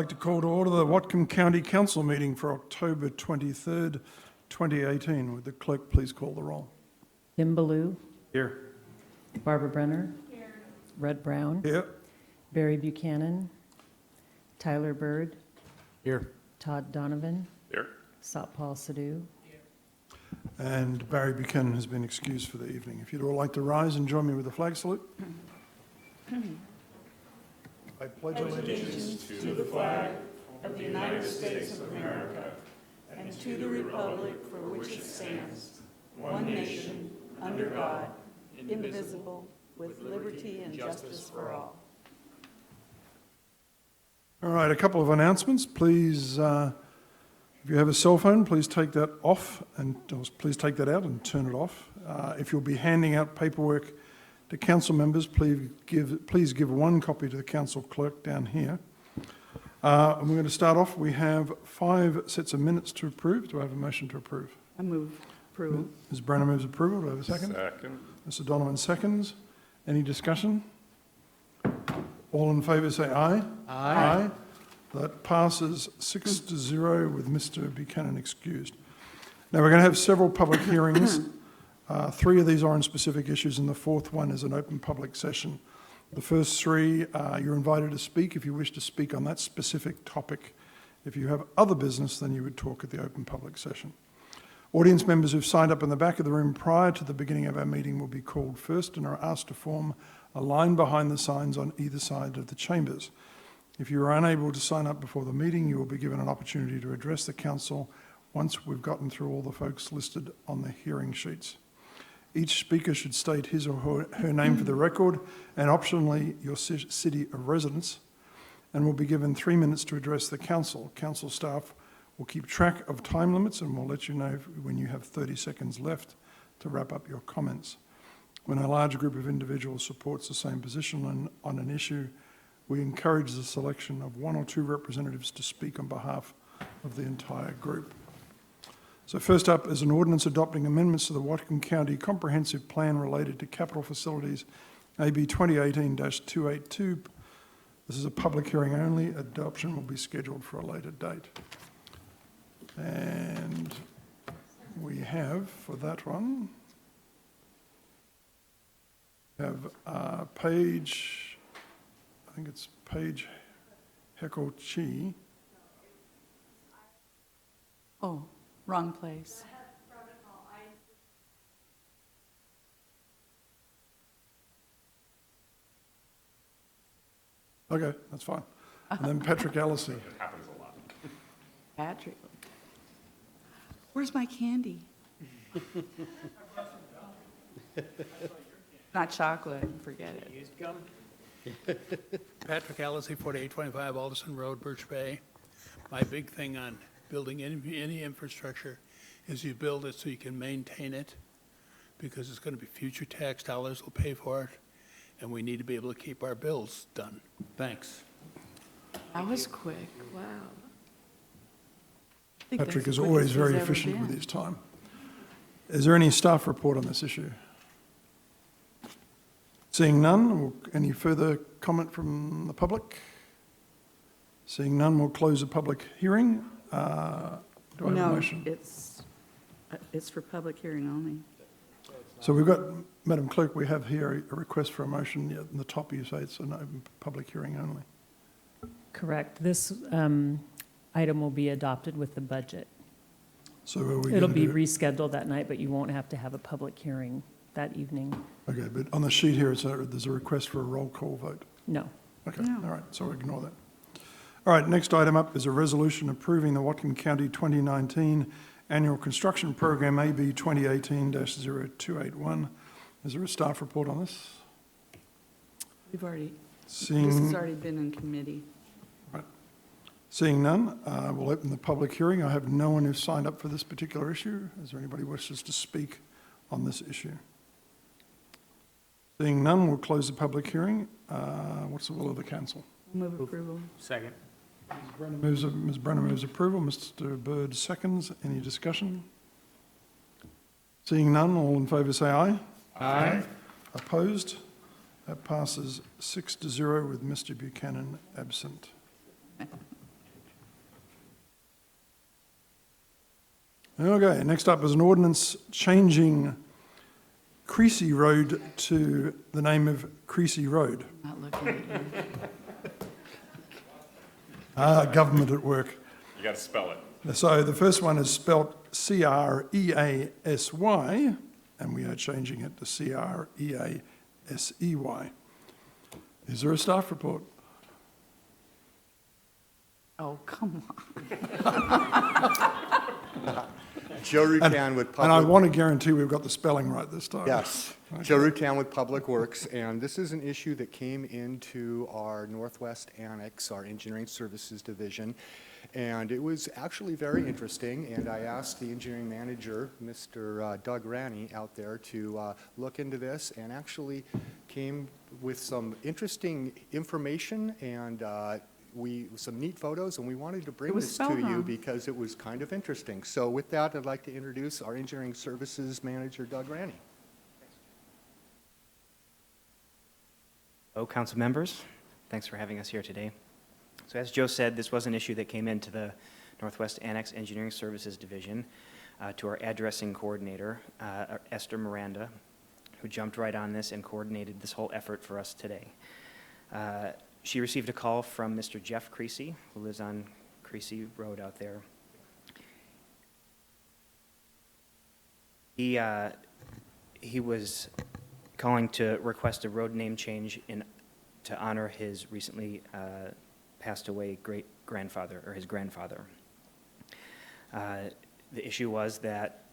like to call to order the Whatcom County Council meeting for October 23rd, 2018. Would the clerk please call the roll? Tim Ballou. Here. Barbara Brenner. Here. Red Brown. Here. Barry Buchanan. Tyler Bird. Here. Todd Donovan. Here. Satpal Sidhu. And Barry Buchanan has been excused for the evening. If you'd all like to rise and join me with the flag salute. I pledge allegiance to the flag of the United States of America and to the republic for which it stands, one nation, under God, indivisible, with liberty and justice for all. All right, a couple of announcements. Please, if you have a cell phone, please take that off and please take that out and turn it off. If you'll be handing out paperwork to council members, please give one copy to the council clerk down here. And we're going to start off. We have 5 sets of minutes to approve. Do I have a motion to approve? I move approval. Ms. Brenner moves approval. Do I have a second? Second. Mr. Donovan seconds. Any discussion? All in favour say aye. Aye. That passes 6-0 with Mr. Buchanan excused. Now we're going to have several public hearings. 3 of these are on specific issues and the 4th one is an open public session. The first 3, you're invited to speak if you wish to speak on that specific topic. If you have other business, then you would talk at the open public session. Audience members who've signed up in the back of the room prior to the beginning of our meeting will be called first and are asked to form a line behind the signs on either side of the chambers. If you are unable to sign up before the meeting, you will be given an opportunity to address the council once we've gotten through all the folks listed on the hearing sheets. Each speaker should state his or her name for the record and optionally your city of residence, and will be given 3 minutes to address the council. Council staff will keep track of time limits and will let you know when you have 30 seconds left to wrap up your comments. When a large group of individuals supports the same position on an issue, we encourage the selection of 1 or 2 representatives to speak on behalf of the entire group. So first up is an ordinance adopting amendments to the Whatcom County Comprehensive Plan related to capital facilities, AB 2018-282. This is a public hearing only. Adoption will be scheduled for a later date. And we have, for that one, Paige, I think it's Paige Hinkle. Oh, wrong place. Okay, that's fine. And then Patrick Allison. Happens a lot. Patrick. Where's my candy? Not chocolate, forget it. Used gum? Patrick Allison, 4825 Alderson Road, Birch Bay. My big thing on building any infrastructure is you build it so you can maintain it, because it's going to be future tax dollars will pay for it, and we need to be able to keep our bills done. Thanks. That was quick, wow. Patrick is always very efficient with his time. Is there any staff report on this issue? Seeing none, any further comment from the public? Seeing none, we'll close the public hearing. Do I have a motion? No, it's for public hearing only. So we've got, Madam Clerk, we have here a request for a motion. At the top you say it's an open public hearing only. Correct. This item will be adopted with the budget. So are we It'll be rescheduled that night, but you won't have to have a public hearing that evening. Okay, but on the sheet here, there's a request for a roll call vote. No. Okay, No. all right, so ignore that. All right, next item up is a resolution approving the Whatcom County 2019 Annual Construction Program, AB 2018-0281. Is there a staff report on this? This Seeing, has already been in committee. right. Seeing none, we'll open the public hearing. I have no one who's signed up for this particular issue. Is there anybody who wishes to speak on this issue? Seeing none, we'll close the public hearing. What's the will of the council? Move approval. Second. Ms. Brenner moves approval. Mr. Bird seconds. Any discussion? Seeing none, all in favour say aye. Aye. Opposed? That passes 6-0 with Mr. Buchanan absent. Okay, next up is an ordinance changing Creasy Road to the name of Creasy Road. Not looking at you. Government at work. You got to spell it. So the first one is spelt C-R-E-A-S-Y, and we are changing it to C-R-E-A-S-E-Y. Is there a staff report? Oh, come on. Joe Rutan with And I Public... want to guarantee we've got the spelling right this time. Yes, Joe Rutan with Public Works, and this is an issue that came into our Northwest Annex, our Engineering Services Division, and it was actually very interesting, and I asked the engineering manager, Mr. Doug Ranney, out there to look into this, and actually came with some interesting information and some neat photos, and we wanted to bring It was this to spelled you wrong. because it was kind of interesting. So with that, I'd like to introduce our Engineering Services Manager, Doug Ranney. Hello, council members. Thanks for having us here today. So as Joe said, this was an issue that came into the Northwest Annex Engineering Services Division to our addressing coordinator, Esther Miranda, who jumped right on this and coordinated this whole effort for us today. She received a call from Mr. Jeff Creasy, who lives on Creasy Road out there. He was calling to request a road name change to honor his recently passed away great-grandfather, or his grandfather. The issue was that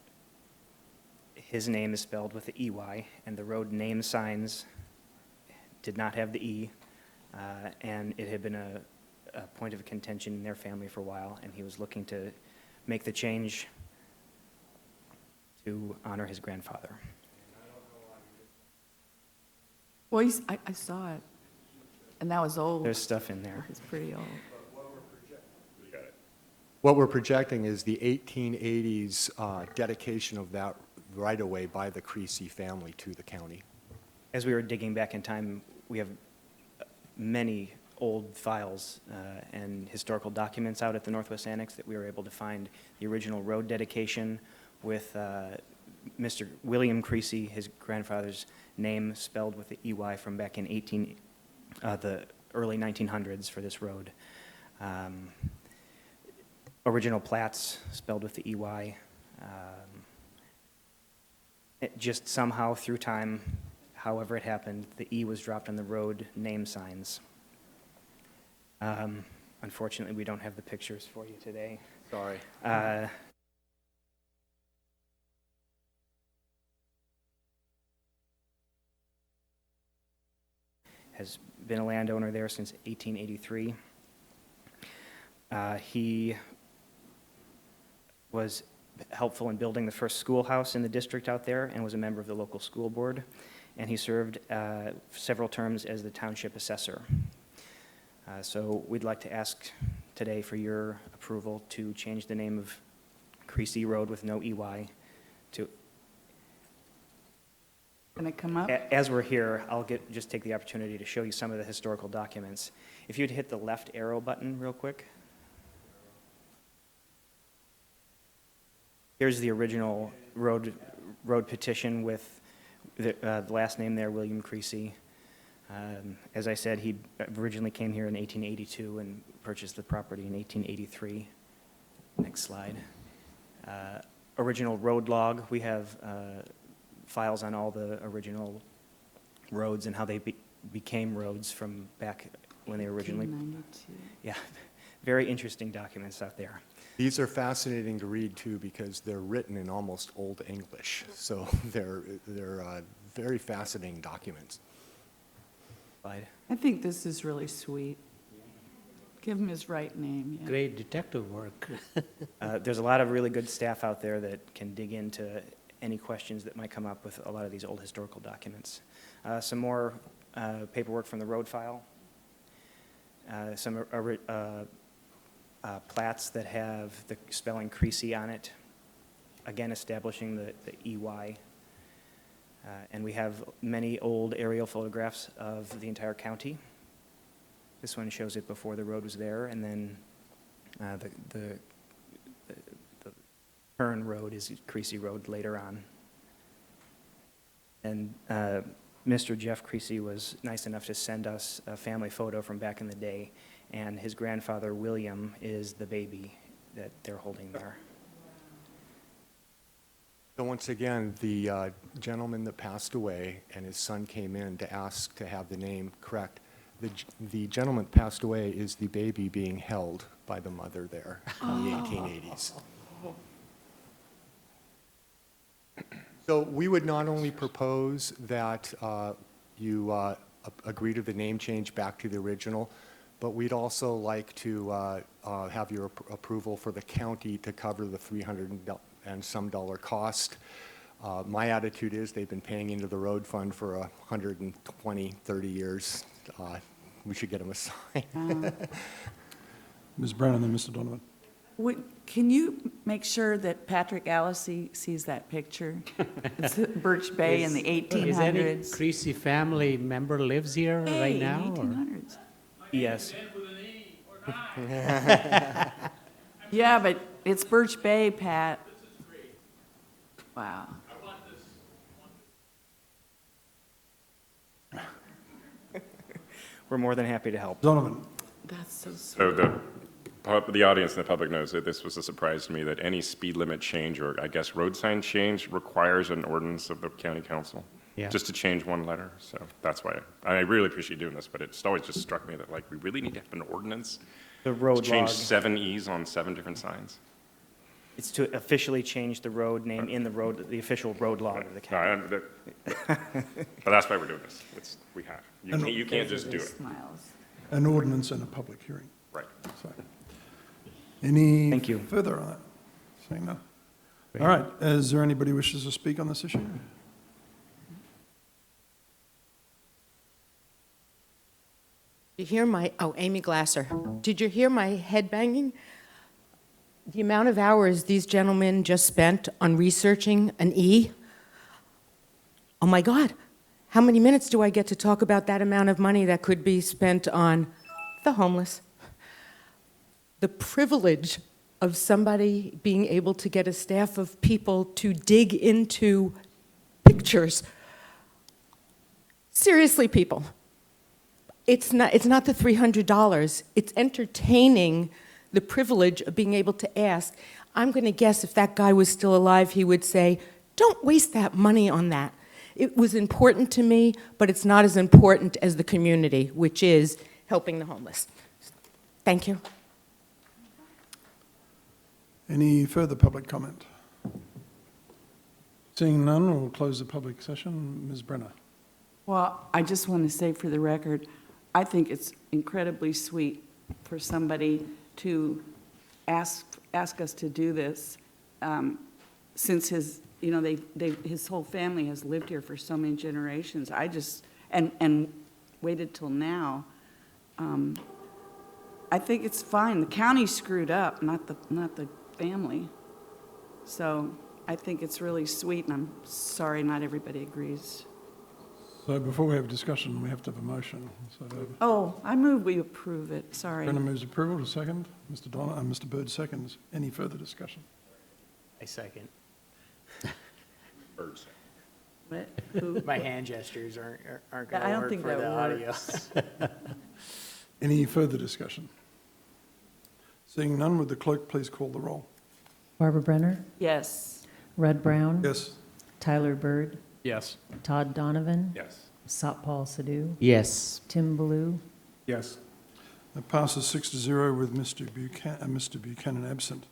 his name is spelled with the EY, and the road name signs did not have the E, and it had been a point of contention in their family for a while, and he was looking to make the change to honor his grandfather. Well, I saw it, and that was old. There's stuff in there. It's pretty old. What we're projecting is the 1880s dedication of that right-of-way by the Creasy family to the county. As we were digging back in time, we have many old files and historical documents out at the Northwest Annex that we were able to find the original road dedication with Mr. William Creasy, his grandfather's name spelled with the EY from back in the early 1900s for this road. Original plats spelled with the EY. It just somehow through time, however it happened, the E was dropped on the road name signs. Unfortunately, we don't have the pictures for you today. Sorry. Has been a landowner there since 1883. He was helpful in building the first schoolhouse in the district out there and was a member of the local school board. And he served several terms as the township assessor. So we'd like to ask today for your approval to change the name of Creasy Road with no EY to... Can it come up? As we're here, I'll just take the opportunity to show you some of the historical documents. If you'd hit the left arrow button real quick. Here's the original road petition with the last name there, William Creasy. As I said, he originally came here in 1882 and purchased the property in 1883. Next slide. Original road log. We have files on all the original roads and how they became roads from back when they were originally... 1892. Yeah, very interesting documents out there. These are fascinating to read, too, because they're written in almost Old English. So they're very fascinating documents. Slide. I think this is really sweet. Give him his right name. Yeah. Great detective work. There's a lot of really good staff out there that can dig into any questions that might come up with a lot of these old historical documents. Some more paperwork from the road file. Some plats that have the spelling Creasy on it, again establishing the EY. And we have many old aerial photographs of the entire county. This one shows it before the road was there, and then the Hearn Road is Creasy Road later on. And Mr. Jeff Creasy was nice enough to send us a family photo from back in the day, and his grandfather, William, is the baby that they're holding there. So once again, the gentleman that passed away and his son came in to ask to have the name correct. The gentleman that passed away is the baby being held by the mother there in the 1880s. So we would not only propose that you agree to the name change back to the original, but we'd also like to have your approval for the county to cover the $300 and some cost. My attitude is they've been paying into the road fund for 120, 30 years. We should get them a sign. Ms. Brennan and Mr. Donovan. Can you make sure that Patrick Allison sees that picture? It's at Birch Bay in the 1800s. Is any Creasy family member lives here right now? In the 1800s. Yes. Yeah, but it's Birch Bay, Pat. Wow. We're more than happy to help. Donovan. That's so sweet. So the audience and the public knows that this was a surprise to me, that any speed limit change or, I guess, road sign change requires an ordinance of the county council. Yeah. Just to change one letter. So that's why I really appreciate doing this, but it's always just struck me that, like, we really need to have an ordinance The to road change log, 7 E's on 7 different signs. it's to officially change the road name in the road, the official road log of the county. But that's why we're doing this. We have. You can't just do it. Smiles. An ordinance and a public hearing. Right. So, any Thank you. further on that? Saying no. All right, is there anybody who wishes to speak on this issue? Did you hear my, Amy Glasser. Did you hear my head banging? The amount of hours these gentlemen just spent on researching an E? Oh my God, how many minutes do I get to talk about that amount of money that could be spent on the homeless? The privilege of somebody being able to get a staff of people to dig into pictures. Seriously, people. It's not the $300. It's entertaining the privilege of being able to ask. I'm going to guess if that guy was still alive, he would say, don't waste that money on that. It was important to me, but it's not as important as the community, which is helping the homeless. Thank you. Any further public comment? Seeing none, we'll close the public session. Ms. Brenner. Well, I just want to say for the record, I think it's incredibly sweet for somebody to ask us to do this, since his whole family has lived here for so many generations. I just, and waited till now. I think it's fine. The county screwed up, not the family. So I think it's really sweet, and I'm sorry not everybody agrees. So before we have discussion, we have to have a motion. So Oh, I move we approve it, sorry. Brenner moves approval to second. Mr. Donner and Mr. Bird seconds. Any further discussion? I second. Birds. What? Who? My hand gestures aren't I going to don't work think for that the audio. works. Any further discussion? Seeing none, would the clerk please call the roll? Barbara Brenner, Yes. Red Brown, Yes. Tyler Bird, Yes. Todd Donovan, Yes. Satpal Sidhu, Yes. Tim Baloo, Yes. That passes 6-0 with Mr. Buchanan absent.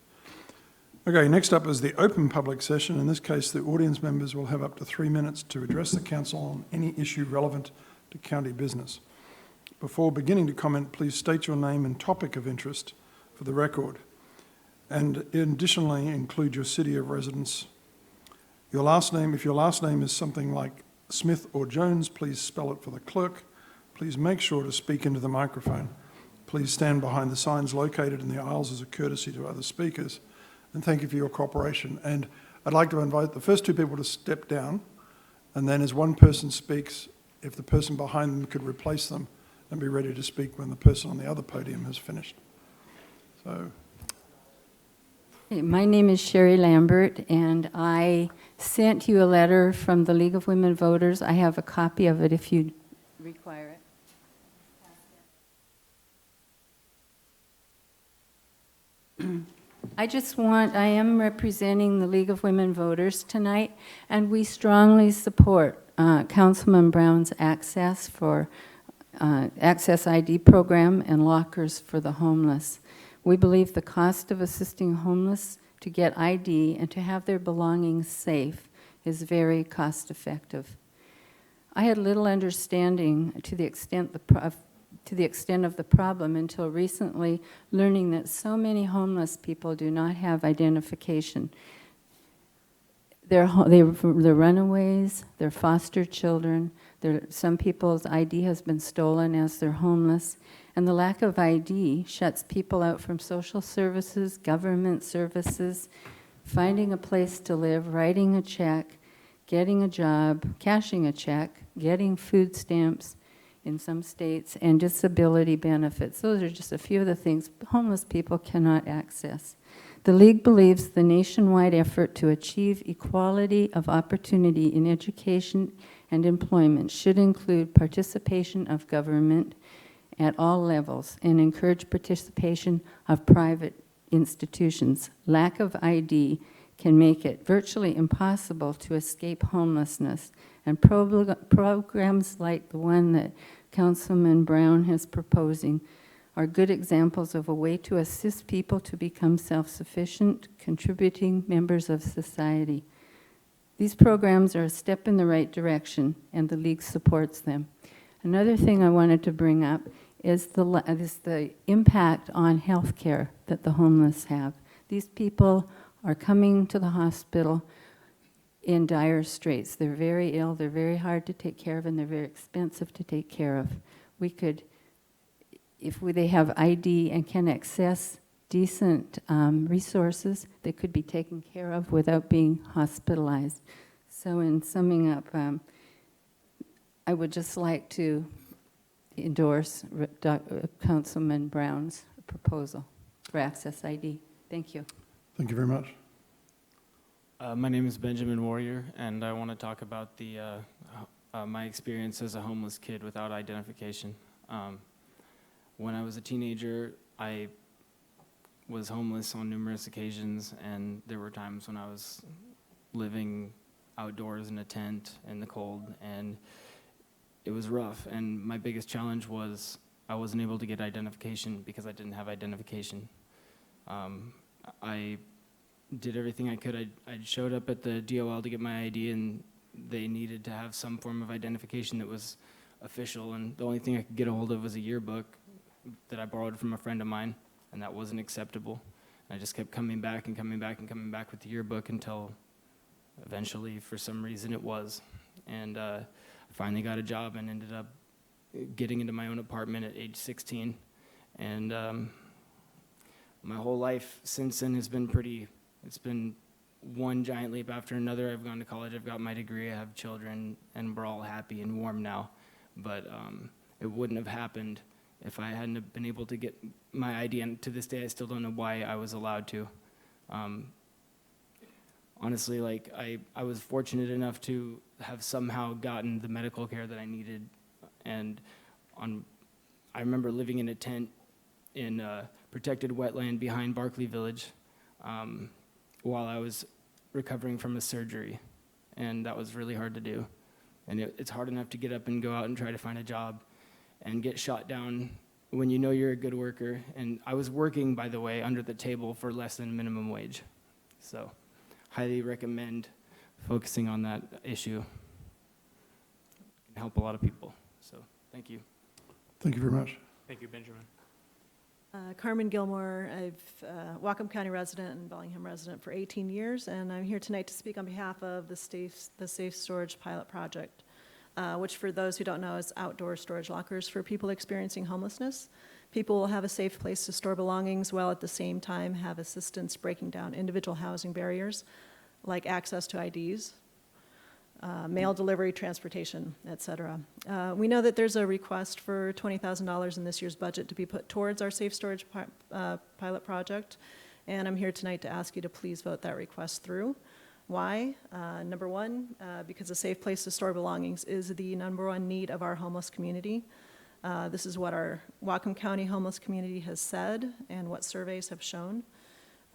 Okay, next up is the open public session. In this case, the audience members will have up to 3 minutes to address the council on any issue relevant to county business. Before beginning to comment, please state your name and topic of interest for the record, and additionally include your city of residence. Your last name, if your last name is something like Smith or Jones, please spell it for the clerk. Please make sure to speak into the microphone. Please stand behind the signs located in the aisles as a courtesy to other speakers. And thank you for your cooperation. And I'd like to invite the first 2 people to step down, and then as one person speaks, if the person behind them could replace them and be ready to speak when the person on the other podium has finished. So, Hey, my name is Sherry Lambert, and I sent you a letter from the League of Women Voters. I have a copy of it if you require it. I am representing the League of Women Voters tonight, and we strongly support Councilman Brown's Access ID program and lockers for the homeless. We believe the cost of assisting homeless to get ID and to have their belongings safe is very cost effective. I had little understanding to the extent of the problem until recently, learning that so many homeless people do not have identification. They're runaways, they're foster children, some people's ID has been stolen as they're homeless, and the lack of ID shuts people out from social services, government services, finding a place to live, writing a check, getting a job, cashing a check, getting food stamps in some states, and disability benefits. Those are just a few of the things homeless people cannot access. The League believes the nationwide effort to achieve equality of opportunity in education and employment should include participation of government at all levels and encourage participation of private institutions. Lack of ID can make it virtually impossible to escape homelessness, and programs like the one that Councilman Brown is proposing are good examples of a way to assist people to become self-sufficient, contributing members of society. These programs are a step in the right direction, and the League supports them. Another thing I wanted to bring up is the impact on health care that the homeless have. These people are coming to the hospital in dire straits. They're very ill, they're very hard to take care of, and they're very expensive to take care of. We could, they have ID and can access decent resources, they could be taken care of without being hospitalized. So in summing up, I would just like to endorse Councilman Brown's proposal for Access ID. Thank you. Thank you very much. My name is Benjamin Warrior, and I want to talk about my experience as a homeless kid without identification. When I was a teenager, I was homeless on numerous occasions, and there were times when I was living outdoors in a tent in the cold, and it was rough. And my biggest challenge was I wasn't able to get identification because I didn't have identification. I did everything I could. I showed up at the DOL to get my ID, and they needed to have some form of identification that was official, and the only thing I could get a hold of was a yearbook that I borrowed from a friend of mine, and that wasn't acceptable. And I just kept coming back and coming back and coming back with the yearbook until eventually, for some reason, it was. And I finally got a job and ended up getting into my own apartment at age 16. And my whole life since then has been it's been one giant leap after another. I've gone to college, I've got my degree, I have children, and we're all happy and warm now. But it wouldn't have happened if I hadn't have been able to get my ID, and to this day I still don't know why I was allowed to. Honestly, like I was fortunate enough to have somehow gotten the medical care that I needed, and I remember living in a tent in protected wetland behind Barclay Village while I was recovering from a surgery, and that was really hard to do. And it's hard enough to get up and go out and try to find a job and get shot down when you know you're a good worker. And I was working, by the way, under the table for less than minimum wage. So highly recommend focusing on that issue. It can help a lot of people. So thank you. Thank you very much. Thank you, Benjamin. Carmen Gilmore, I've Whatcom County resident and Bellingham resident for 18 years, and I'm here tonight to speak on behalf of the Safe Storage Pilot Project, which, for those who don't know, is outdoor storage lockers for people experiencing homelessness. People will have a safe place to store belongings while at the same time have assistance breaking down individual housing barriers, like access to IDs, mail delivery, transportation, et cetera. We know that there's a request for $20,000 in this year's budget to be put towards our safe storage pilot project, and I'm here tonight to ask you to please vote that request through. Why? Number one, because a safe place to store belongings is the number one need of our homeless community. This is what our Whatcom County homeless community has said and what surveys have shown.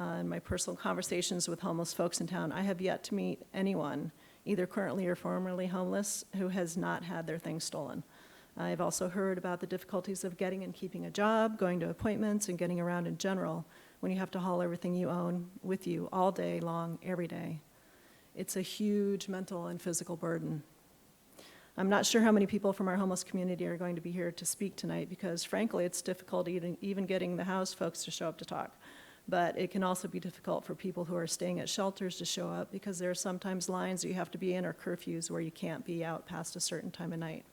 In my personal conversations with homeless folks in town, I have yet to meet anyone, either currently or formerly homeless, who has not had their things stolen. I've also heard about the difficulties of getting and keeping a job, going to appointments, and getting around in general when you have to haul everything you own with you all day long, every day. It's a huge mental and physical burden. I'm not sure how many people from our homeless community are going to be here to speak tonight because, frankly, it's difficult even getting the house folks to show up to talk. But it can also be difficult for people who are staying at shelters to show up because there are sometimes lines that you have to be in or curfews where you can't be out past a certain time of night.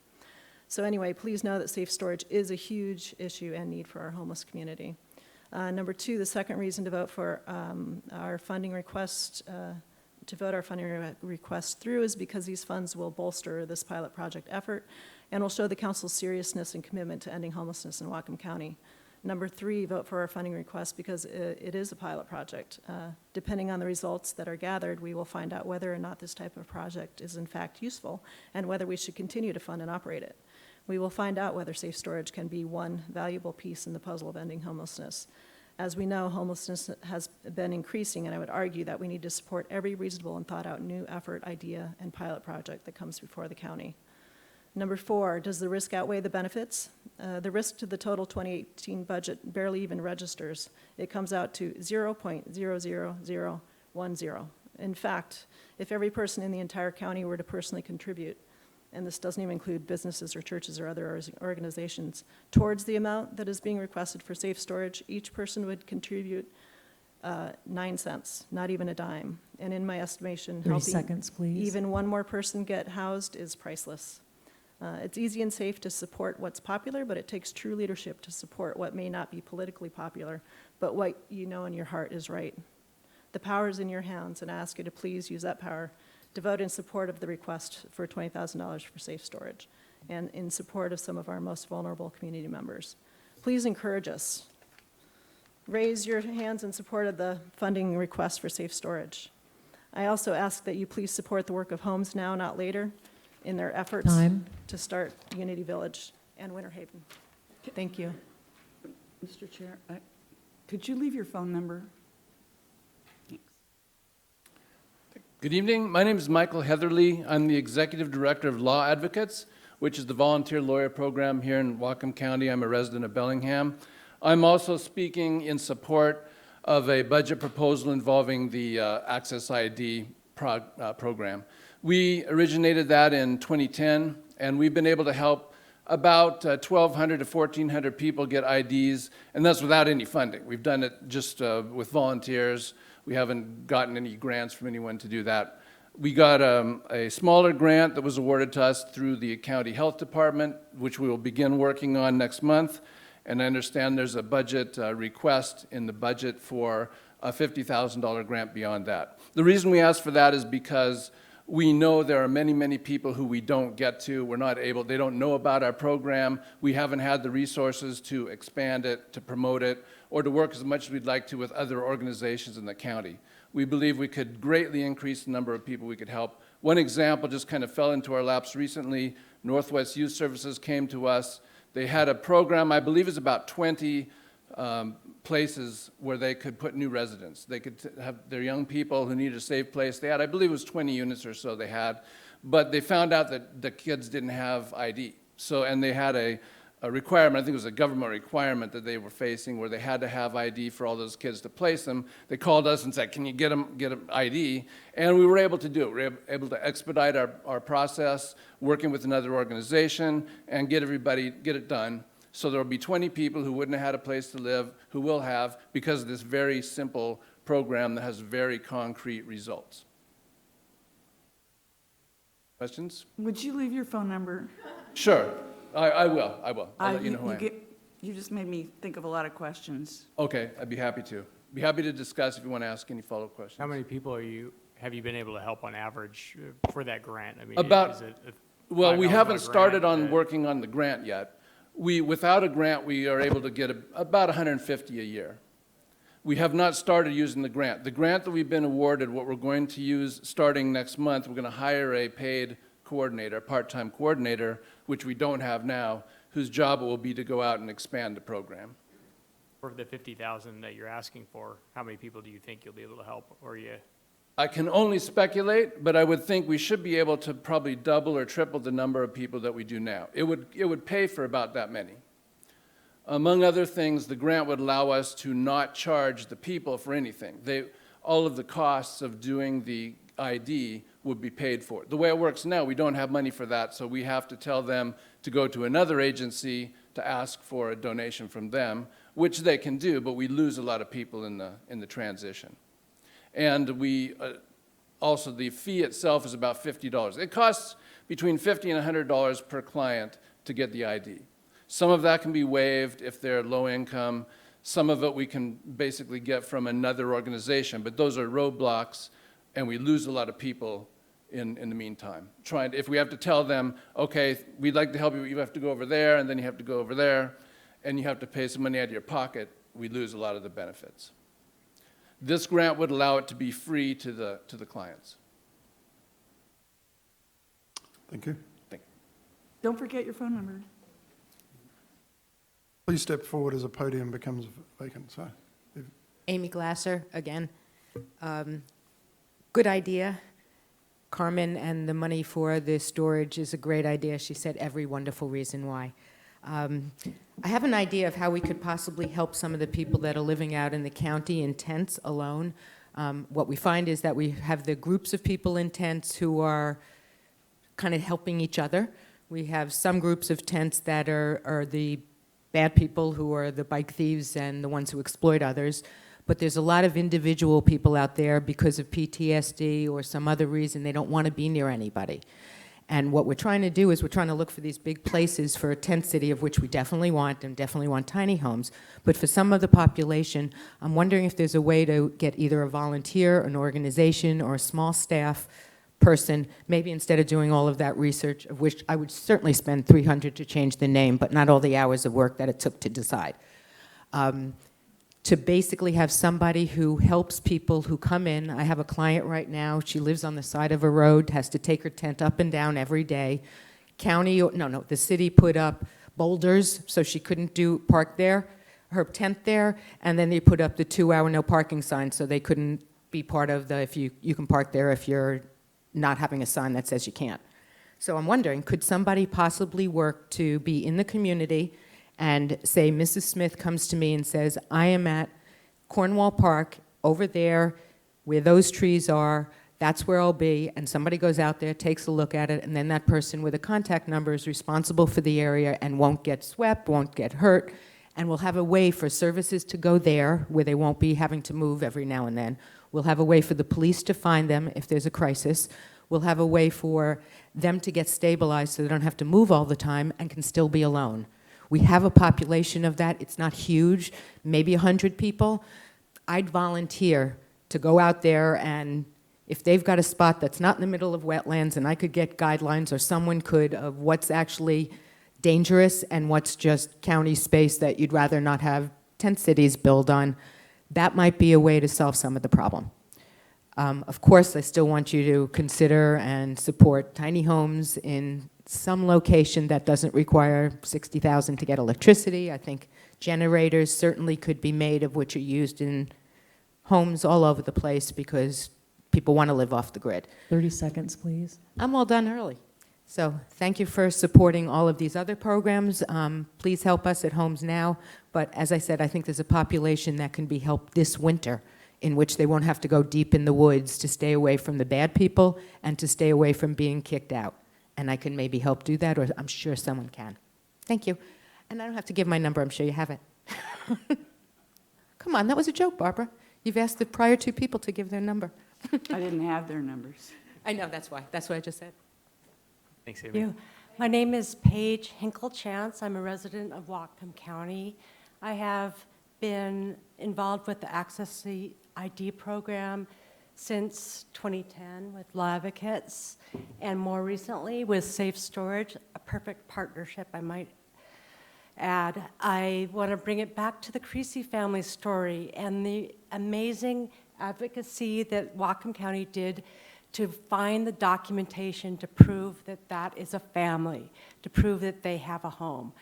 So anyway, please know that safe storage is a huge issue and need for our homeless community. Number two, the second reason to vote for our funding request through is because these funds will bolster this pilot project effort and will show the council's seriousness and commitment to ending homelessness in Whatcom County. Number three, vote for our funding request because it is a pilot project. Depending on the results that are gathered, we will find out whether or not this type of project is in fact useful and whether we should continue to fund and operate it. We will find out whether safe storage can be one valuable piece in the puzzle of ending homelessness. As we know, homelessness has been increasing, and I would argue that we need to support every reasonable and thought-out new effort, idea, and pilot project that comes before the county. Number four, does the risk outweigh the benefits? The risk to the total 2018 budget barely even registers. It comes out to 0.00010. In fact, if every person in the entire county were to personally contribute, and this doesn't even include businesses or churches or other organizations, towards the amount that is being requested for safe storage, each person would contribute 9 cents, not even a dime. And in my estimation, 30 seconds, please. Even one more person get housed is priceless. It's easy and safe to support what's popular, but it takes true leadership to support what may not be politically popular, but what you know in your heart is right. The power is in your hands, and I ask you to please use that power to vote in support of the request for $20,000 for safe storage and in support of some of our most vulnerable community members. Please encourage us. Raise your hands in support of the funding request for safe storage. I also ask that you please support the work of Homes Now, Not Later in their efforts to start Unity Village and Winter Haven. Thank you. Mr. Chair, could you leave your phone number? Good evening. My name is Michael Heatherly. I'm the Executive Director of Law Advocates, which is the volunteer lawyer program here in Whatcom County. I'm a resident of Bellingham. I'm also speaking in support of a budget proposal involving the Access ID program. We originated that in 2010, and we've been able to help about 1,200 to 1,400 people get IDs, and that's without any funding. We've done it just with volunteers. We haven't gotten any grants from anyone to do that. We got a smaller grant that was awarded to us through the County Health Department, which we will begin working on next month. And I understand there's a budget request in the budget for a $50,000 grant beyond that. The reason we asked for that is because we know there are many, many people who we don't get to. We're not able, they don't know about our program. We haven't had the resources to expand it, to promote it, or to work as much as we'd like to with other organizations in the county. We believe we could greatly increase the number of people we could help. One example just kind of fell into our laps recently. Northwest Youth Services came to us. They had a program, I believe it's about 20 places where they could put new residents. They could have their young people who needed a safe place. They had, I believe it was 20 units or so they had, but they found out that the kids didn't have ID. So, and they had a requirement, I think it was a government requirement that they were facing where they had to have ID for all those kids to place them. They called us and said, can you get an ID? And we were able to do it. We were able to expedite our process, working with another organization, and get it done. So there will be 20 people who wouldn't have had a place to live, who will have, because of this very simple program that has very concrete results. Questions? Would you leave your phone number? Sure. I will. I'll let you know who I am. You just made me think of a lot of questions. Okay, I'd be happy to. Be happy to discuss if you want to ask any follow-up questions. How many people have you been able to help on average for that grant? I mean, is it well, we haven't started on grant? working on the grant yet. Without a grant, we are able to get about 150 a year. We have not started using the grant. The grant that we've been awarded, what we're going to use starting next month, we're going to hire a paid coordinator, a part-time coordinator, which we don't have now, whose job it will be to go out and expand the program. For the 50,000 that you're asking for, how many people do you think you'll be able to help, or you? I can only speculate, but I would think we should be able to probably double or triple the number of people that we do now. It would pay for about that many. Among other things, the grant would allow us to not charge the people for anything. All of the costs of doing the ID would be paid for. The way it works now, we don't have money for that, so we have to tell them to go to another agency to ask for a donation from them, which they can do, but we lose a lot of people in the transition. And also the fee itself is about $50. It costs between $50 and $100 per client to get the ID. Some of that can be waived if they're low income. Some of it we can basically get from another organization, but those are roadblocks, and we lose a lot of people in the meantime. If we have to tell them, okay, we'd like to help you, you have to go over there, and then you have to go over there, and you have to pay some money out of your pocket, we lose a lot of the benefits. This grant would allow it to be free to the clients. Thank you. Don't forget your phone number. Please step forward as a podium becomes vacant. So, Amy Glasser, again. Good idea. Carmen, and the money for the storage is a great idea. She said every wonderful reason why. I have an idea of how we could possibly help some of the people that are living out in the county in tents alone. What we find is that we have the groups of people in tents who are kind of helping each other. We have some groups of tents that are the bad people who are the bike thieves and the ones who exploit others. But there's a lot of individual people out there because of PTSD or some other reason they don't want to be near anybody. And what we're trying to do is we're trying to look for these big places for a tent city, of which we definitely want, and definitely want tiny homes. But for some of the population, I'm wondering if there's a way to get either a volunteer, an organization, or a small staff person, maybe instead of doing all of that research, of which I would certainly spend $300 to change the name, but not all the hours of work that it took to decide. To basically have somebody who helps people who come in. I have a client right now, she lives on the side of a road, has to take her tent up and down every day. The city put up boulders so she couldn't park there, her tent there, and then they put up the 2-hour no parking sign so they couldn't be part of the, if you can park there if you're not having a sign that says you can't. So I'm wondering, could somebody possibly work to be in the community and say, Mrs. Smith comes to me and says, I am at Cornwall Park over there where those trees are, that's where I'll be, and somebody goes out there, takes a look at it, and then that person with a contact number is responsible for the area and won't get swept, won't get hurt, and we'll have a way for services to go there where they won't be having to move every now and then. We'll have a way for the police to find them if there's a crisis. We'll have a way for them to get stabilized so they don't have to move all the time and can still be alone. We have a population of that. It's not huge, maybe 100 people. I'd volunteer to go out there, and if they've got a spot that's not in the middle of wetlands and I could get guidelines, or someone could, of what's actually dangerous and what's just county space that you'd rather not have tent cities build on, that might be a way to solve some of the problem. Of course, I still want you to consider and support tiny homes in some location that doesn't require $60,000 to get electricity. I think generators certainly could be made, of which are used in homes all over the place because people want to live off the grid. 30 seconds, please. I'm all done early. So thank you for supporting all of these other programs. Please help us at Homes Now. But as I said, I think there's a population that can be helped this winter, in which they won't have to go deep in the woods to stay away from the bad people and to stay away from being kicked out. And I can maybe help do that, or I'm sure someone can. Thank you. And I don't have to give my number. I'm sure you have it. Come on, that was a joke, Barbara. You've asked the prior two people to give their number. I didn't have their numbers. I know, that's why. That's what I just said. Thanks, Amy. My name is Paige Hinkle. I'm a resident of Whatcom County. I have been involved with the Access to ID program since 2010 with Law Advocates, and more recently with Safe Storage, a perfect partnership, I might add. I want to bring it back to the Creasy family story and the amazing advocacy that Whatcom County did to find the documentation to prove that that is a family, to prove that they have a home.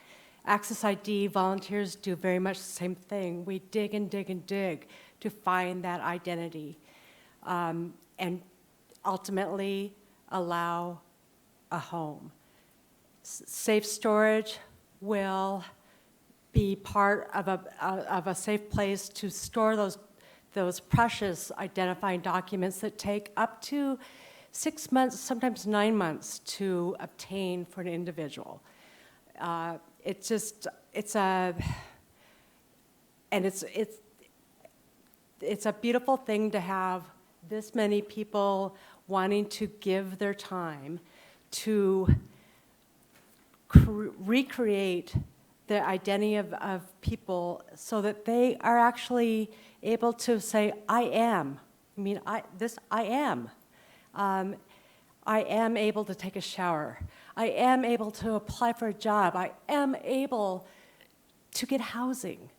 Access ID volunteers do very much the same thing. We dig and dig and dig to find that identity and ultimately allow a home. Safe storage will be part of a safe place to store those precious identifying documents that take up to 6 months, sometimes 9 months to obtain for an individual. It's a beautiful thing to have this many people wanting to give their time to recreate the identity of people so that they are actually able to say, I am. I mean, I am. I am able to take a shower. I am able to apply for a job. I am able to get housing.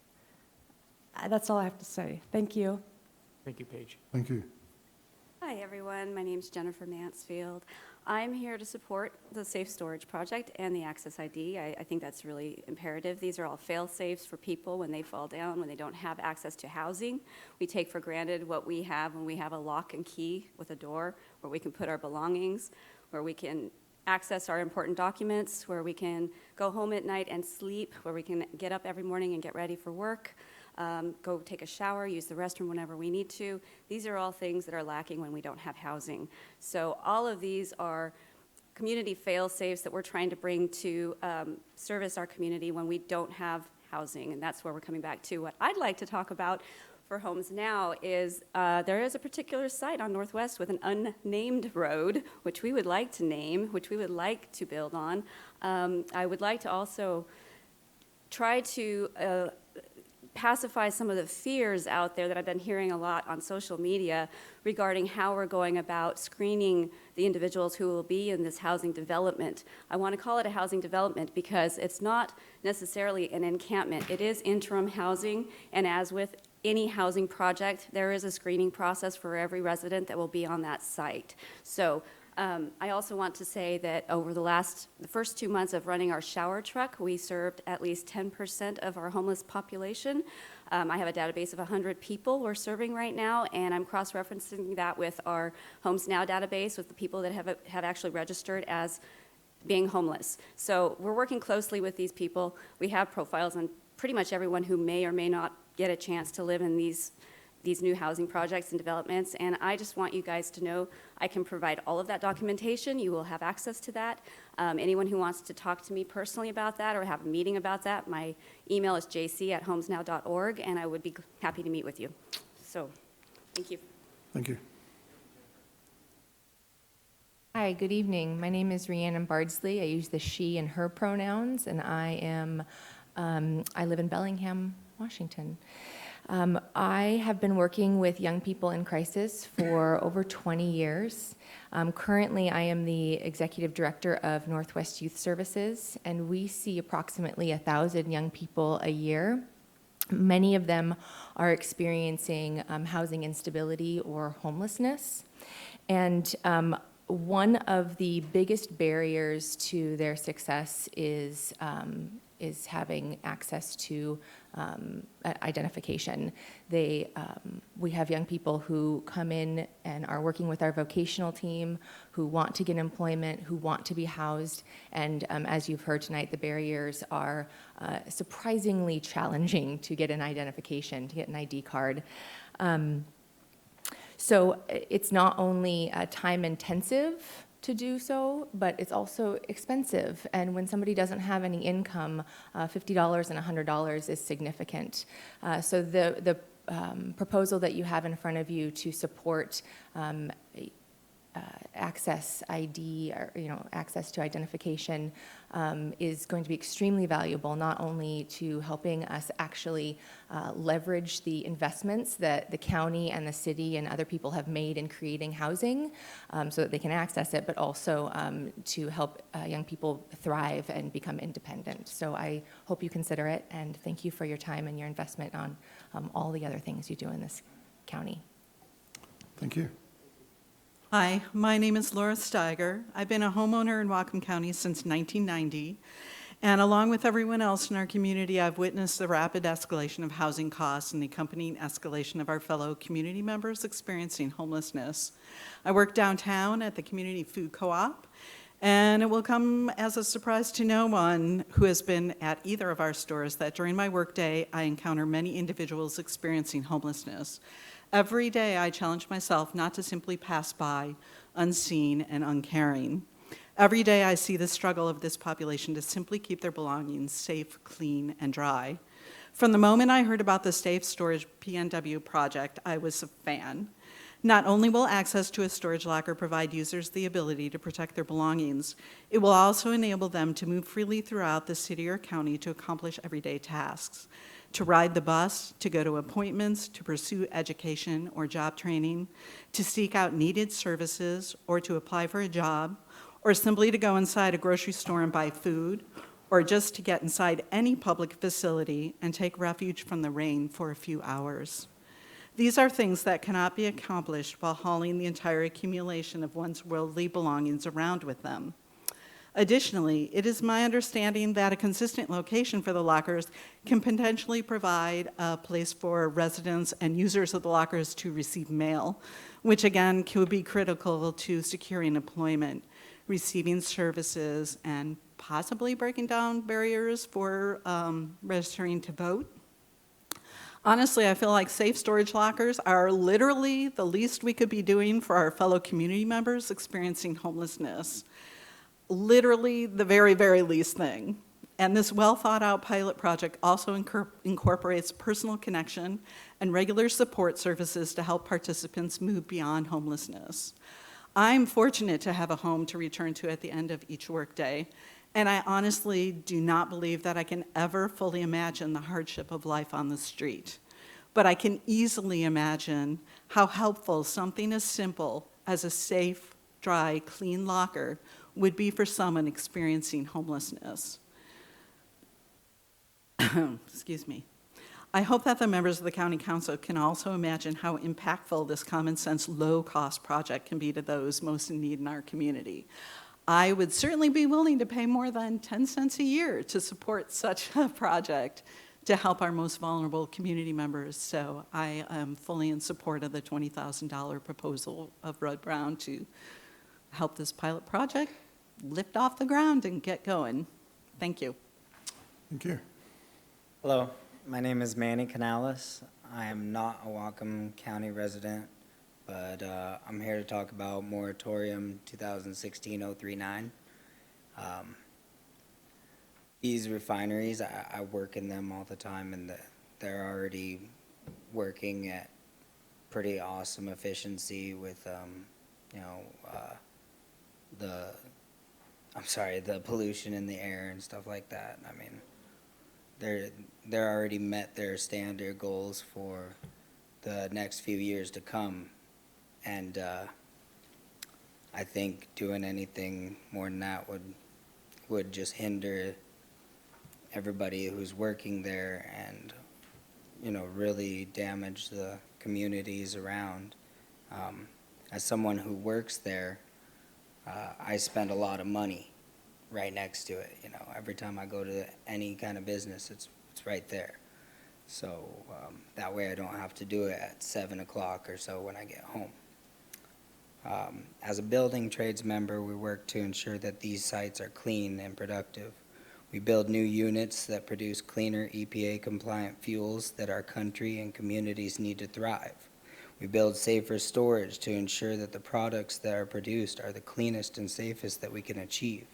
That's all I have to say. Thank you. Thank you, Paige. Thank you. Hi, everyone. My name is Jennifer Mansfield. I'm here to support the Safe Storage Project and the Access ID. I think that's really imperative. These are all fail-safes for people when they fall down, when they don't have access to housing. We take for granted what we have when we have a lock and key with a door where we can put our belongings, where we can access our important documents, where we can go home at night and sleep, where we can get up every morning and get ready for work. Go take a shower, use the restroom whenever we need to. These are all things that are lacking when we don't have housing. So all of these are community fail-safes that we're trying to bring to service our community when we don't have housing, and that's where we're coming back to. What I'd like to talk about for Homes Now is there is a particular site on Northwest with an unnamed road, which we would like to name, which we would like to build on. I would like to also try to pacify some of the fears out there that I've been hearing a lot on social media regarding how we're going about screening the individuals who will be in this housing development. I want to call it a housing development because it's not necessarily an encampment. It is interim housing, and as with any housing project, there is a screening process for every resident that will be on that site. So I also want to say that over the first 2 months of running our shower truck, we served at least 10% of our homeless population. I have a database of 100 people we're serving right now, and I'm cross-referencing that with our Homes Now database with the people that have actually registered as being homeless. So we're working closely with these people. We have profiles on pretty much everyone who may or may not get a chance to live in these new housing projects and developments, and I just want you guys to know I can provide all of that documentation. You will have access to that. Anyone who wants to talk to me personally about that or have a meeting about that, my email is jc@homesnow.org, and I would be happy to meet with you. So, thank you. Thank you. Hi, good evening. My name is Rhiannon Bardsley. I use the she and her pronouns, and I live in Bellingham, Washington. I have been working with young people in crisis for over 20 years. Currently, I am the executive director of Northwest Youth Services, and we see approximately 1,000 young people a year. Many of them are experiencing housing instability or homelessness. And one of the biggest barriers to their success is having access to identification. We have young people who come in and are working with our vocational team, who want to get employment, who want to be housed, and as you've heard tonight, the barriers are surprisingly challenging to get an identification, to get an ID card. So it's not only time intensive to do so, but it's also expensive. And when somebody doesn't have any income, $50 and $100 is significant. So the proposal that you have in front of you to support access ID, or, access to identification is going to be extremely valuable, not only to helping us actually leverage the investments that the county and the city and other people have made in creating housing so that they can access it, but also to help young people thrive and become independent. So I hope you consider it, and thank you for your time and your investment on all the other things you do in this county. Thank you. Hi, my name is Laura Steiger. I've been a homeowner in Whatcom County since 1990, and along with everyone else in our community, I've witnessed the rapid escalation of housing costs and the accompanying escalation of our fellow community members experiencing homelessness. I work downtown at the Community Food Co-op, and it will come as a surprise to no one who has been at either of our stores that during my workday, I encounter many individuals experiencing homelessness. Every day, I challenge myself not to simply pass by, unseen and uncaring. Every day, I see the struggle of this population to simply keep their belongings safe, clean, and dry. From the moment I heard about the Safe Storage PNW project, I was a fan. Not only will access to a storage locker provide users the ability to protect their belongings, it will also enable them to move freely throughout the city or county to accomplish everyday tasks. To ride the bus, to go to appointments, to pursue education or job training, to seek out needed services, or to apply for a job, or simply to go inside a grocery store and buy food, or just to get inside any public facility and take refuge from the rain for a few hours. These are things that cannot be accomplished while hauling the entire accumulation of one's worldly belongings around with them. Additionally, it is my understanding that a consistent location for the lockers can potentially provide a place for residents and users of the lockers to receive mail, which again could be critical to securing employment, receiving services, and possibly breaking down barriers for registering to vote. Honestly, I feel like safe storage lockers are literally the least we could be doing for our fellow community members experiencing homelessness. Literally the very, very least thing. And this well-thought-out pilot project also incorporates personal connection and regular support services to help participants move beyond homelessness. I'm fortunate to have a home to return to at the end of each workday, and I honestly do not believe that I can ever fully imagine the hardship of life on the street. But I can easily imagine how helpful something as simple as a safe, dry, clean locker would be for someone experiencing homelessness. Excuse me. I hope that the members of the County Council can also imagine how impactful this common sense, low-cost project can be to those most in need in our community. I would certainly be willing to pay more than 10 cents a year to support such a project to help our most vulnerable community members. So I am fully in support of the $20,000 proposal of Rudd Brown to help this pilot project lift off the ground and get going. Thank you. Thank you. Hello, my name is Manny Canales. I am not a Whatcom County resident, but I'm here to talk about Moratorium 2016-039. These refineries, I work in them all the time, and they're already working at pretty awesome efficiency with, the pollution in the air and stuff like that. I mean, they're already met their standard goals for the next few years to come, and I think doing anything more than that would just hinder everybody who's working there and, really damage the communities around. As someone who works there, I spend a lot of money right next to it. Every time I go to any kind of business, it's right there. So that way I don't have to do it at 7 o'clock or so when I get home. As a building trades member, we work to ensure that these sites are clean and productive. We build new units that produce cleaner EPA-compliant fuels that our country and communities need to thrive. We build safer storage to ensure that the products that are produced are the cleanest and safest that we can achieve.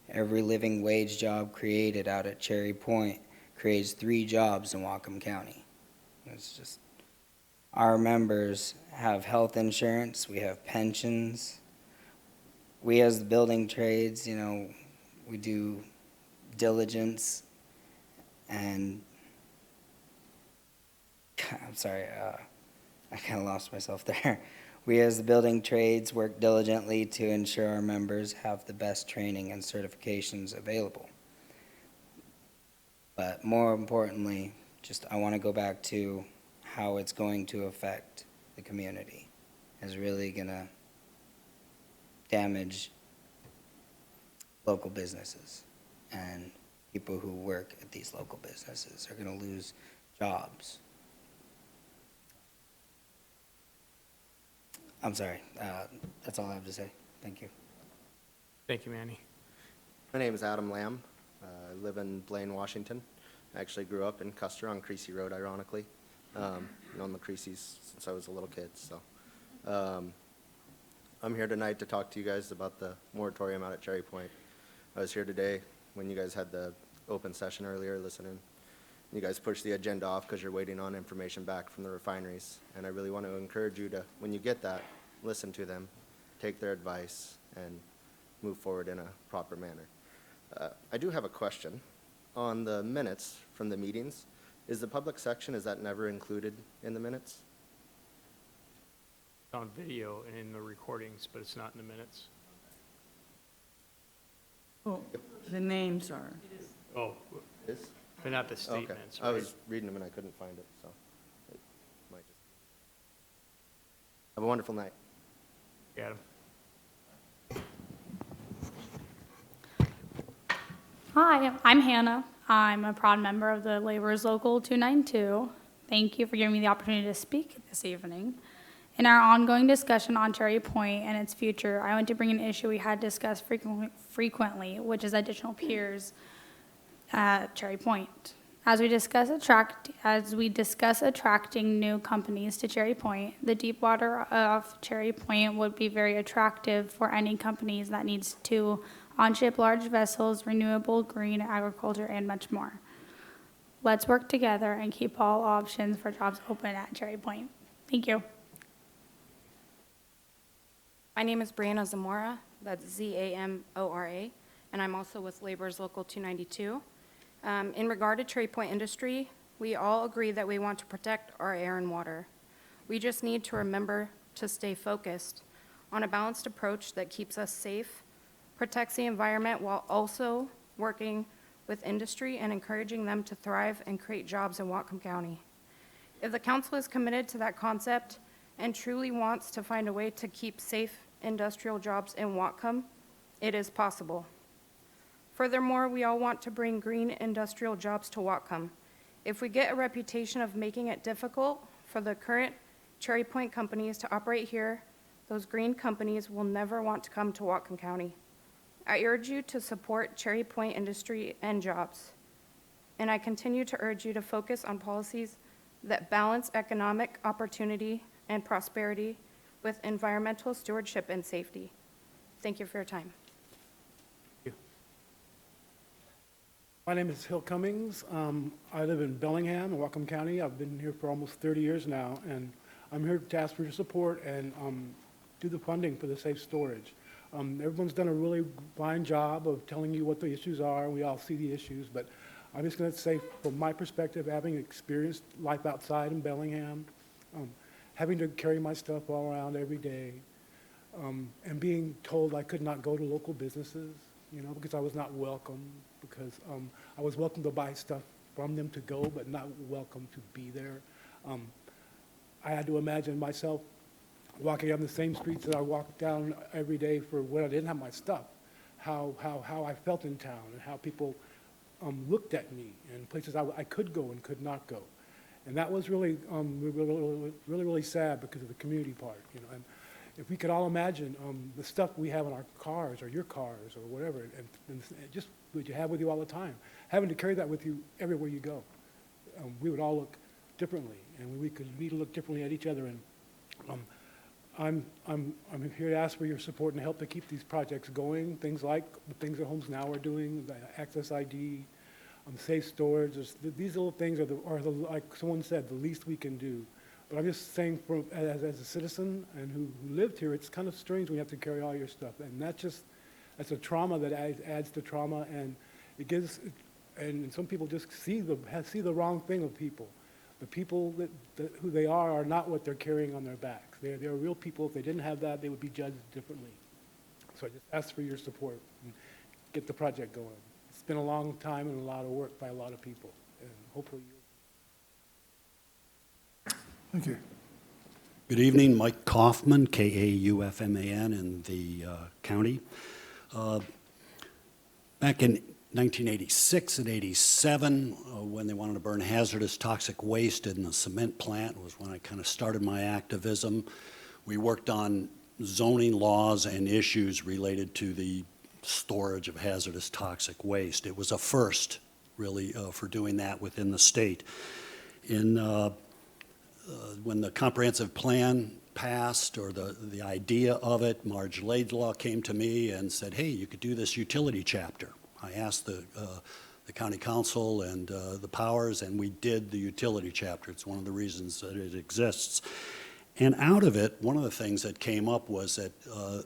Every living wage job created out at Cherry Point creates 3 jobs in Whatcom County. It's just, our members have health insurance, we have pensions, we as the building trades, you know, we do diligence and I'm sorry, I kind of lost myself there. We as the building trades work diligently to ensure our members have the best training and certifications available. But more importantly, just I want to go back to how it's going to affect the community. It's really going to damage local businesses, and people who work at these local businesses are going to lose jobs. I'm sorry, that's all I have to say. Thank you. Thank you, Manny. My name is Adam Lamb. I live in Blaine, Washington. I actually grew up in Custer on Creasy Road, ironically. Known the Creasys since I was a little kid. So I'm here tonight to talk to you guys about the moratorium out at Cherry Point. I was here today when you guys had the open session earlier listening. You guys pushed the agenda off because you're waiting on information back from the refineries. And I really want to encourage you to, when you get that, listen to them, take their advice, and move forward in a proper manner. I do have a question. On the minutes from the meetings, is the public section, is that never included in the minutes? It's on video and in the recordings, but it's not in the minutes. Oh, the names are. Oh, This? but not the Okay. statements, I right? was reading them and I couldn't find it, so it might just. Have a wonderful night. Got him. Hi, I'm Hannah. I'm a proud member of the Laborers Local 292. Thank you for giving me the opportunity to speak this evening. In our ongoing discussion on Cherry Point and its future, I want to bring an issue we had discussed frequently, which is additional piers at Cherry Point. As we discuss attracting new companies to Cherry Point, the deep water of Cherry Point would be very attractive for any companies that needs to on-ship large vessels, renewable green agriculture, and much more. Let's work together and keep all options for jobs open at Cherry Point. Thank you. My name is Brianna Zamora, that's Z-A-M-O-R-A, and I'm also with Laborers Local 292. In regard to Cherry Point industry, we all agree that we want to protect our air and water. We just need to remember to stay focused on a balanced approach that keeps us safe, protects the environment while also working with industry and encouraging them to thrive and create jobs in Whatcom County. If the council is committed to that concept and truly wants to find a way to keep safe industrial jobs in Whatcom, it is possible. Furthermore, we all want to bring green industrial jobs to Whatcom. If we get a reputation of making it difficult for the current Cherry Point companies to operate here, those green companies will never want to come to Whatcom County. I urge you to support Cherry Point industry and jobs. And I continue to urge you to focus on policies that balance economic opportunity and prosperity with environmental stewardship and safety. Thank you for your time. My name is Hill Cummings. I live in Bellingham in Whatcom County. I've been here for almost 30 years now, and I'm here to ask for your support and do the funding for the safe storage. Everyone's done a really fine job of telling you what the issues are. We all see the issues, but I'm just going to say, from my perspective, having experienced life outside in Bellingham, having to carry my stuff all around every day, and being told I could not go to local businesses, because I was not welcome, because I was welcome to buy stuff from them to go, but not welcome to be there. I had to imagine myself walking down the same streets that I walked down every day for when I didn't have my stuff, how I felt in town, and how people looked at me, and places I could go and could not go. And that was really, really sad because of the community part, And if we could all imagine the stuff we have in our cars or your cars or whatever, and just what you have with you all the time, having to carry that with you everywhere you go, we would all look differently, and we could look differently at each other. And I'm here to ask for your support and help to keep these projects going. Things like the things that Homes Now are doing, the Access ID, safe storage. These little things are like someone said, the least we can do But I'm just saying, as a citizen and who lived here, it's kind of strange when you have to carry all your stuff. And that's a trauma that adds to trauma, and it gives, and some people just see the wrong thing of people. The people who they are not what they're carrying on their backs. They're real people. If they didn't have that, they would be judged differently. So I just ask for your support and get the project going. It's been a long time and a lot of work by a lot of people, and hopefully Thank you. Good evening, Mike Coffman, Kaufman in the county. Back in 1986 and 87, when they wanted to burn hazardous toxic waste in the cement plant, was when I kind of started my activism. We worked on zoning laws and issues related to the storage of hazardous toxic waste. It was a first, really, for doing that within the state. When the comprehensive plan passed, or the idea of it, Marge Laidlaw came to me and said, hey, you could do this utility chapter. I asked the county council and the powers, and we did the utility chapter. It's one of the reasons that it exists. And out of it, one of the things that came up was that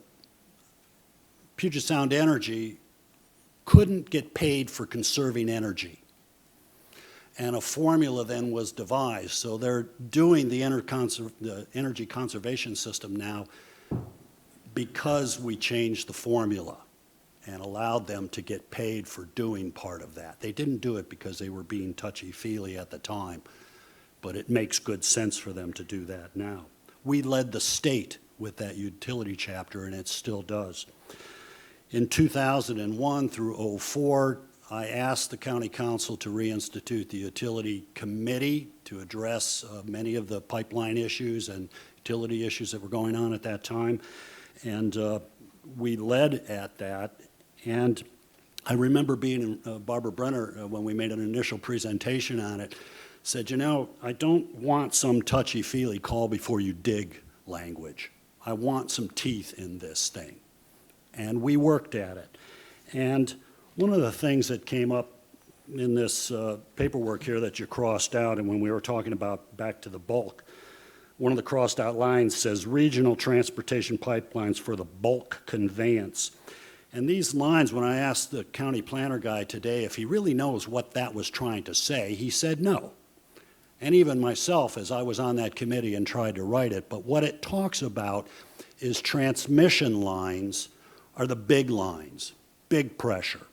Puget Sound Energy couldn't get paid for conserving energy. And a formula then was devised. So they're doing the energy conservation system now because we changed the formula and allowed them to get paid for doing part of that. They didn't do it because they were being touchy-feely at the time, but it makes good sense for them to do that now. We led the state with that utility chapter, and it still does. In 2001 through 2004, I asked the county council to reinstitute the utility committee to address many of the pipeline issues and utility issues that were going on at that time. And we led at that. And I remember being in Barbara Brenner, when we made an initial presentation on it, said, you know, I don't want some touchy-feely call before you dig language. I want some teeth in this thing. And we worked at it. And one of the things that came up in this paperwork here that you crossed out, and when we were talking about back to the bulk, one of the crossed out lines says regional transportation pipelines for the bulk conveyance. And these lines, when I asked the county planner guy today if he really knows what that was trying to say, he said no. And even myself, as I was on that committee and tried to write it, but what it talks about is transmission lines are the big lines, big pressure.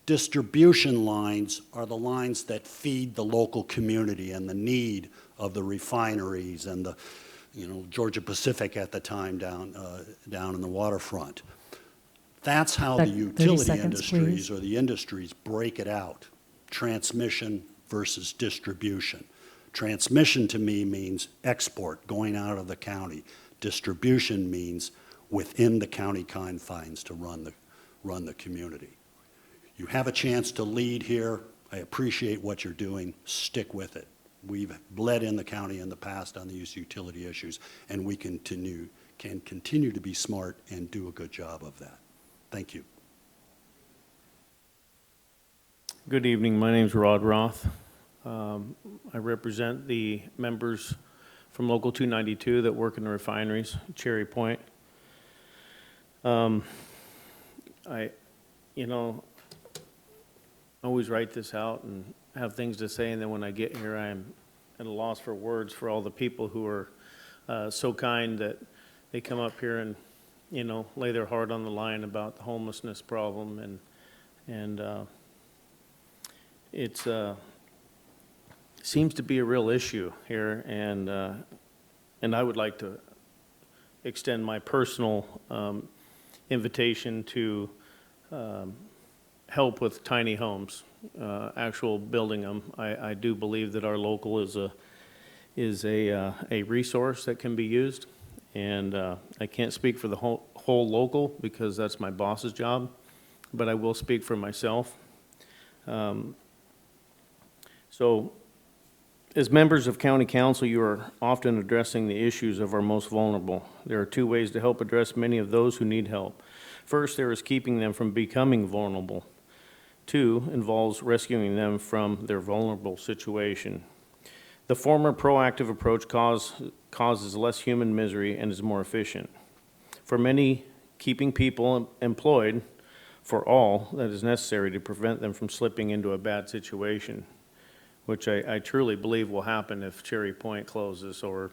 Distribution lines are the lines that feed the local community and the need of the refineries and the, Georgia Pacific at the time down in the waterfront. That's how the utility industries or the industries break it out. Transmission versus distribution. Transmission to me means export, going out of the county. Distribution means within the county confines to run the community. You have a chance to lead here. I appreciate what you're doing. Stick with it. We've led in the county in the past on these utility issues, and we can continue to be smart and do a good job of that. Thank you. Good evening. My name is Roth. I represent the members from Local 292 that work in the refineries, Cherry Point. I always write this out and have things to say, and then when I get here, I'm at a loss for words for all the people who are so kind that they come up here and, lay their heart on the line about the homelessness problem, and it's seems to be a real issue here, and I would like to extend my personal invitation to help with tiny homes, actual building them. I do believe that our local is a resource that can be used, and I can't speak for the whole local because that's my boss's job, but I will speak for myself. So, as members of County Council, you are often addressing the issues of our most vulnerable. There are two ways to help address many of those who need help. First, there is keeping them from becoming vulnerable. Two, involves rescuing them from their vulnerable situation. The former proactive approach causes less human misery and is more efficient. For many, keeping people employed for all that is necessary to prevent them from slipping into a bad situation, which I truly believe will happen if Cherry Point closes or,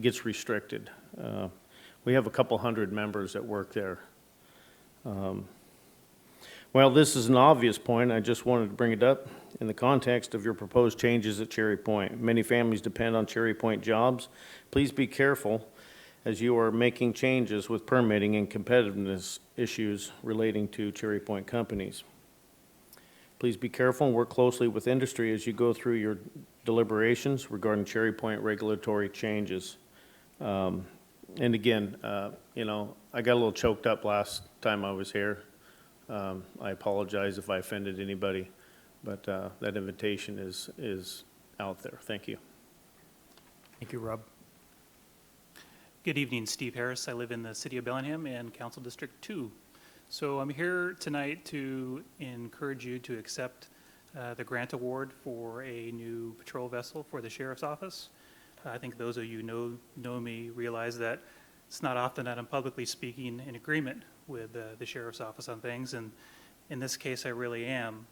gets restricted. We have a couple hundred members that work there. Well, this is an obvious point. I just wanted to bring it up in the context of your proposed changes at Cherry Point. Many families depend on Cherry Point jobs. Please be careful as you are making changes with permitting and competitiveness issues relating to Cherry Point companies. Please be careful and work closely with industry as you go through your deliberations regarding Cherry Point regulatory changes. And again, I got a little choked up last time I was here. I apologize if I offended anybody, but that invitation is out there. Thank you. Thank you, Rob. Good evening, Steve Harris. I live in the city of Bellingham and Council District 2. So I'm here tonight to encourage you to accept the grant award for a new patrol vessel for the Sheriff's Office. I think those of you who know me realize that it's not often that I'm publicly speaking in agreement with the Sheriff's Office on things, and in this case I really am.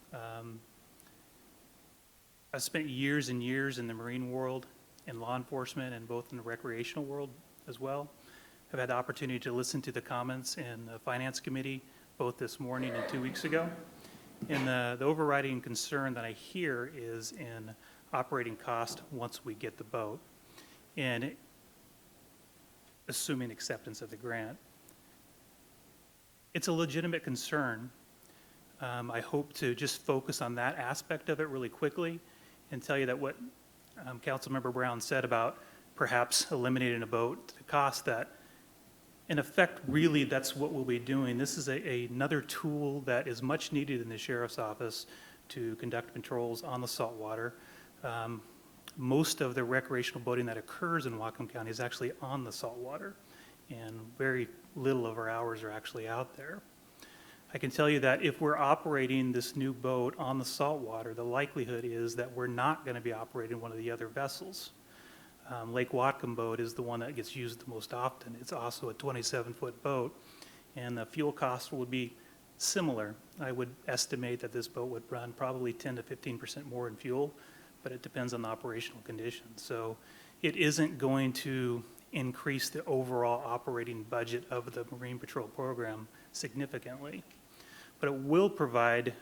I've spent years and years in the Marine world, in law enforcement, and both in the recreational world as well. I've had the opportunity to listen to the comments in the Finance Committee, both this morning and 2 weeks ago. And the overriding concern that I hear is in operating cost once we get the boat, and assuming acceptance of the grant. It's a legitimate concern. I hope to just focus on that aspect of it really quickly and tell you that what Councilmember Brown said about perhaps eliminating a boat, the cost that, in effect, really that's what we'll be doing. This is another tool that is much needed in the Sheriff's Office to conduct patrols on the saltwater. Most of the recreational boating that occurs in Whatcom County is actually on the saltwater, and very little of our hours are actually out there. I can tell you that if we're operating this new boat on the saltwater, the likelihood is that we're not going to be operating one of the other vessels. Lake Whatcom boat is the one that gets used the most often. It's also a 27-foot boat, and the fuel cost would be similar. I would estimate that this boat would run probably 10 to 15% more in fuel, but it depends on the operational conditions. So it isn't going to increase the overall operating budget of the Marine Patrol program significantly, but it will provide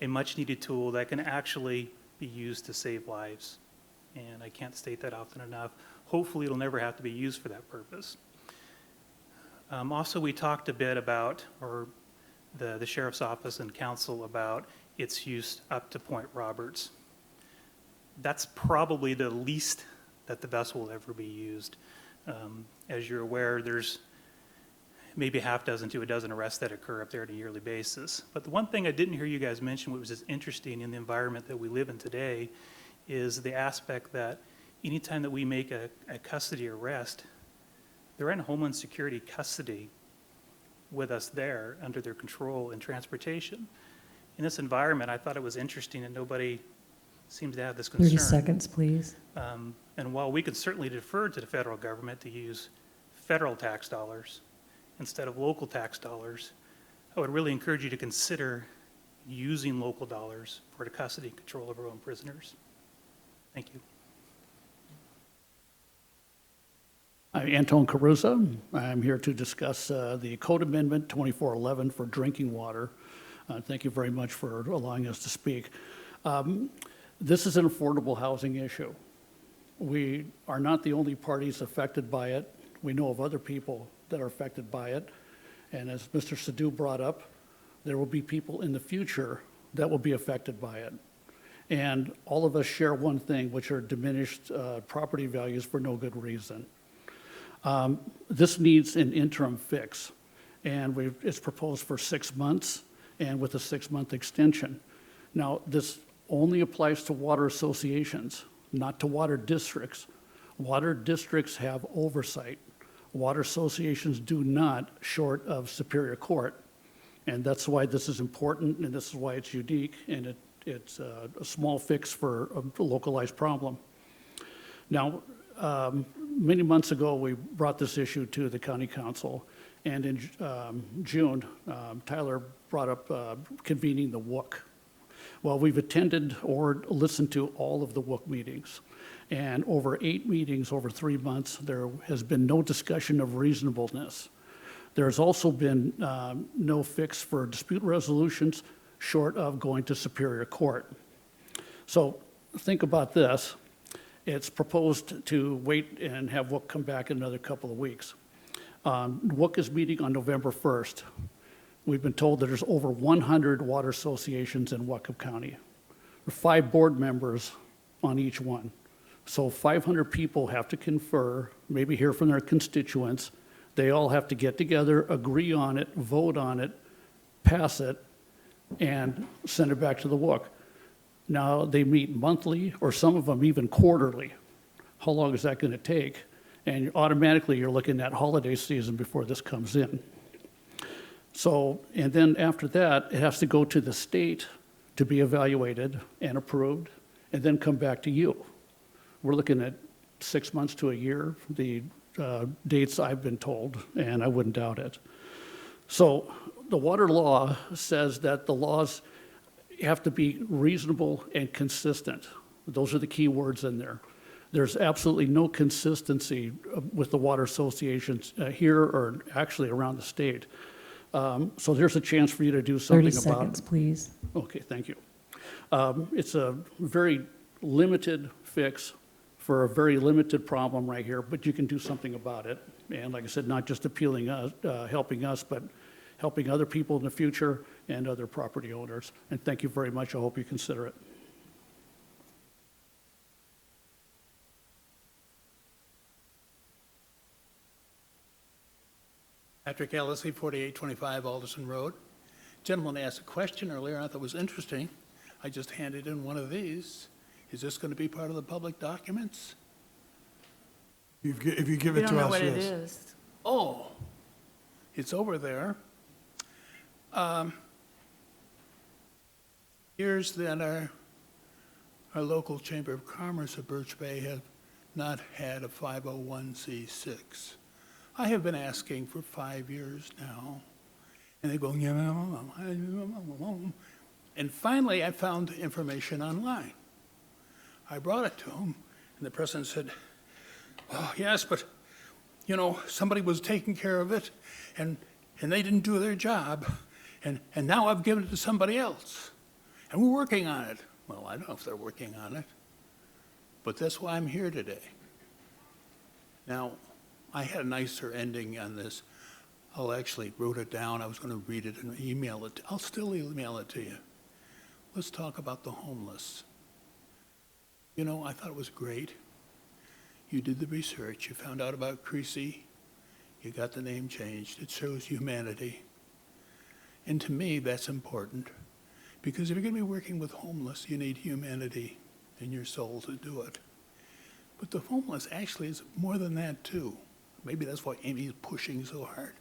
a much-needed tool that can actually be used to save lives. And I can't state that often enough. Hopefully it'll never have to be used for that purpose. Also, we talked a bit about, or the Sheriff's Office and Council about its use up to Point Roberts. That's probably the least that the vessel will ever be used. As you're aware, there's maybe a half dozen to a dozen arrests that occur up there on a yearly basis. But the one thing I didn't hear you guys mention, which was interesting in the environment that we live in today, is the aspect that anytime that we make a custody arrest, they're in Homeland Security custody with us there under their control and transportation. In this environment, I thought it was interesting and nobody seems to have this concern. 30 seconds, please. And while we could certainly defer to the federal government to use federal tax dollars instead of local tax dollars, I would really encourage you to consider using local dollars for the custody and control of our own prisoners. Thank you. I'm Antone Carosa. I'm here to discuss the Code Amendment 2411 for drinking water. Thank you very much for allowing us to speak. This is an affordable housing issue. We are not the only parties affected by it. We know of other people that are affected by it. And as Mr. Sadhu brought up, there will be people in the future that will be affected by it. And all of us share one thing, which are diminished property values for no good reason. This needs an interim fix, and it's proposed for 6 months and with a 6-month extension. Now, this only applies to water associations, not to water districts. Water districts have oversight. Water associations do not, short of Superior Court. And that's why this is important, and this is why it's unique, and It's a small fix for a localized problem. Now, many months ago, we brought this issue to the county council, and in June, Tyler brought up convening the WOOC. Well, we've attended or listened to all of the WOOC meetings, and over 8 meetings over 3 months, there has been no discussion of reasonableness. There's also been no fix for dispute resolutions short of going to Superior Court. So think about this. It's proposed to wait and have WOOC come back in another couple of weeks. WOOC is meeting on November 1st. We've been told that there's over 100 water associations in Whatcom County. There are 5 board members on each one. So 500 people have to confer, maybe hear from their constituents. They all have to get together, agree on it, vote on it, pass it, and send it back to the WOOC. Now, they meet monthly, or some of them even quarterly. How long is that going to take? And automatically, you're looking at holiday season before this comes in. So, and then after that, it has to go to the state to be evaluated and approved, and then come back to you. We're looking at 6 months to a year, the dates I've been told, and I wouldn't doubt it. So the water law says that the laws have to be reasonable and consistent. Those are the key words in there. There's absolutely no consistency with the water associations here or actually around the state. So there's a chance for you to do something 30 about it. seconds, please. Okay, thank you. It's a very limited fix for a very limited problem right here, but you can do something about it. And like I said, not just appealing us, helping us, but helping other people in the future and other property owners. And thank you very much. I hope you consider it. Patrick Ellison, 4825 Alderson Road. Gentleman asked a question earlier I thought was interesting. I just handed in one of these. Is this going to be part of the public documents? If you give it to us, yes. We don't know what it is. Oh, it's over there. Years that our local Chamber of Commerce of Birch Bay have not had a 501c6. I have been asking for 5 years now, and they go, and finally I found information online. I brought it to them, and the president said, oh, yes, but, you know, somebody was taking care of it, and they didn't do their job, and now I've given it to somebody else, and we're working on it. Well, I don't know if they're working on it, but that's why I'm here today. Now, I had a nicer ending on this. I'll actually wrote it down. I was going to read it and email it. I'll still email it to you. Let's talk about the homeless. You know, I thought it was great. You did the research. You found out about Creasy. You got the name changed. It shows humanity. And to me, that's important. Because if you're going to be working with homeless, you need humanity in your soul to do it. But the homeless actually is more than that, too. Maybe that's why Amy's pushing so hard.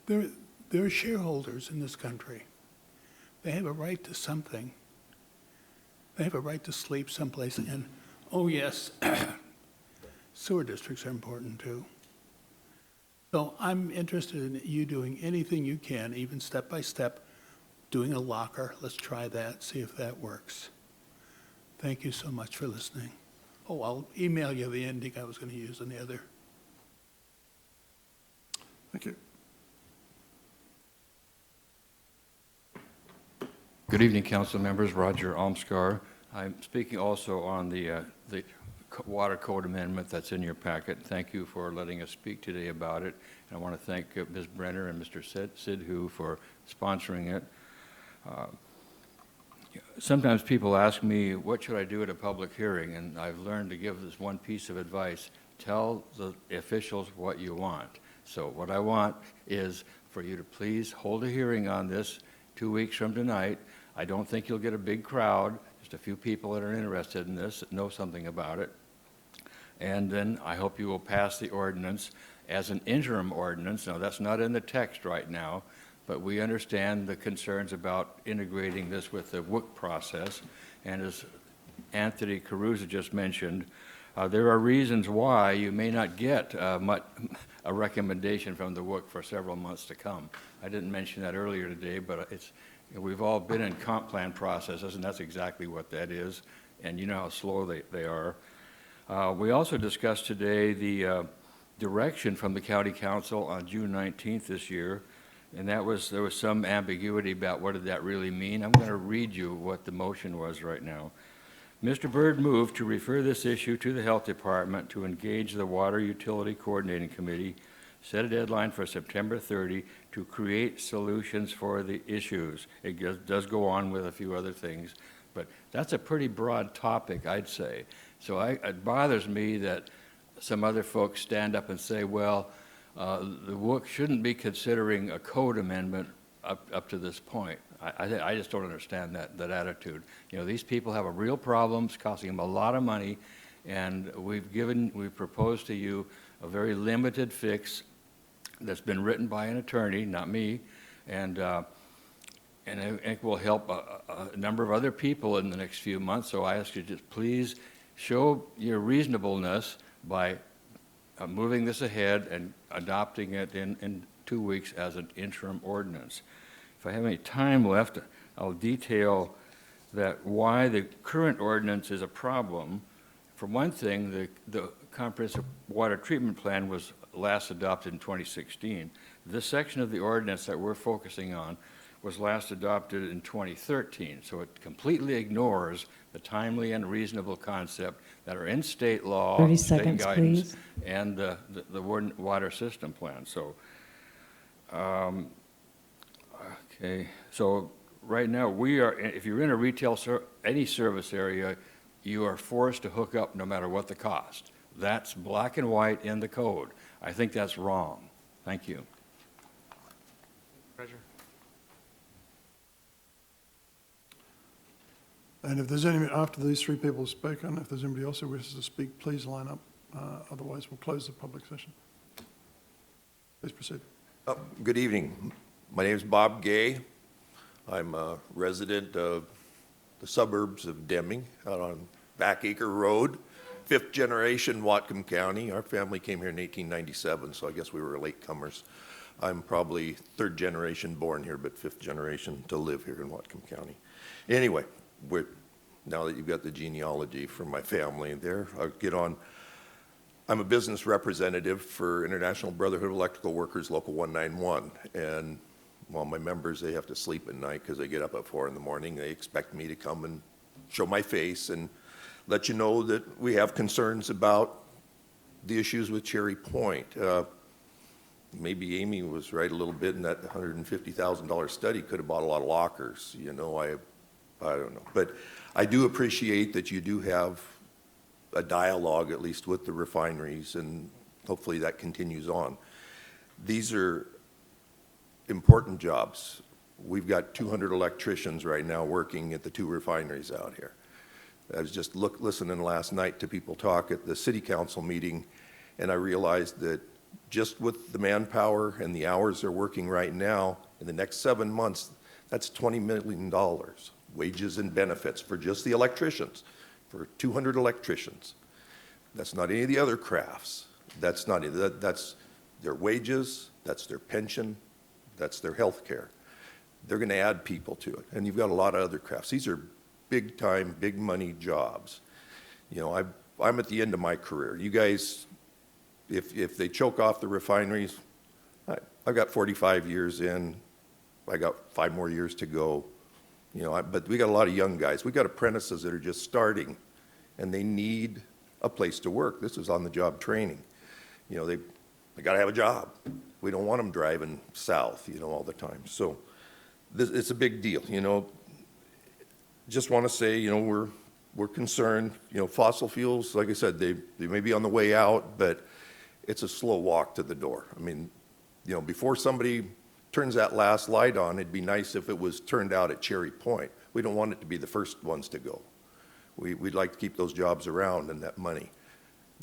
They're shareholders in this country. They have a right to something. They have a right to sleep someplace. And, oh, yes, sewer districts are important, too. So I'm interested in you doing anything you can, even step by step, doing a locker. Let's try that, see if that works. Thank you so much for listening. Oh, I'll email you the ending I was going to use on the other. Thank you. Good evening, council members. Roger Almskar. I'm speaking also on the water code amendment that's in your packet. Thank you for letting us speak today about it. And I want to thank Ms. Brenner and Mr. Sidhu for sponsoring it. Sometimes people ask me, what should I do at a public hearing? And I've learned to give this one piece of advice. Tell the officials what you want. So what I want is for you to please hold a hearing on this 2 weeks from tonight. I don't think you'll get a big crowd, just a few people that are interested in this, that know something about it. And then I hope you will pass the ordinance as an interim ordinance. Now, that's not in the text right now, but we understand the concerns about integrating this with the WIC process. And as Antone Carosa just mentioned, there are reasons why you may not get a recommendation from the WIC for several months to come. I didn't mention that earlier today, but we've all been in comp plan processes, and that's exactly what that is, and you know how slow they are. We also discussed today the direction from the County Council on June 19th this year, and there was some ambiguity about what did that really mean. I'm going to read you what the motion was right now. Mr. Byrd moved to refer this issue to the Health Department to engage the Water Utility Coordinating Committee, set a deadline for September 30 to create solutions for the issues. It does go on with a few other things, but that's a pretty broad topic, I'd say. So it bothers me that some other folks stand up and say, well, the WIC shouldn't be considering a code amendment up to this point. I just don't understand that attitude. You know, these people have a real problem. It's costing them a lot of money, and we've proposed to you a very limited fix that's been written by an attorney, not me, and it will help a number of other people in the next few months. So I ask you just please show your reasonableness by moving this ahead and adopting it in 2 weeks as an interim ordinance. If I have any time left, I'll detail that why the current ordinance is a problem. For one thing, the comprehensive water treatment plan was last adopted in 2016. This section of the ordinance that we're focusing on was last adopted in 2013, so it completely ignores the timely and reasonable concept that are in state law, 30 state seconds, guidance, please. and the water system plan. So, okay, so right now if you're in a retail, any service area, you are forced to hook up no matter what the cost. That's black and white in the code. I think that's wrong. Thank you. Treasurer. And if there's any, after these three people have spoken, if there's anybody else who wishes to speak, please line up. Otherwise, we'll close the public session. Please proceed. Good evening. My name is Bob Gay. I'm a resident of the suburbs of Deming out on Backacre Road, 5th generation Whatcom County. Our family came here in 1897, so I guess we were latecomers. I'm probably 3rd generation born here, but 5th generation to live here in Whatcom County. Anyway, now that you've got the genealogy from my family there, I'll get on. I'm a business representative for International Brotherhood of Electrical Workers, Local 191, and well, my members, they have to sleep at night because they get up at 4 in the morning. They expect me to come and show my face and let you know that we have concerns about the issues with Cherry Point. Maybe Amy was right a little bit in that $150,000 study could have bought a lot of lockers. You know, I don't know. But I do appreciate that you do have a dialogue, at least with the refineries, and hopefully that continues on. These are important jobs. We've got 200 electricians right now working at the 2 refineries out here. I was just listening last night to people talk at the city council meeting, and I realized that just with the manpower and the hours they're working right now, in the next 7 months, that's $20 million, wages and benefits for just the electricians, for 200 electricians. That's not any of the other crafts. That's their wages, that's their pension, that's their health care. They're going to add people to it. And you've got a lot of other crafts. These are big time, big money jobs. You know, I'm at the end of my career. You guys, if they choke off the refineries, I've got 45 years in. I got 5 more years to go. You know, but we got a lot of young guys. We got apprentices that are just starting, and they need a place to work. This is on-the-job training. You know, they got to have a job. We don't want them driving south, you know, all the time. So it's a big deal, you know. Just want to say, you know, we're concerned. You know, fossil fuels, like I said, they may be on the way out, but it's a slow walk to the door. I mean, you know, before somebody turns that last light on, it'd be nice if it was turned out at Cherry Point. We don't want it to be the first ones to go. We'd like to keep those jobs around and that money.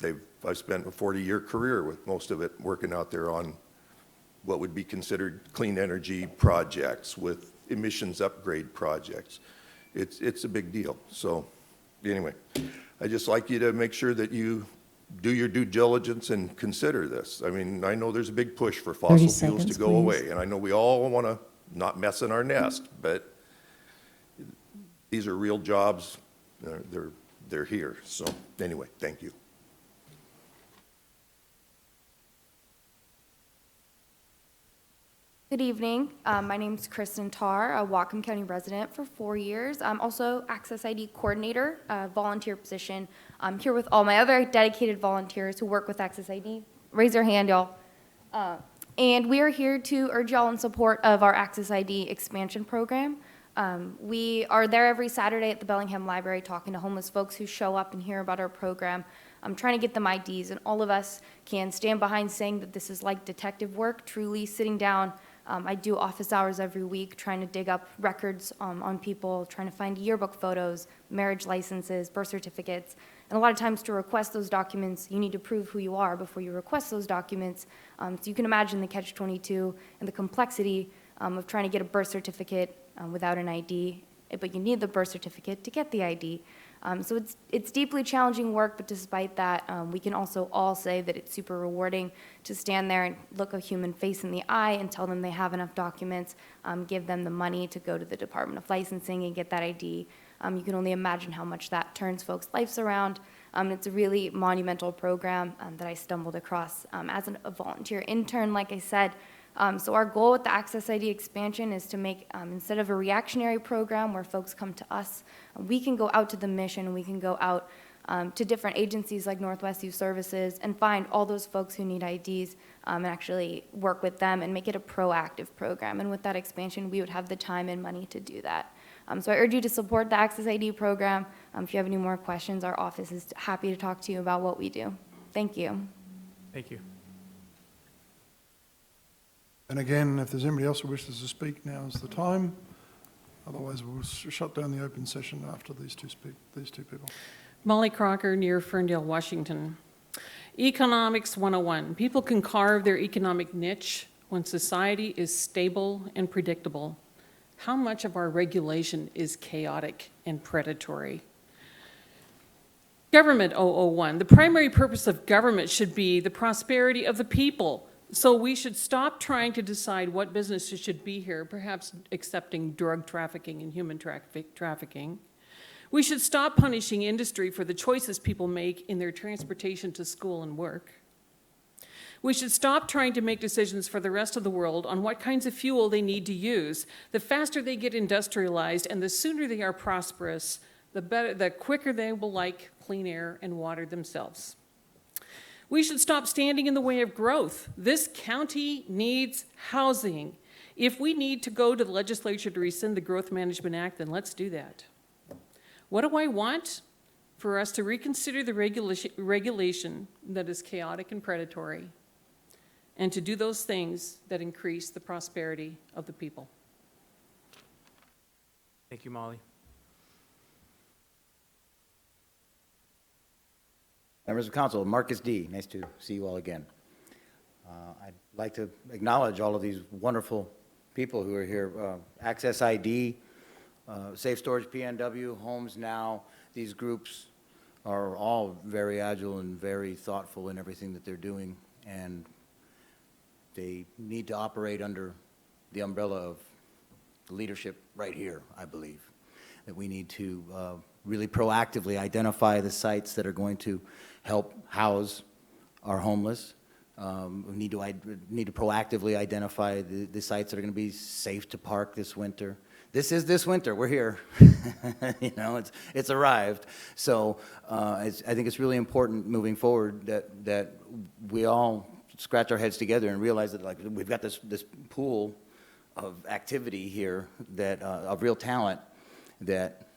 I've spent a 40-year career with most of it working out there on what would be considered clean energy projects, with emissions upgrade projects. It's a big deal. So anyway, I'd just like you to make sure that you do your due diligence and consider this. I mean, I know there's a big push for fossil fuels to seconds, go please. away, and I know we all want to not mess in our nest, but these are real jobs. They're here. So anyway, thank you. Good evening. My name is Kristen Tarr, a Whatcom County resident for 4 years. I'm also Access ID Coordinator, a volunteer position. I'm here with all my other dedicated volunteers who work with Access ID. Raise your hand, y'all. And we are here to urge y'all in support of our Access ID expansion program. We are there every Saturday at the Bellingham Library talking to homeless folks who show up and hear about our program. I'm trying to get them IDs, and all of us can stand behind saying that this is like detective work, truly sitting down. I do office hours every week trying to dig up records on people, trying to find yearbook photos, marriage licenses, birth certificates. And a lot of times to request those documents, you need to prove who you are before you request those documents. So you can imagine the catch-22 and the complexity of trying to get a birth certificate without an ID, but you need the birth certificate to get the ID. So it's deeply challenging work, but despite that, we can also all say that it's super rewarding to stand there and look a human face in the eye and tell them they have enough documents, give them the money to go to the Department of Licensing and get that ID. You can only imagine how much that turns folks' lives around. It's a really monumental program that I stumbled across as a volunteer intern, like I said. So our goal with the Access ID expansion is to make, instead of a reactionary program where folks come to us, we can go out to the mission, we can go out to different agencies like Northwest Youth Services and find all those folks who need IDs and actually work with them and make it a proactive program. And with that expansion, we would have the time and money to do that. So I urge you to support the Access ID program. If you have any more questions, our office is happy to talk to you about what we do. Thank you. Thank you. And again, if there's anybody else who wishes to speak, now is the time. Otherwise, we'll shut down the open session after these two people. Molly Crocker, near Ferndale, Washington. Economics 101. People can carve their economic niche when society is stable and predictable. How much of our regulation is chaotic and predatory? Government 001. The primary purpose of government should be the prosperity of the people. So we should stop trying to decide what businesses should be here, perhaps accepting drug trafficking and human trafficking. We should stop punishing industry for the choices people make in their transportation to school and work. We should stop trying to make decisions for the rest of the world on what kinds of fuel they need to use. The faster they get industrialized and the sooner they are prosperous, the quicker they will like clean air and water themselves. We should stop standing in the way of growth. This county needs housing. If we need to go to the legislature to rescind the Growth Management Act, then let's do that. What do I want? For us to reconsider the regulation that is chaotic and predatory, and to do those things that increase the prosperity of the people. Thank you, Molly. Members of Council, Marcus D., nice to see you all again. I'd like to acknowledge all of these wonderful people who are here. Access ID, Safe Storage PNW, Homes Now, these groups are all very agile and very thoughtful in everything that they're doing, and they need to operate under the umbrella of the leadership right here, I believe. That we need to really proactively identify the sites that are going to help house our homeless. We need to proactively identify the sites that are going to be safe to park this winter. This is this winter. We're here. You know, it's arrived. So I think it's really important moving forward that we all scratch our heads together and realize that, like, we've got this pool of activity here that of real talent that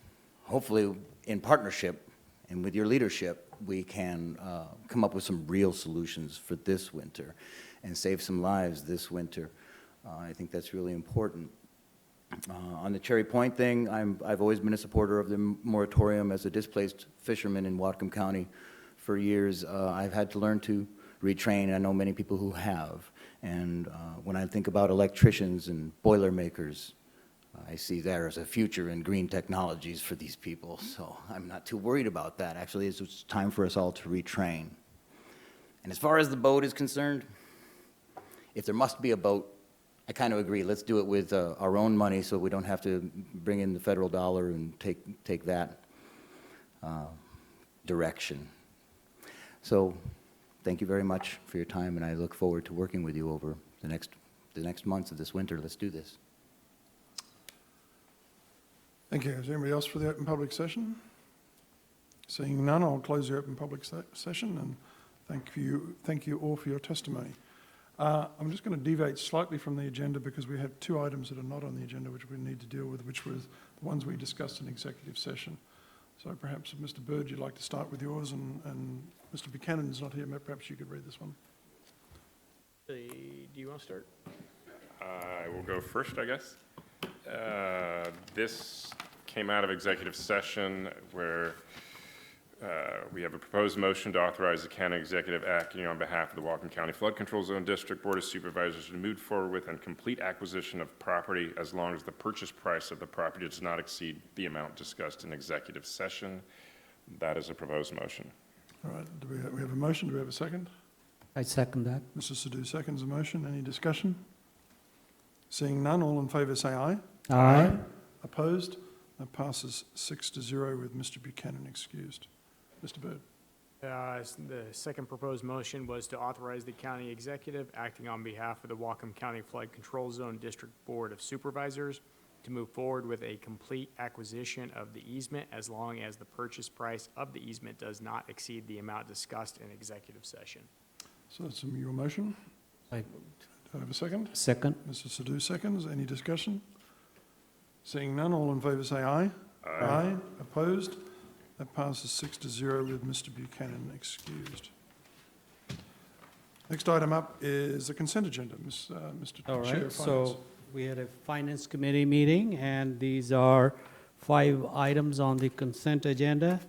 hopefully in partnership and with your leadership we can come up with some real solutions for this winter and save some lives this winter. I think that's really important. On the Cherry Point thing, I've always been a supporter of the moratorium as a displaced fisherman in Whatcom County for years. I've had to learn to retrain. I know many people who have. And when I think about electricians and boilermakers, I see there as a future in green technologies for these people. So I'm not too worried about that. Actually, it's time for us all to retrain. And as far as the boat is concerned, if there must be a boat, I kind of agree. Let's do it with our own money so we don't have to bring in the federal dollar and take that direction. So thank you very much for your time, and I look forward to working with you over the next months of this winter. Let's do this. Thank you. Is there anybody else for the open public session? Seeing none, I'll close the open public session, and thank you all for your testimony. I'm just going to deviate slightly from the agenda because we have two items that are not on the agenda which we need to deal with, which were the ones we discussed in executive session. So perhaps, Mr. Bird, you'd like to start with yours, and Mr. Buchanan's not here, perhaps you could read this one. Do you want to start? I will go first, I guess. This came out of executive session where we have a proposed motion to authorize the county executive acting on behalf of the Whatcom County Flood Control Zone District Board of Supervisors to move forward with and complete acquisition of property as long as the purchase price of the property does not exceed the amount discussed in executive session. That is a proposed motion. All right, we have a motion. Do we have a second? I second that. Mr. Sadhu seconds the motion. Any discussion? Seeing none, all in favour say aye. Aye. Opposed? That passes 6-0 with Mr. Buchanan excused. Mr. Bird. The second proposed motion was to authorize the county executive acting on behalf of the Whatcom County Flood Control Zone District Board of Supervisors to move forward with a complete acquisition of the easement as long as the purchase price of the easement does not exceed the amount discussed in executive session. So that's your motion. I Do I have a second? second. Mr. Sadhu seconds. Any discussion? Seeing none, all in favour say aye. Aye. Opposed? That passes 6-0 with Mr. Buchanan excused. Next item up is the consent agenda. Mr. All Chair right, of Finance. so we had a Finance Committee meeting, and these are 5 items on the consent agenda,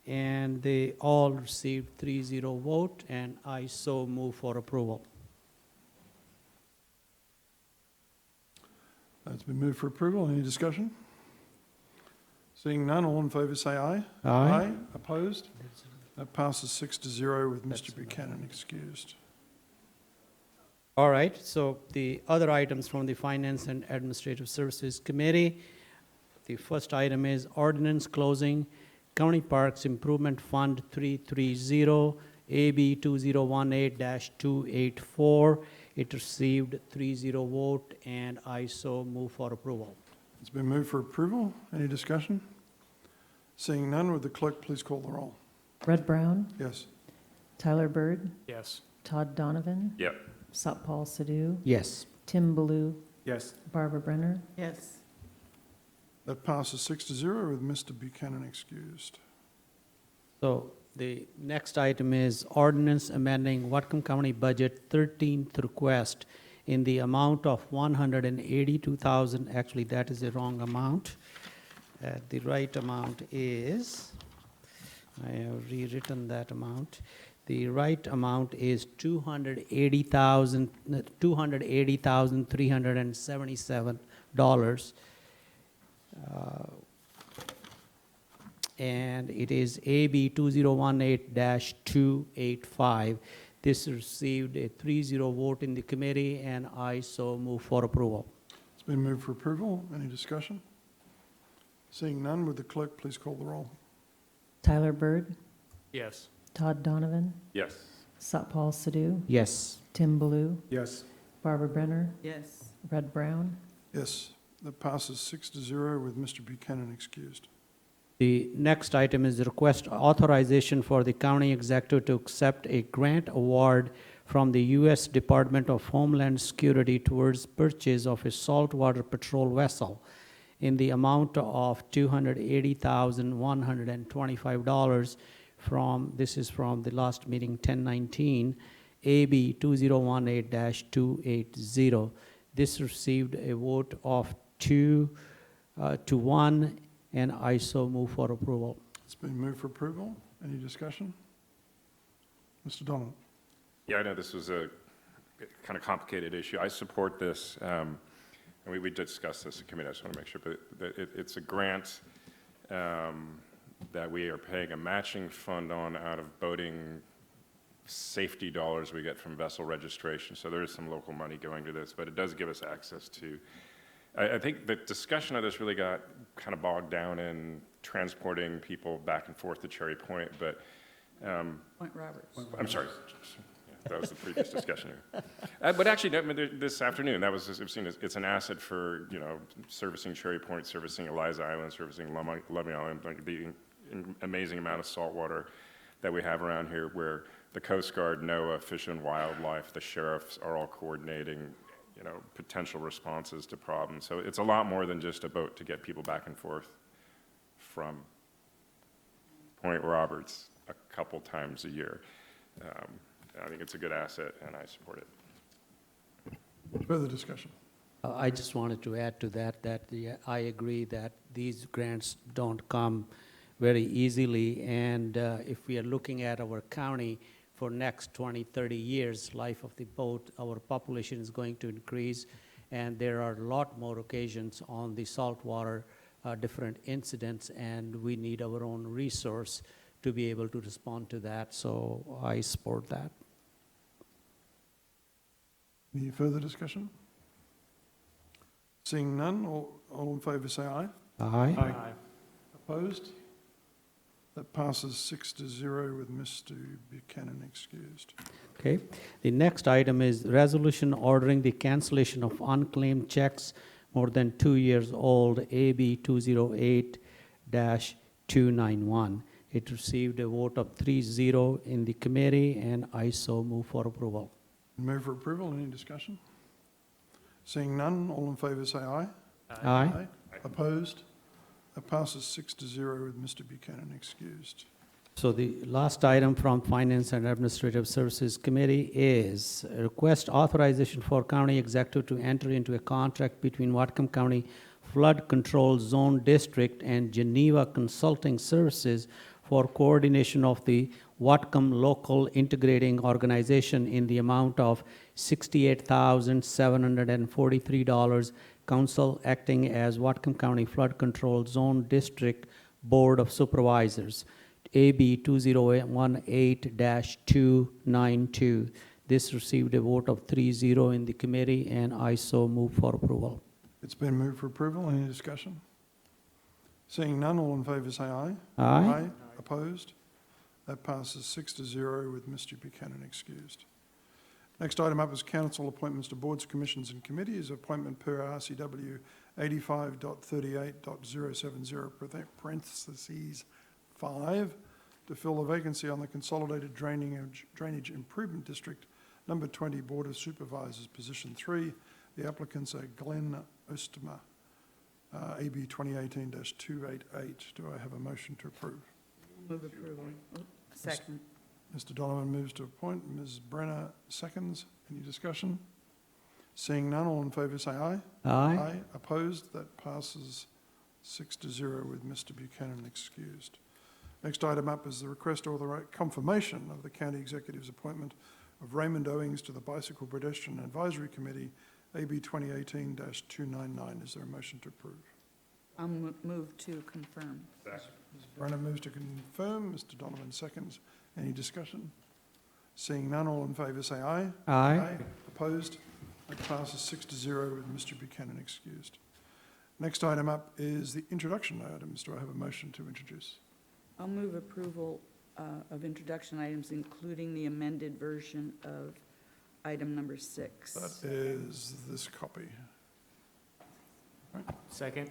and they all received 3-0 vote, and I so move for approval. It's been moved for approval. Any discussion? Seeing none, all in favour say aye. Aye. Opposed? That passes 6-0 with Mr. Buchanan excused. All right, so the other items from the Finance and Administrative Services Committee, the first item is ordinance closing County Parks Improvement Fund 330, AB 2018-284. It received 3-0 vote, and I so move for approval. It's been moved for approval. Any discussion? Seeing none, would the clerk please call the roll? Red Brown, Yes. Tyler Bird, Yes. Todd Donovan, Yep. Satpal Sidhu, Yes. Tim Baloo, Yes. Barbara Brenner. Yes. That passes 6-0 with Mr. Buchanan excused. So the next item is ordinance amending Whatcom County Budget 13th request in the amount of $182,000. Actually, that is the wrong amount. The right amount is, I have rewritten that amount. The right amount is $280,377. And it is AB 2018-285. This received a 3-0 vote in the committee, and I so move for approval. It's been moved for approval. Any discussion? Seeing none, would the clerk please call the roll? Tyler Bird, Yes. Todd Donovan, Yes. Satpal Sidhu, Yes. Tim Baloo, Yes. Barbara Brenner, Yes. Red Brown. Yes. That passes 6-0 with Mr. Buchanan excused. The next item is the request authorization for the county executive to accept a grant award from the U.S. Department of Homeland Security towards purchase of a saltwater patrol vessel in the amount of $280,125 from, this is from the last meeting, 1019, AB 2018-280. This received a vote of 2 to 1, and I so move for approval. It's been moved for approval. Any discussion? Mr. Donald. Yeah, I know this was a kind of complicated issue. I support this, and we discussed this in committee. I just want to make sure, but it's a grant that we are paying a matching fund on out of boating safety dollars we get from vessel registration. So there is some local money going to this, but it does give us access to. I think the discussion of this really got kind of bogged down in transporting people back and forth to Cherry Point, but Point Roberts. I'm sorry. That was the previous discussion here. But actually, this afternoon, that was, it's an asset for, servicing Cherry Point, servicing Eliza Island, servicing Loving Island, like the amazing amount of salt water that we have around here, where the Coast Guard, NOAA, Fish and Wildlife, the sheriffs are all coordinating, potential responses to problems. So it's a lot more than just a boat to get people back and forth from Point Roberts a couple times a year. I think it's a good asset, and I support it. Further discussion? I just wanted to add to that, I agree that these grants don't come very easily, and if we are looking at our county for next 20, 30 years, life of the boat, our population is going to increase, and there are a lot more occasions on the saltwater, different incidents, and we need our own resource to be able to respond to that, so I support that. Any further discussion? Seeing none, all in favour say aye. Aye. Aye. Opposed? That passes 6-0 with Mr. Buchanan excused. Okay. The next item is resolution ordering the cancellation of unclaimed checks more than 2 years old, AB 208-291. It received a vote of 3-0 in the committee, and I so move for approval. Move for approval. Any discussion? Seeing none, all in favour say aye. Aye. Opposed? That passes 6-0 with Mr. Buchanan excused. So the last item from Finance and Administrative Services Committee is a request authorization for county executive to enter into a contract between Whatcom County Flood Control Zone District and Geneva Consulting Services for coordination of the Whatcom Local Integrating Organization in the amount of $68,743, council acting as Whatcom County Flood Control Zone District Board of Supervisors, AB 2018-292. This received a vote of 3-0 in the committee, and I so move for approval. It's been moved for approval. Any discussion? Seeing none, all in favour say aye. Aye. Opposed? That passes 6-0 with Mr. Buchanan excused. Next item up is council appointments to boards, commissions and committees. Appointment per RCW 85.38.070 parentheses 5 to fill the vacancy on the Consolidated Drainage Improvement District Number 20 Board of Supervisors, position 3. The applicants are Glenn Ostermer, AB 2018-288. Do I have a motion to approve? Move approval. Second. Mr. Donovan moves to appoint. Ms. Brenner seconds. Any discussion? Seeing none, all in favour say aye. Aye. Opposed? That passes 6-0 with Mr. Buchanan excused. Next item up is the request or the confirmation of the county executive's appointment of Raymond Owings to the Bicycle Pedestrian Advisory Committee, AB 2018-299. Is there a motion to approve? I'll move to confirm. Ms. Brenner moves to confirm. Mr. Donovan seconds. Any discussion? Seeing none, all in favour say aye. Aye. Opposed? That passes 6-0 with Mr. Buchanan excused. Next item up is the introduction items. Do I have a motion to introduce? I'll move approval of introduction items, including the amended version of item number 6. That is this copy. Right. Second.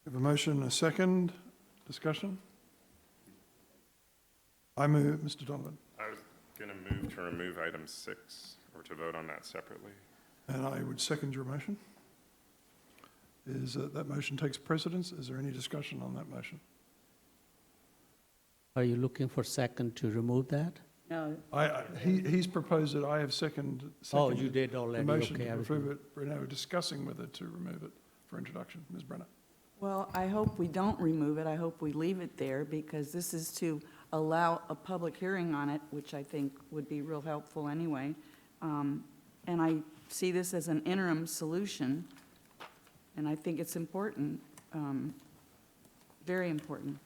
We have a motion, a second. Discussion? I move, Mr. Donovan. I was going to move to remove item 6, or to vote on that separately. And I would second your motion. Is that motion takes precedence? Is there any discussion on that motion? Are you looking for second to remove that? No. He's proposed it. I have seconded. Oh, you did already. The motion Okay, to approve it. We're now discussing whether to remove it for introduction. Ms. Brenner. Well, I hope we don't remove it. I hope we leave it there, because this is to allow a public hearing on it, which I think would be real helpful anyway. And I see this as an interim solution, and I think it's important, very important.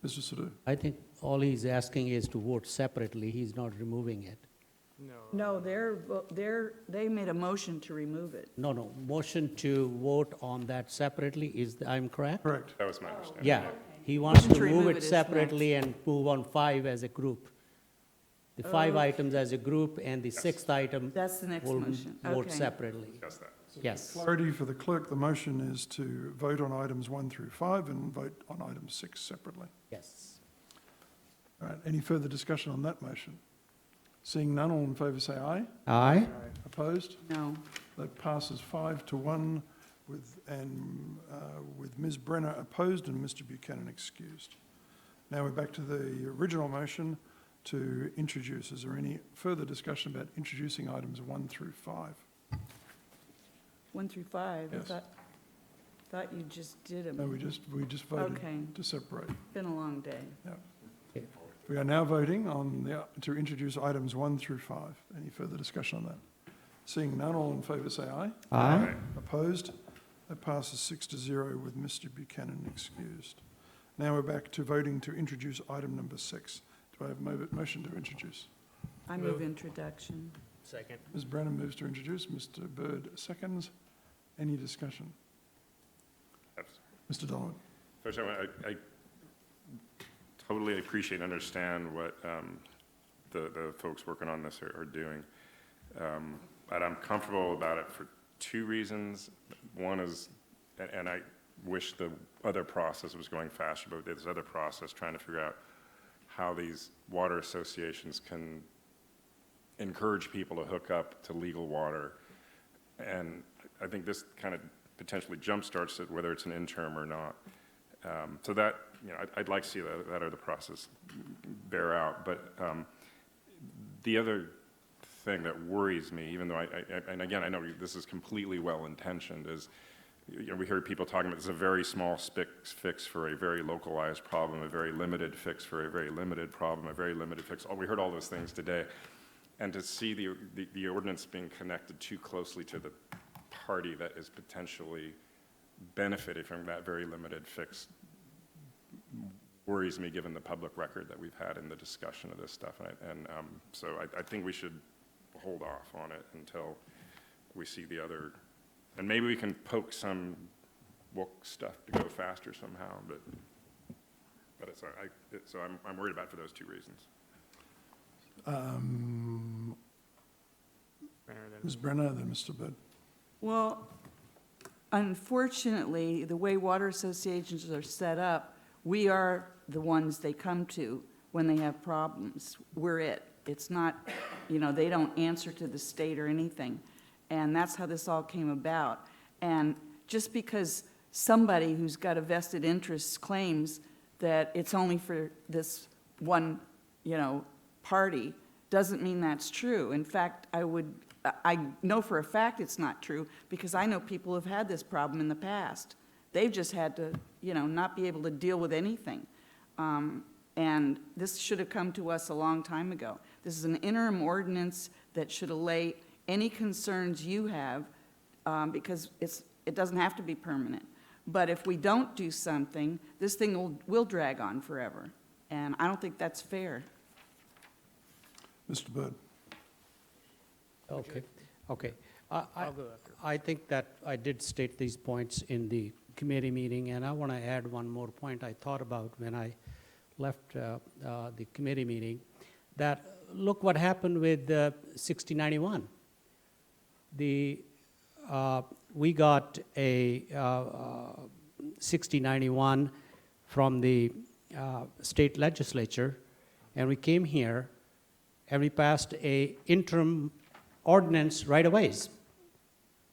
Mr. Sadhu? I think all he's asking is to vote separately. He's not removing it. No, they made a motion to remove it. No, motion to vote on that separately, I'm correct? Correct. That was my understanding. Yeah, he wants Motion to to move remove it it is separately and move on 5 as a group. The 5 items as a group, and the 6th item That's the next will motion. vote Okay. separately. Just that. Yes. Clarity for the clerk, the motion is to vote on items 1 through 5 and vote on item 6 separately. Yes. All right, any further discussion on that motion? Seeing none, all in favour say aye. Aye. Opposed? No. That passes 5-1 with Ms. Brenner opposed and Mr. Buchanan excused. Now we're back to the original motion to introduce. Is there any further discussion about introducing items 1 through 5? 1 through 5, Yes. I thought you just did them. No, we just voted Okay. to separate. Been a long day. Yeah. We are now voting on to introduce items 1 through 5. Any further discussion on that? Seeing none, all in favour say aye. Aye. Opposed? That passes 6-0 with Mr. Buchanan excused. Now we're back to voting to introduce item number 6. Do I have a motion to introduce? I move introduction. Second. Ms. Brennan moves to introduce. Mr. Byrd seconds. Any discussion? Mr. Donovan. First, I totally appreciate and understand what the folks working on this are doing. But I'm comfortable about it for 2 reasons. One is, and I wish the other process was going faster, but this other process, trying to figure out how these water associations can encourage people to hook up to legal water. And I think this kind of potentially jumpstarts it, whether it's an interim or not. So that, I'd like to see that other process bear out. But the other thing that worries me, even though and again, I know this is completely well-intentioned, is we hear people talking about this is a very small fix for a very localized problem, a very limited fix for a very limited problem, a very limited fix. We heard all those things today. And to see the ordinance being connected too closely to the party that is potentially benefiting from that very limited fix worries me, given the public record that we've had in the discussion of this stuff. So I think we should hold off on it until we see the other, and maybe we can poke some book stuff to go faster somehow, but so I'm worried about it for those 2 reasons. Ms. Brenner, then Mr. Byrd. Well, unfortunately, the way water associations are set up, we are the ones they come to when they have problems. We're it. It's not, they don't answer to the state or anything. And that's how this all came about. And just because somebody who's got a vested interest claims that it's only for this one, party, doesn't mean that's true. In fact, I know for a fact it's not true, because I know people who've had this problem in the past. They've just had to, not be able to deal with anything. And this should have come to us a long time ago. This is an interim ordinance that should allay any concerns you have, because it doesn't have to be permanent. But if we don't do something, this thing will drag on forever. And I don't think that's fair. Mr. Byrd. Okay. I think that I did state these points in the committee meeting, and I want to add one more point I thought about when I left the committee meeting, that look what happened with 6091. We got a 6091 from the state legislature, and we came here and we passed a interim ordinance right away,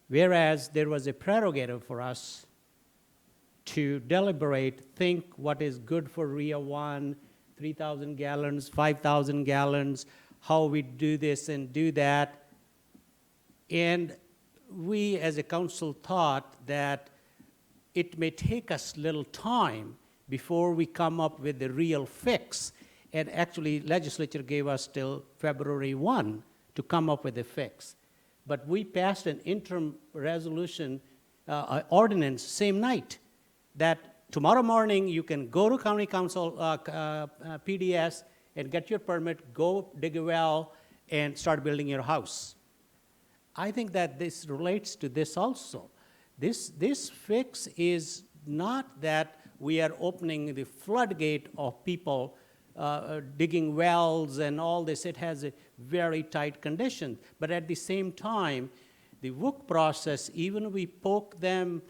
whereas there was a prerogative for us to deliberate, think what is good for RIA 1, 3,000 gallons, 5,000 gallons, how we do this and do that. And we as a council thought that it may take us little time before we come up with the real fix. And actually, legislature gave us till February 1 to come up with a fix. But we passed an interim resolution, ordinance, same night, that tomorrow morning you can go to county council, PDS, and get your permit, go dig a well, and start building your house. I think that this relates to this also. This fix is not that we are opening the floodgate of people digging wells and all this. It has a very tight condition. But at the same time, the WUC process, even we poke them,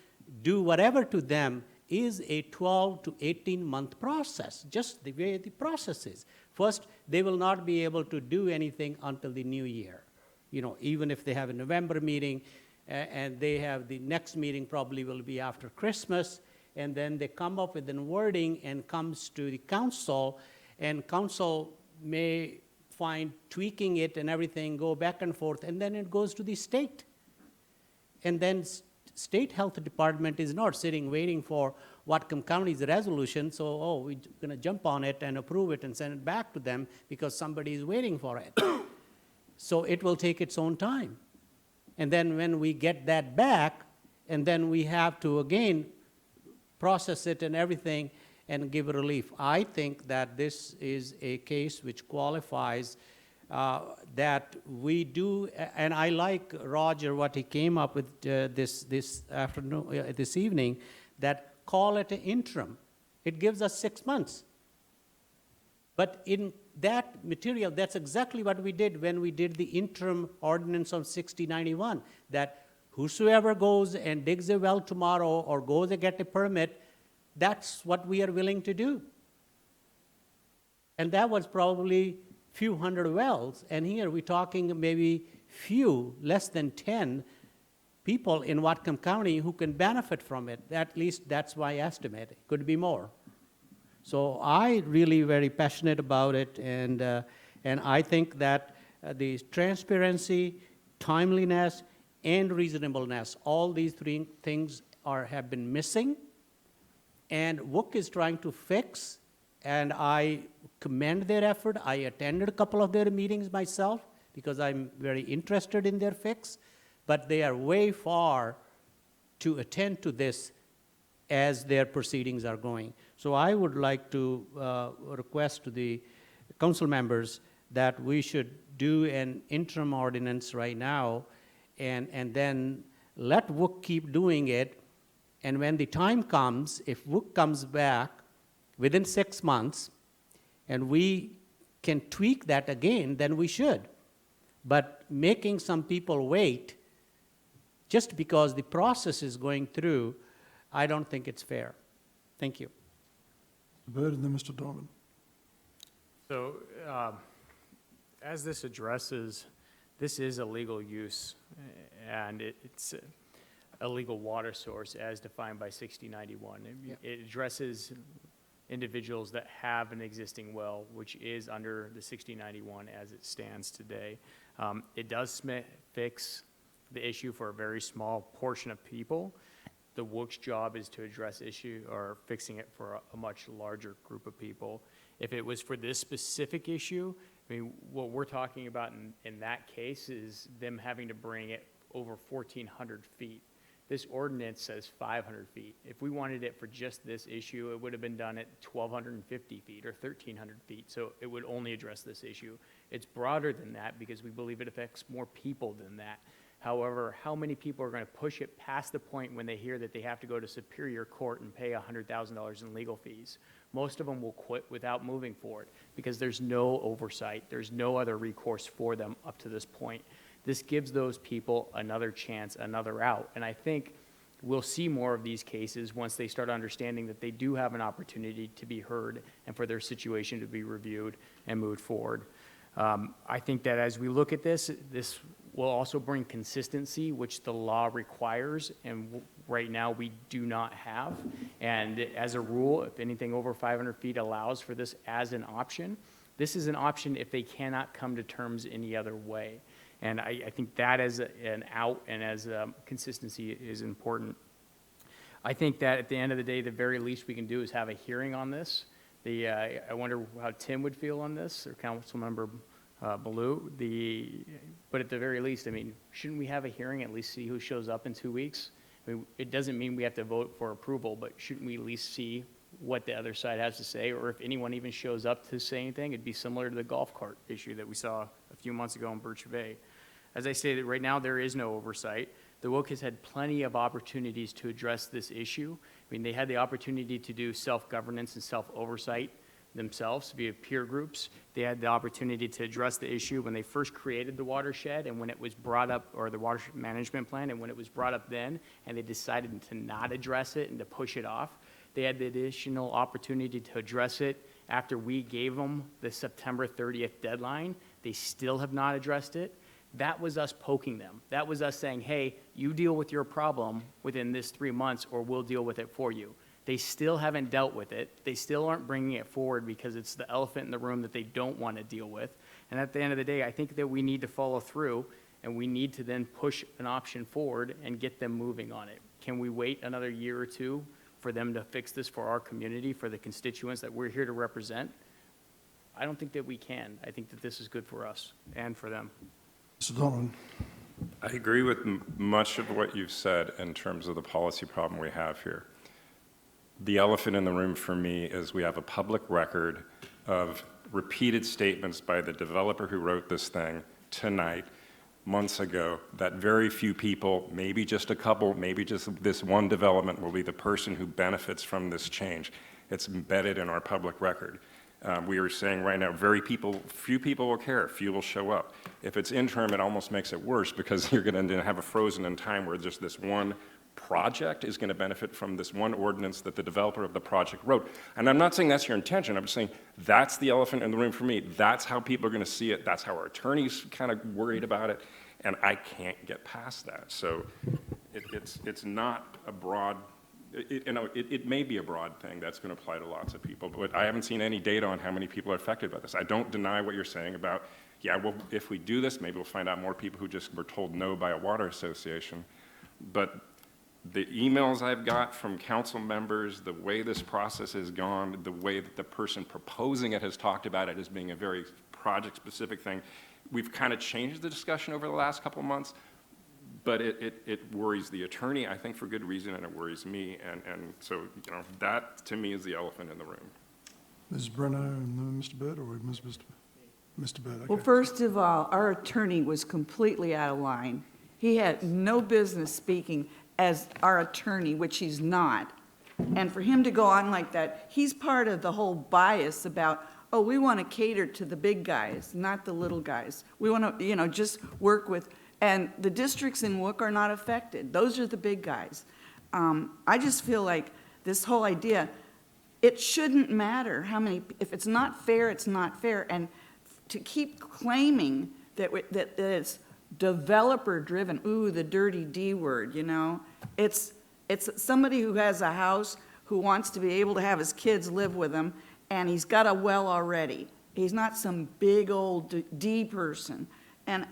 do whatever to them, is a 12 to 18-month process, just the way the process is. First, they will not be able to do anything until the new year. You know, even if they have a November meeting, and they have the next meeting probably will be after Christmas, and then they come up with a wording and comes to the council, and council may find tweaking it and everything, go back and forth, and then it goes to the state. And then state health department is not sitting waiting for Whatcom County's resolution, so, oh, we're gonna jump on it and approve it and send it back to them because somebody is waiting for it. So it will take its own time. And then when we get that back, and then we have to again process it and everything and give relief. I think that this is a case which qualifies that we do, and I like Roger, what he came up with this afternoon, this evening, that call it an interim. It gives us 6 months. But in that material, that's exactly what we did when we did the interim ordinance on 6091, that whosoever goes and digs a well tomorrow or goes and get a permit, that's what we are willing to do. And that was probably few hundred wells, and here we're talking maybe few, less than 10 people in Whatcom County who can benefit from it. At least that's my estimate. It could be more. So I really very passionate about it, and I think that the transparency, timeliness, and reasonableness, all these three things have been missing, and WUC is trying to fix, and I commend their effort. I attended a couple of their meetings myself because I'm very interested in their fix, but they are way far to attend to this as their proceedings are going. So I would like to request to the council members that we should do an interim ordinance right now, and then let WUC keep doing it, and when the time comes, if WUC comes back within 6 months, and we can tweak that again, then we should. But making some people wait just because the process is going through, I don't think it's fair. Thank you. Mr. Bird and then Mr. Donovan. So, as this addresses, this is a legal use, and it's a legal water source as defined by 6091. It addresses individuals that have an existing well, which is under the 6091 as it stands today. It does fix the issue for a very small portion of people. The WUC's job is to address issue or fixing it for a much larger group of people. If it was for this specific issue, I mean, what we're talking about in that case is them having to bring it over 1,400 feet. This ordinance says 500 feet. If we wanted it for just this issue, it would have been done at 1,250 feet or 1,300 feet. So it would only address this issue. It's broader than that because we believe it affects more people than that. However, how many people are going to push it past the point when they hear that they have to go to Superior Court and pay $100,000 in legal fees? Most of them will quit without moving forward because there's no oversight. There's no other recourse for them up to this point. This gives those people another chance, another out. And I think we'll see more of these cases once they start understanding that they do have an opportunity to be heard and for their situation to be reviewed and moved forward. I think that as we look at this will also bring consistency, which the law requires, and right now we do not have. And as a rule, if anything over 500 feet allows for this as an option, this is an option if they cannot come to terms any other way. And I think that as an out and as consistency is important. I think that at the end of the day, the very least we can do is have a hearing on this. I wonder how Tim would feel on this, or Councilmember Baloo. But at the very least, I mean, shouldn't we have a hearing, at least see who shows up in 2 weeks? I mean, it doesn't mean we have to vote for approval, but shouldn't we at least see what the other side has to say? Or if anyone even shows up to say anything, it'd be similar to the golf cart issue that we saw a few months ago in Birch Bay. As I stated, right now there is no oversight. The WOC has had plenty of opportunities to address this issue. I mean, they had the opportunity to do self-governance and self-oversight themselves via peer groups. They had the opportunity to address the issue when they first created the watershed and when it was brought up, or the watershed management plan, and when it was brought up then, and they decided to not address it and to push it off. They had the additional opportunity to address it after we gave them the September 30th deadline. They still have not addressed it. That was us poking them. That was us saying, hey, you deal with your problem within this 3 months or we'll deal with it for you. They still haven't dealt with it. They still aren't bringing it forward because it's the elephant in the room that they don't want to deal with. And at the end of the day, I think that we need to follow through, and we need to then push an option forward and get them moving on it. Can we wait another year or two for them to fix this for our community, for the constituents that we're here to represent? I don't think that we can. I think that this is good for us and for them. Mr. Donovan. I agree with much of what you've said in terms of the policy problem we have here. The elephant in the room for me is we have a public record of repeated statements by the developer who wrote this thing tonight, months ago, that very few people, maybe just a couple, maybe just this one development will be the person who benefits from this change. It's embedded in our public record. We are saying right now, few people will care, few will show up. If it's interim, it almost makes it worse because you're going to have a frozen in time where just this one project is going to benefit from this one ordinance that the developer of the project wrote. And I'm not saying that's your intention. I'm just saying that's the elephant in the room for me. That's how people are going to see it. That's how our attorneys kind of worried about it. And I can't get past that. So it's not a broad, it may be a broad thing that's going to apply to lots of people, but I haven't seen any data on how many people are affected by this. I don't deny what you're saying about, yeah, well, if we do this, maybe we'll find out more people who just were told no by a water association. But the emails I've got from council members, the way this process has gone, the way that the person proposing it has talked about it as being a very project-specific thing, we've kind of changed the discussion over the last couple of months, but it worries the attorney, I think, for good reason, and it worries me, and so, you know, that, to me, is the elephant in the room. Ms. Brenner and then Mr. Bird, or Mr. Bird? Okay. Well, first of all, our attorney was completely out of line. He had no business speaking as our attorney, which he's not. And for him to go on like that, he's part of the whole bias about, oh, we want to cater to the big guys, not the little guys. We want to, you know, just work with, and the districts in WOC are not affected. Those are the big guys. I just feel like this whole idea, it shouldn't matter how many, if it's not fair, it's not fair. And to keep claiming that it's developer-driven, ooh, the dirty D word, you know. It's somebody who has a house who wants to be able to have his kids live with him, and he's got a well already. He's not some big old D person. And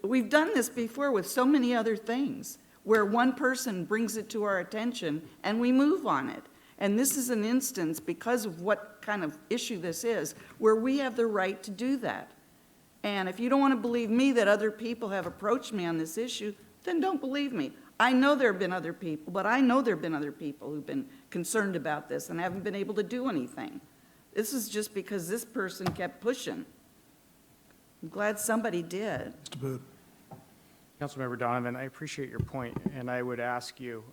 we've done this before with so many other things, where one person brings it to our attention and we move on it. And this is an instance, because of what kind of issue this is, where we have the right to do that. And if you don't want to believe me that other people have approached me on this issue, then don't believe me. I know there have been other people, but I know there have been other people who've been concerned about this and haven't been able to do anything. This is just because this person kept pushing. I'm glad somebody did. Mr. Bird. Councilmember Donovan, I appreciate your point, and I would ask you,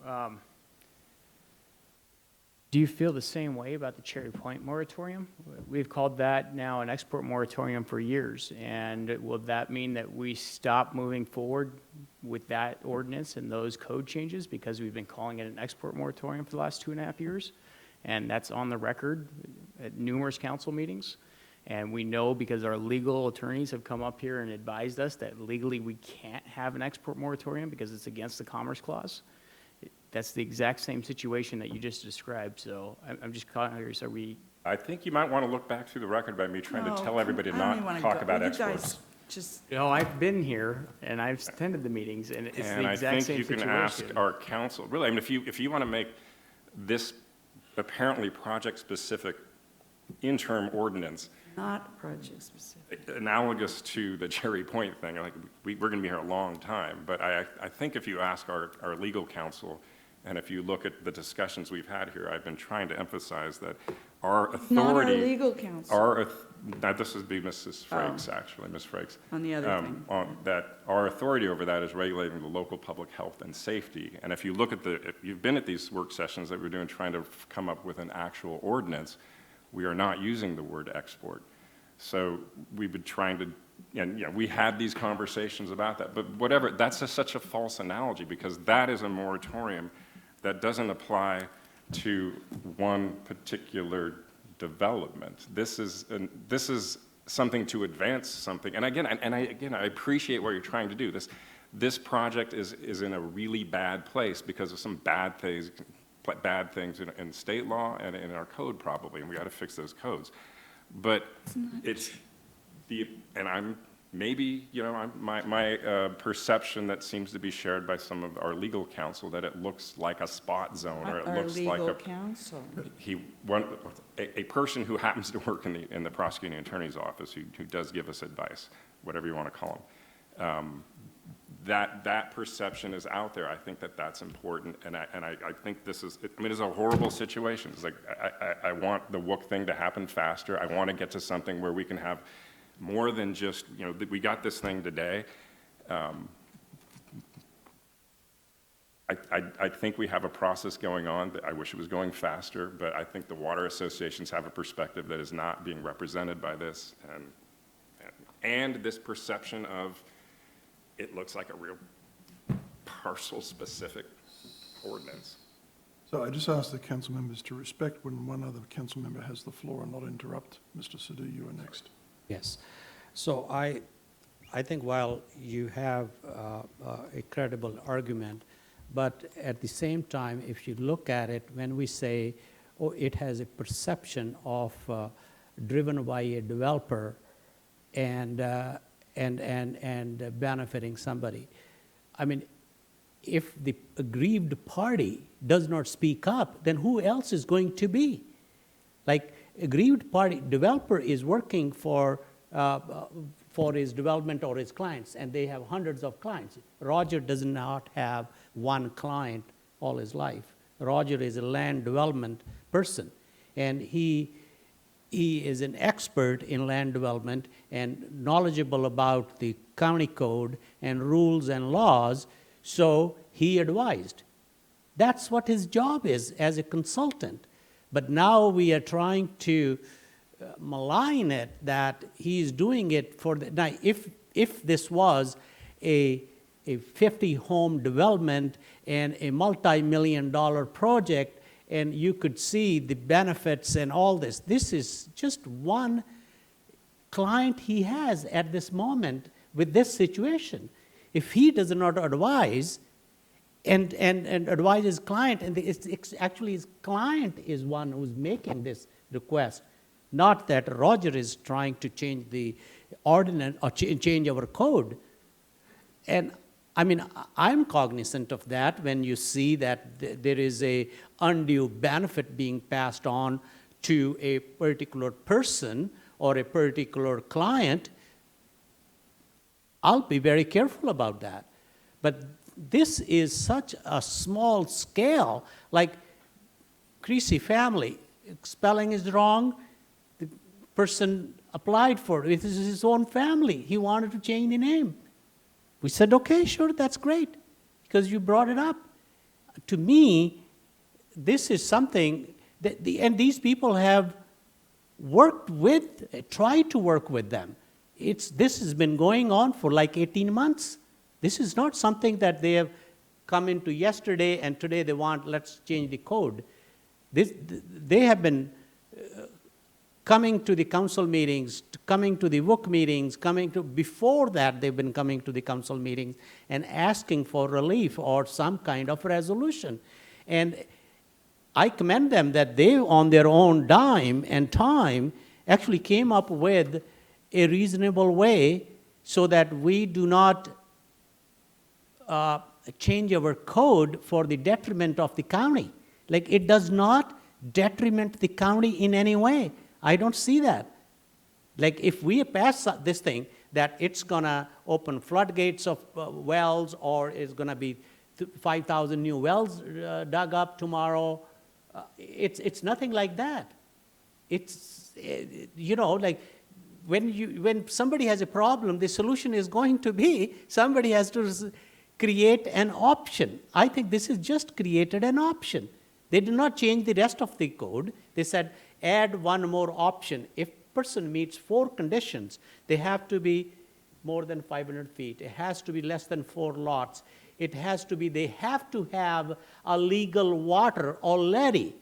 do you feel the same way about the Cherry Point moratorium? We've called that now an export moratorium for years, and will that mean that we stop moving forward with that ordinance and those code changes because we've been calling it an export moratorium for the last 2.5 years? And that's on the record at numerous council meetings. And we know because our legal attorneys have come up here and advised us that legally we can't have an export moratorium because it's against the Commerce Clause. That's the exact same situation that you just described. So I'm just curious, are we? I think you might want to look back through the record by me trying to tell everybody to not talk about exports. Just, I've been here and I've attended the meetings and it's And the I exact think same you situation. can ask our council, really, I mean, if you want to make this apparently project-specific interim ordinance not project specific. analogous to the Cherry Point thing, like, we're going to be here a long time, but I think if you ask our legal counsel, and if you look at the discussions we've had here, I've been trying to emphasize that our authority. Not our legal counsel. Now, this would be Mrs. Frakes, actually, Ms. Frakes. On the other thing. That our authority over that is regulating the local public health and safety. And if you look at if you've been at these work sessions that we're doing trying to come up with an actual ordinance, we are not using the word export. So we've been trying to, and we had these conversations about that. But whatever, that's such a false analogy because that is a moratorium that doesn't apply to one particular development. This is something to advance something. And again, I appreciate what you're trying to do. This project is in a really bad place because of some bad things in state law and in our code probably, and we got to fix those codes. But I'm maybe, my perception that seems to be shared by some of our legal counsel that it looks like a spot zone or it looks like Our legal counsel. a person who happens to work in the prosecuting attorney's office who does give us advice, whatever you want to call him. That perception is out there. I think that's important, and I think this is. It's a horrible situation. It's like I want the WOOC thing to happen faster. I want to get to something where we can have more than just we got this thing today. I think we have a process going on that I wish it was going faster, but I think the water associations have a perspective that is not being represented by this, and this perception of it looks like a real parcel-specific ordinance. So I just ask the council members to respect when one other council member has the floor and not interrupt. Mr. Sidhu, you are next. Yes. So I think while you have a credible argument, but at the same time, if you look at it, when we say, oh, it has a perception of driven by a developer and benefiting somebody. I mean, if the aggrieved party does not speak up, then who else is going to be? Like, aggrieved party developer is working for his development or his clients, and they have hundreds of clients. Roger does not have one client all his life. Roger is a land development person, and he is an expert in land development and knowledgeable about the county code and rules and laws, so he advised. That's what his job is as a consultant. But now we are trying to malign it that he's doing it for the. Now, if this was a 50-home development and a multi-million-dollar project, and you could see the benefits and all this, this is just one client he has at this moment with this situation. If he does not advise and advise his client, and it's actually his client is one who's making this request, not that Roger is trying to change the ordinance or change our code. And I mean, I'm cognizant of that when you see that there is a undue benefit being passed on to a particular person or a particular client. I'll be very careful about that. But this is such a small scale, like Creasy family, spelling is wrong, the person applied for it, it is his own family, he wanted to change the name. We said, okay, sure, that's great, because you brought it up. To me, this is something that, and these people have worked with, tried to work with them. This has been going on for like 18 months. This is not something that they have come into yesterday and today they want, let's change the code. They have been coming to the council meetings, coming to the WOOC meetings, before that they've been coming to the council meetings and asking for relief or some kind of resolution. And I commend them that they, on their own dime and time, actually came up with a reasonable way so that we do not change our code for the detriment of the county. Like, it does not detriment the county in any way. I don't see that. Like, if we pass this thing, that it's gonna open floodgates of wells, or it's gonna be 5,000 new wells dug up tomorrow, it's nothing like that. It's, like, when somebody has a problem, the solution is going to be somebody has to create an option. I think this is just created an option. They did not change the rest of the code. They said, add one more option. If person meets 4 conditions, they have to be more than 500 feet. It has to be less than 4 lots. It has to be, they have to have a legal water already.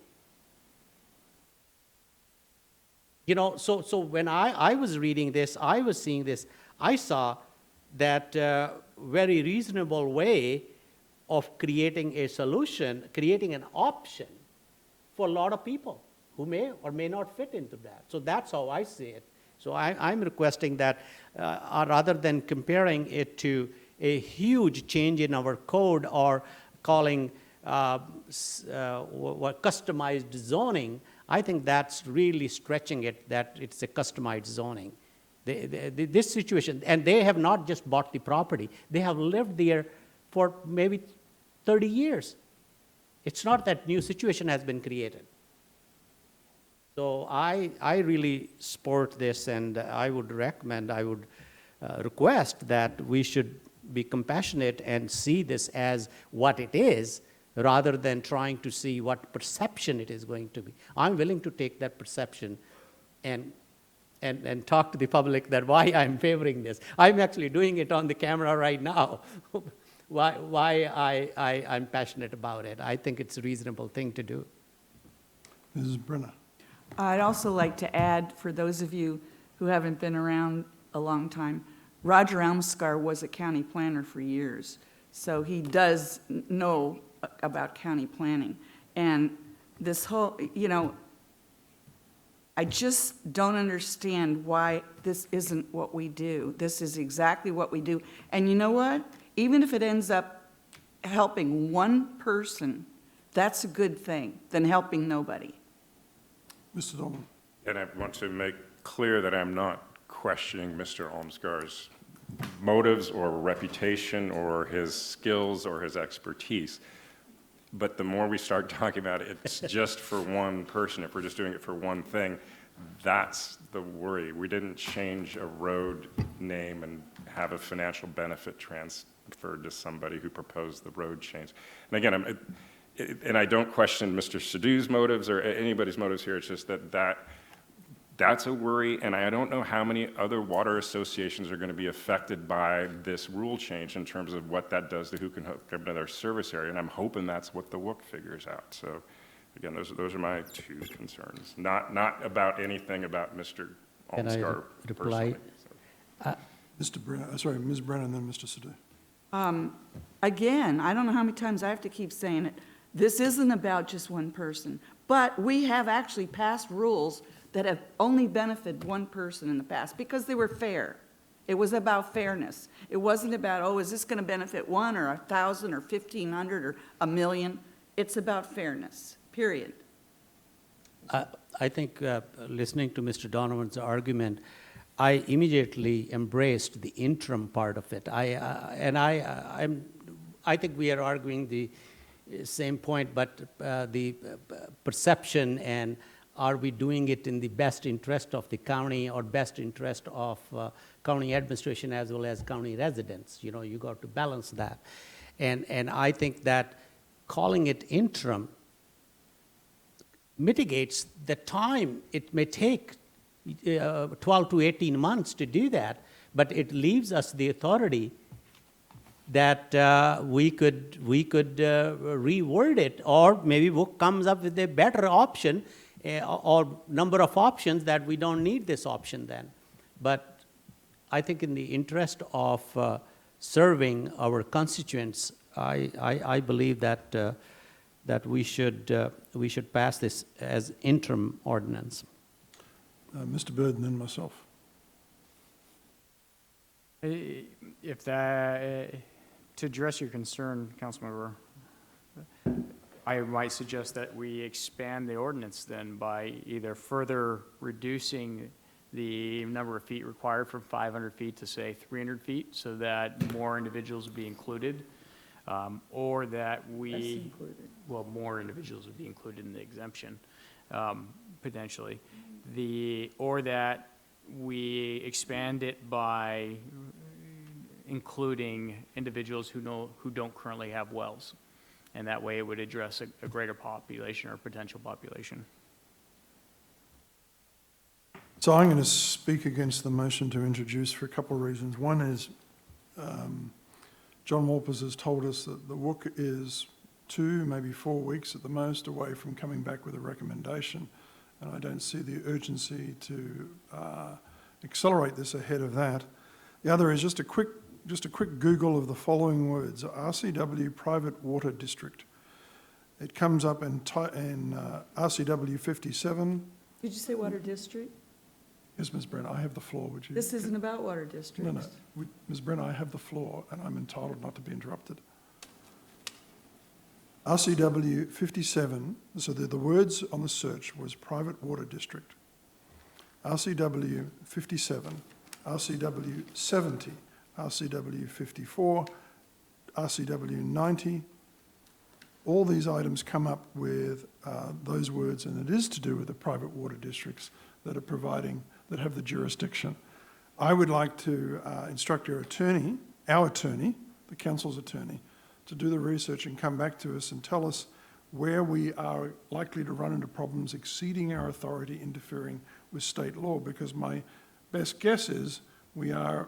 So when I was reading this, I was seeing this, I saw that very reasonable way of creating a solution, creating an option for a lot of people who may or may not fit into that. So that's how I see it. So I'm requesting that rather than comparing it to a huge change in our code or calling customized zoning, I think that's really stretching it, that it's a customized zoning. This situation, and they have not just bought the property, they have lived there for maybe 30 years. It's not that new situation has been created. So I really support this, and I would recommend, I would request that we should be compassionate and see this as what it is, rather than trying to see what perception it is going to be. I'm willing to take that perception and talk to the public that why I'm favoring this. I'm actually doing it on the camera right now. why I'm passionate about it. I think it's a reasonable thing to do. Mrs. Brenner. I'd also like to add, for those of you who haven't been around a long time, Roger Elmskar was a county planner for years, so he does know about county planning. And this whole, I just don't understand why this isn't what we do. This is exactly what we do. And you know what? Even if it ends up helping one person, that's a good thing than helping nobody. Mr. Donovan. And I want to make clear that I'm not questioning Mr. Olmskar's motives or reputation or his skills or his expertise. But the more we start talking about it, it's just for one person, if we're just doing it for one thing, that's the worry. We didn't change a road name and have a financial benefit transferred to somebody who proposed the road change. And again, and I don't question Mr. Sadhu's motives or anybody's motives here, it's just that's a worry, and I don't know how many other water associations are going to be affected by this rule change in terms of what that does to who can hook up to their service area, and I'm hoping that's what the WOOC figures out. So, again, those are my 2 concerns. Not about anything about Mr. Olmskar personally. Mr. Brenner, sorry, Ms. Brenner, and then Mr. Sadhu. Again, I don't know how many times I have to keep saying it. This isn't about just one person, but we have actually passed rules that have only benefited one person in the past because they were fair. It was about fairness. It wasn't about, oh, is this going to benefit 1 or 1,000 or 1,500 or 1,000,000? It's about fairness, period. I think listening to Mr. Donovan's argument, I immediately embraced the interim part of it. I think we are arguing the same point, but the perception and are we doing it in the best interest of the county or best interest of county administration as well as county residents? You got to balance that. And I think that calling it interim mitigates the time it may take 12 to 18 months to do that, but it leaves us the authority that we could reword it, or maybe WOOC comes up with a better option or number of options that we don't need this option then. But I think in the interest of serving our constituents, I believe that we should pass this as interim ordinance. Mr. Bird and then myself. If that, to address your concern, Councilmember, I might suggest that we expand the ordinance then by either further reducing the number of feet required from 500 feet to say 300 feet so that more individuals would be included, or that we, well, more individuals would be included in the exemption, potentially. Or that we expand it by including individuals who don't currently have wells. And that way it would address a greater population or potential population. So I'm going to speak against the motion to introduce for a couple of reasons. One is John Walpers has told us that the WOOC is 2, maybe 4 weeks at the most away from coming back with a recommendation, and I don't see the urgency to accelerate this ahead of that. The other is just a quick Google of the following words: RCW Private Water District. It comes up in RCW 57. Did you say water district? Yes, Ms. Brenner, I have the floor. Would you? This isn't about water districts. No. Ms. Brenner, I have the floor, and I'm entitled not to be interrupted. RCW 57, so the words on the search was Private Water District. RCW 57, RCW 70, RCW 54, RCW 90. All these items come up with those words, and it is to do with the private water districts that are providing, that have the jurisdiction. I would like to instruct our attorney, the council's attorney, to do the research and come back to us and tell us where we are likely to run into problems exceeding our authority, interfering with state law, because my best guess is we are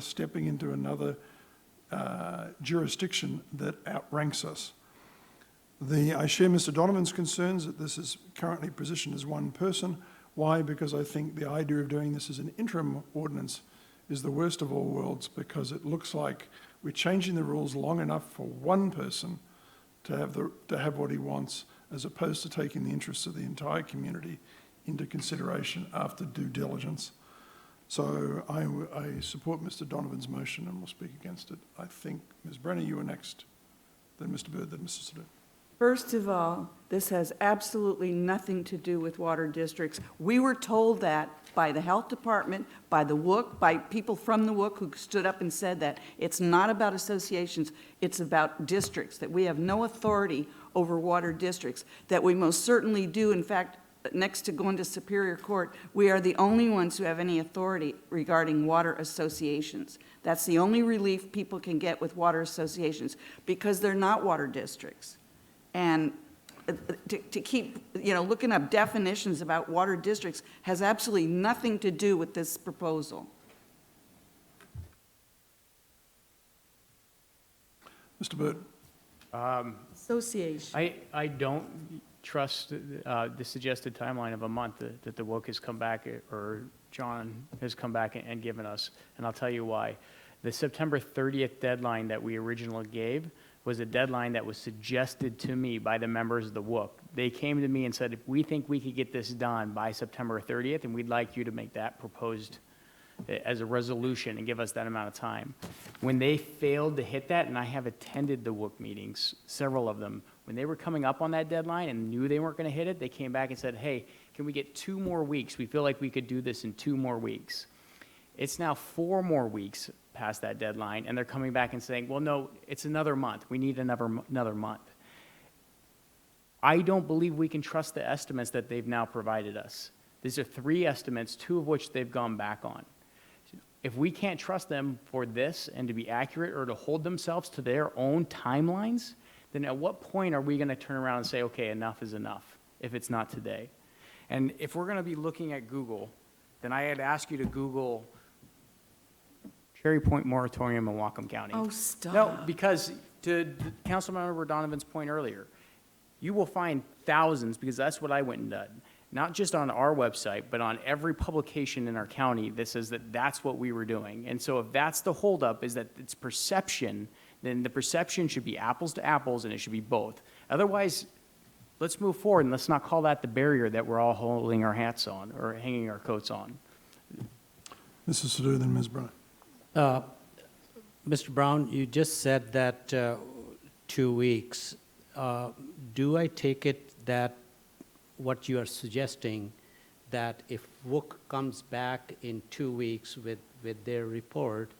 stepping into another jurisdiction that outranks us. I share Mr. Donovan's concerns that this is currently positioned as one person. Why? Because I think the idea of doing this as an interim ordinance is the worst of all worlds, because it looks like we're changing the rules long enough for one person to have what he wants, as opposed to taking the interests of the entire community into consideration after due diligence. So I support Mr. Donovan's motion and will speak against it. I think, Ms. Brenner, you were next, then Mr. Bird, then Mr. Sadoo. First of all, this has absolutely nothing to do with water districts. We were told that by the health department, by the WOOC, by people from the WOOC who stood up and said that. It's not about associations, it's about districts, that we have no authority over water districts, that we most certainly do. In fact, next to going to Superior Court, we are the only ones who have any authority regarding water associations. That's the only relief people can get with water associations, because they're not water districts. And to keep, looking up definitions about water districts has absolutely nothing to do with this proposal. Mr. Bird. Association. I don't trust the suggested timeline of a month that the WOOC has come back, or John has come back and given us, and I'll tell you why. The September 30th deadline that we originally gave was a deadline that was suggested to me by the members of the WOOC. They came to me and said, if we think we could get this done by September 30th, and we'd like you to make that proposed as a resolution and give us that amount of time. When they failed to hit that, and I have attended the WOOC meetings, several of them, when they were coming up on that deadline and knew they weren't going to hit it, they came back and said, hey, can we get 2 more weeks? We feel like we could do this in 2 more weeks. It's now 4 more weeks past that deadline, and they're coming back and saying, well, no, it's another month. We need another month. I don't believe we can trust the estimates that they've now provided us. These are 3 estimates, 2 of which they've gone back on. If we can't trust them for this and to be accurate or to hold themselves to their own timelines, then at what point are we going to turn around and say, okay, enough is enough, if it's not today? And if we're going to be looking at Google, then I had asked you to Google Cherry Point moratorium in Whatcom County. Oh, stop. No, because to Councilmember Donovan's point earlier, you will find thousands, because that's what I went and did, not just on our website, but on every publication in our county that says that that's what we were doing. And so if that's the holdup, is that it's perception, then the perception should be apples to apples, and it should be both. Otherwise, let's move forward, and let's not call that the barrier that we're all holding our hats on or hanging our coats on. Mrs. Sadoo, then Ms. Brenner. Mr. Brown, you just said that 2 weeks. Do I take it that what you are suggesting, that if WOC comes back in 2 weeks with their report,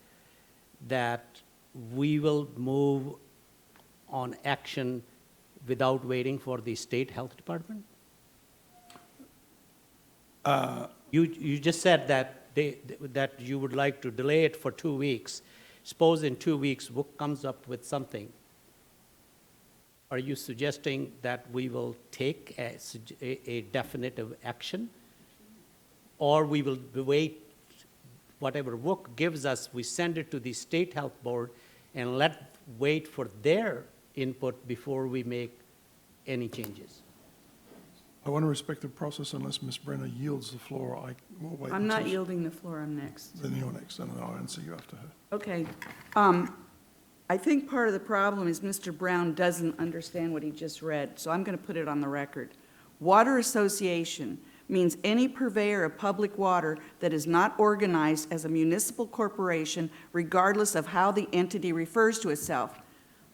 that we will move on action without waiting for the state health department? You just said that that you would like to delay it for 2 weeks. Suppose in 2 weeks WOC comes up with something. Are you suggesting that we will take a definitive action? Or we will wait, whatever WOC gives us, we send it to the state health board and wait for their input before we make any changes? I want to respect the process unless Ms. Brenner yields the floor. I will wait. I'm not until yielding the floor, I'm next. Then you're next, and I'll answer you after her. Okay. I think part of the problem is Mr. Brown doesn't understand what he just read, so I'm going to put it on the record. Water association means any purveyor of public water that is not organized as a municipal corporation, regardless of how the entity refers to itself.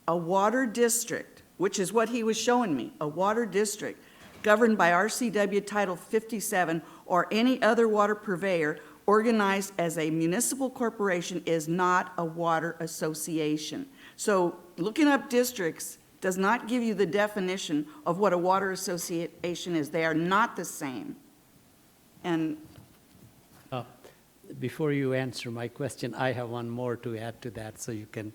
A water district, which is what he was showing me, a water district governed by RCW Title 57 or any other water purveyor organized as a municipal corporation is not a water association. So looking up districts does not give you the definition of what a water association is. They are not the same. And before you answer my question, I have one more to add to that, so you can.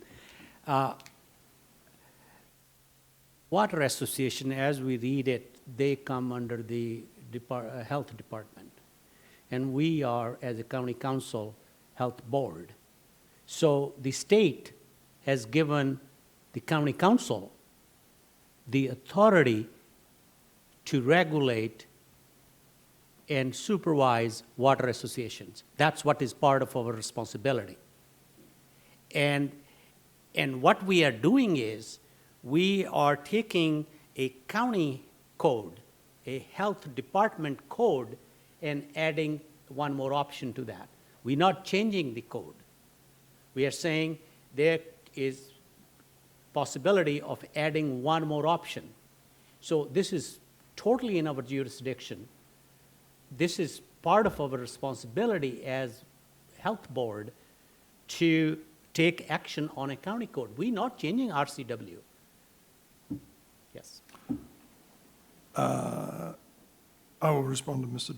Water association, as we read it, they come under the health department. And we are, as a county council, health board. So the state has given the county council the authority to regulate and supervise water associations. That's what is part of our responsibility. And what we are doing is we are taking a county code, a health department code, and adding one more option to that. We're not changing the code. We are saying there is possibility of adding one more option. So this is totally in our jurisdiction. This is part of our responsibility as health board to take action on a county code. We're not changing RCW. Yes. I will respond to Mr.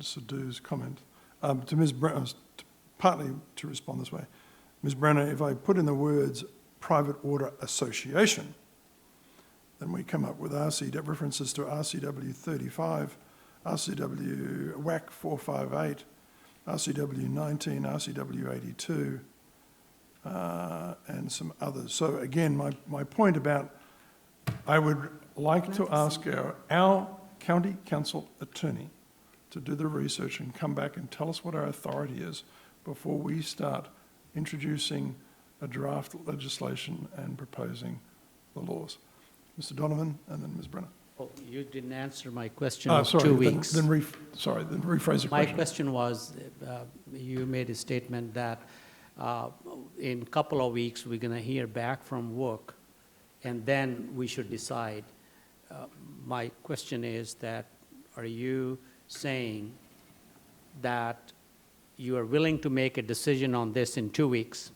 Sadhu's comment. To Ms. Brenner, partly to respond this way. Ms. Brenner, if I put in the words private water association, then we come up with RCW, references to RCW 35, RCW WAC 458, RCW 19, RCW 82, and some others. So again, my point about, I would like to ask our county council attorney to do the research and come back and tell us what our authority is before we start introducing a draft legislation and proposing the laws. Mr. Donovan and then Ms. Brenner. Oh, you didn't answer my question Oh, of sorry, 2 weeks. Then rephrase the question. My question was, you made a statement that in a couple of weeks we're going to hear back from WOC, and then we should decide. My question is that, are you saying that you are willing to make a decision on this in 2 weeks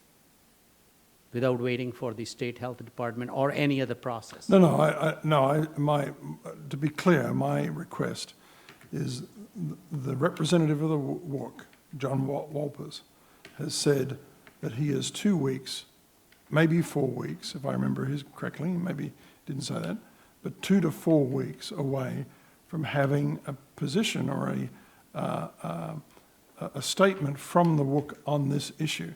without waiting for the state health department or any other process? To be clear, my request is the representative of the WOC, John Walpers, has said that he is 2 weeks, maybe 4 weeks, if I remember his correctly, maybe didn't say that, but 2 to 4 weeks away from having a position or a statement from the WOC on this issue.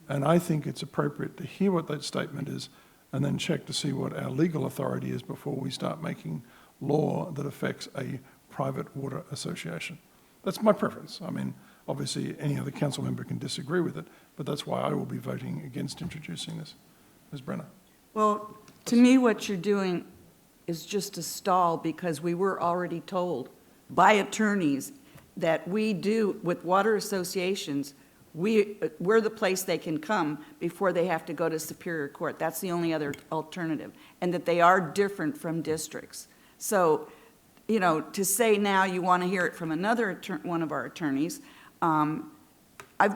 And I think it's appropriate to hear what that statement is and then check to see what our legal authority is before we start making law that affects a private water association. That's my preference. I mean, obviously any other council member can disagree with it, but that's why I will be voting against introducing this. Ms. Brenner. well, to me, what you're doing is just a stall, because we were already told by attorneys that we do, with water associations, we're the place they can come before they have to go to Superior Court. That's the only other alternative, and that they are different from districts. So, you know, to say now you want to hear it from another one of our attorneys,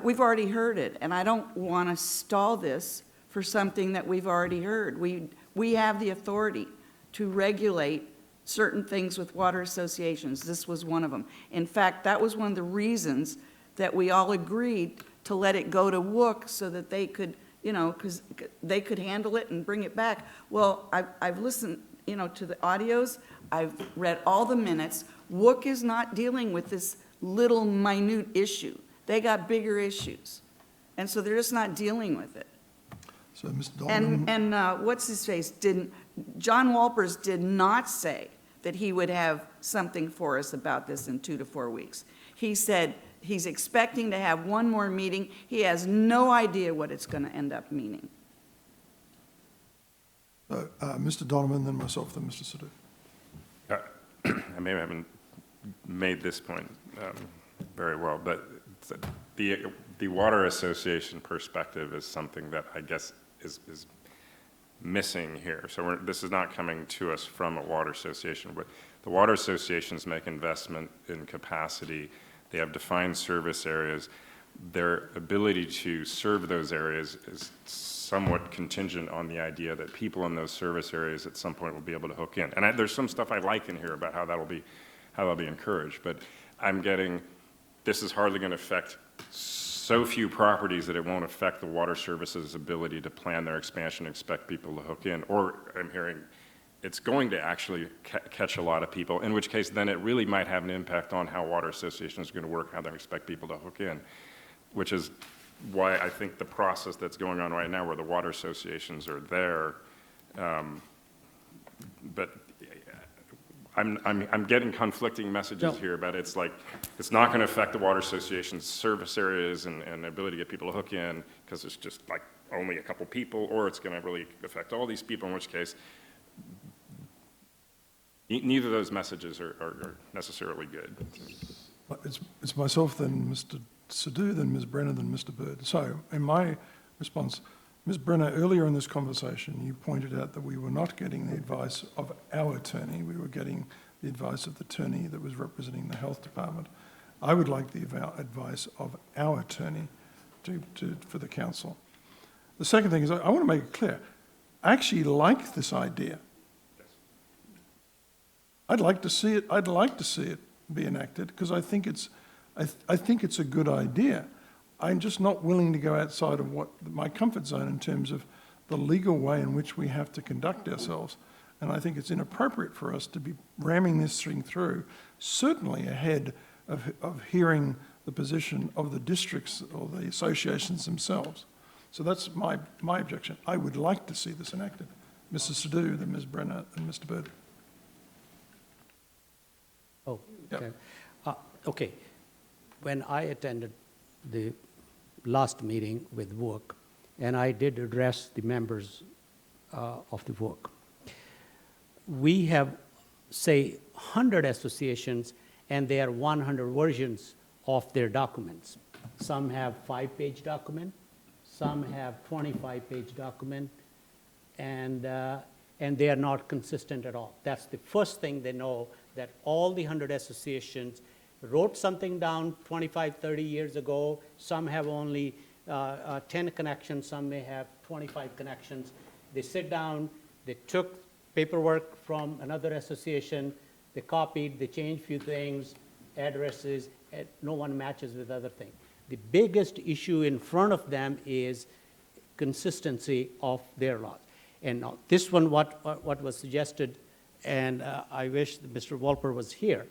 we've already heard it, and I don't want to stall this for something that we've already heard. We have the authority to regulate certain things with water associations. This was one of them. In fact, that was one of the reasons that we all agreed to let it go to WOOC so that they could, you know, because they could handle it and bring it back. Well, I've listened, you know, to the audios. I've read all the minutes. WOOC is not dealing with this little minute issue. They got bigger issues. And so they're just not dealing with it. So, Mr. Dolman. And what's his face? John Walpers did not say that he would have something for us about this in 2 to 4 weeks. He said he's expecting to have one more meeting. He has no idea what it's going to end up meaning. Mr. Donovan, then myself, then Mr. Sadhu. I may haven't made this point very well, but the Water Association perspective is something that I guess is missing here. So this is not coming to us from a water association, but the water associations make investment in capacity. They have defined service areas. Their ability to serve those areas is somewhat contingent on the idea that people in those service areas at some point will be able to hook in. And there's some stuff I like in here about how that'll be encouraged, but I'm getting, this is hardly going to affect so few properties that it won't affect the water services ability to plan their expansion and expect people to hook in. Or I'm hearing it's going to actually catch a lot of people, in which case then it really might have an impact on how water associations are going to work, how they expect people to hook in, which is why I think the process that's going on right now where the water associations are there, but I'm getting conflicting messages here about it's like, it's not going to affect the water association's service areas and ability to get people to hook in because it's just like only a couple people, or it's going to really affect all these people, in which case neither of those messages are necessarily good. It's myself, then Mr. Sadhu, then Ms. Brenner, then Mr. Bird. So in my response, Ms. Brenner, earlier in this conversation, you pointed out that we were not getting the advice of our attorney. We were getting the advice of the attorney that was representing the health department. I would like the advice of our attorney for the council. The second thing is I want to make it clear. I actually like this idea. I'd like to see it be enacted because I think it's a good idea. I'm just not willing to go outside of my comfort zone in terms of the legal way in which we have to conduct ourselves. And I think it's inappropriate for us to be ramming this thing through, certainly ahead of hearing the position of the districts or the associations themselves. So that's my objection. I would like to see this enacted. Mrs. Sadhu, then Ms. Brenner, and Mr. Bird. Oh, okay. Okay. When I attended the last meeting with WOOC, and I did address the members of the WOOC. We have, say, 100 associations, and there are 100 versions of their documents. Some have 5-page document, some have 25-page document, and they are not consistent at all. That's the first thing they know, that all the 100 associations wrote something down 25, 30 years ago. Some have only 10 connections, some may have 25 connections. They sit down, they took paperwork from another association, they copied, they changed a few things, addresses, and no one matches with other thing. The biggest issue in front of them is consistency of their laws. And now this one, what was suggested, and I wish that Mr. Walper was here,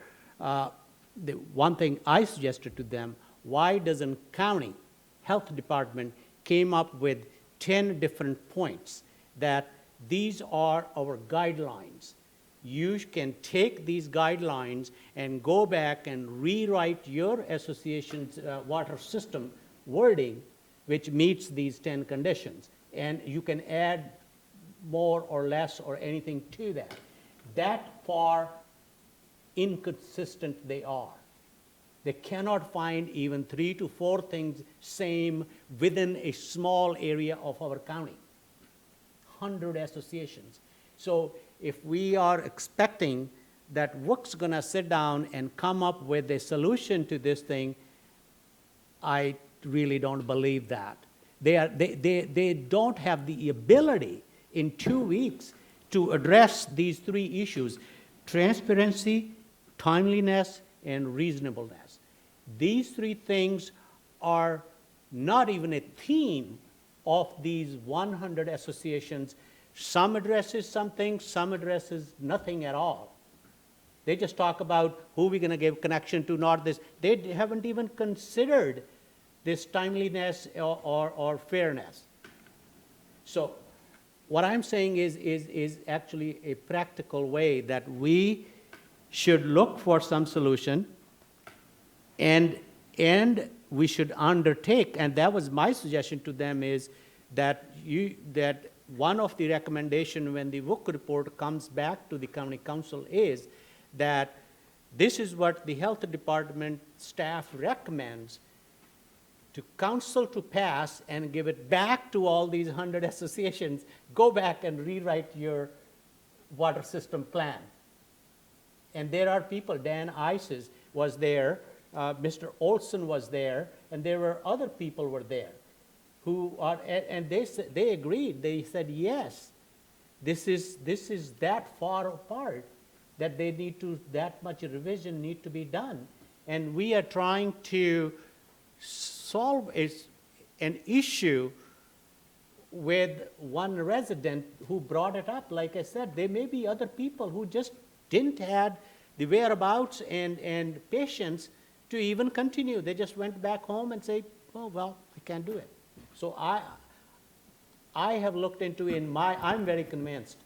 the one thing I suggested to them, why doesn't county health department came up with 10 different points that these are our guidelines. You can take these guidelines and go back and rewrite your association's water system wording, which meets these 10 conditions. And you can add more or less or anything to that. That far inconsistent they are. They cannot find even 3 to 4 things same within a small area of our county. 100 associations. So if we are expecting that WC's gonna sit down and come up with a solution to this thing, I really don't believe that. They don't have the ability in 2 weeks to address these 3 issues: transparency, timeliness, and reasonableness. These 3 things are not even a theme of these 100 associations. Some addresses some things, some addresses nothing at all. They just talk about who we're going to give connection to, not this. They haven't even considered this timeliness or fairness. So what I'm saying is actually a practical way that we should look for some solution, and we should undertake, and that was my suggestion to them, is that one of the recommendation when the WCC report comes back to the county council is that this is what the health department staff recommends to council to pass and give it back to all these 100 associations. Go back and rewrite your water system plan. And there are people, Dan Isis was there, Mr. Olson was there, and there were other people were there who are, and they agreed. They said, yes, this is that far apart that they need to, that much revision need to be done. And we are trying to solve an issue with one resident who brought it up. Like I said, there may be other people who just didn't have the whereabouts and patience to even continue. They just went back home and say, oh, well, I can't do it. So I have looked into I'm very convinced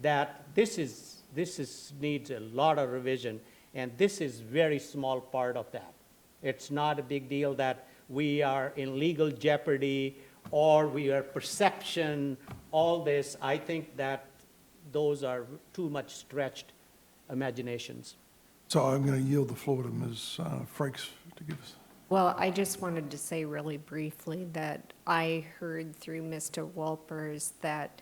that this needs a lot of revision, and this is very small part of that. It's not a big deal that we are in legal jeopardy or we are perception, all this. I think that those are too much stretched imaginations. So I'm going to yield the floor to Ms. Frakes to give us. Well, I just wanted to say really briefly that I heard through Mr. Wolpers that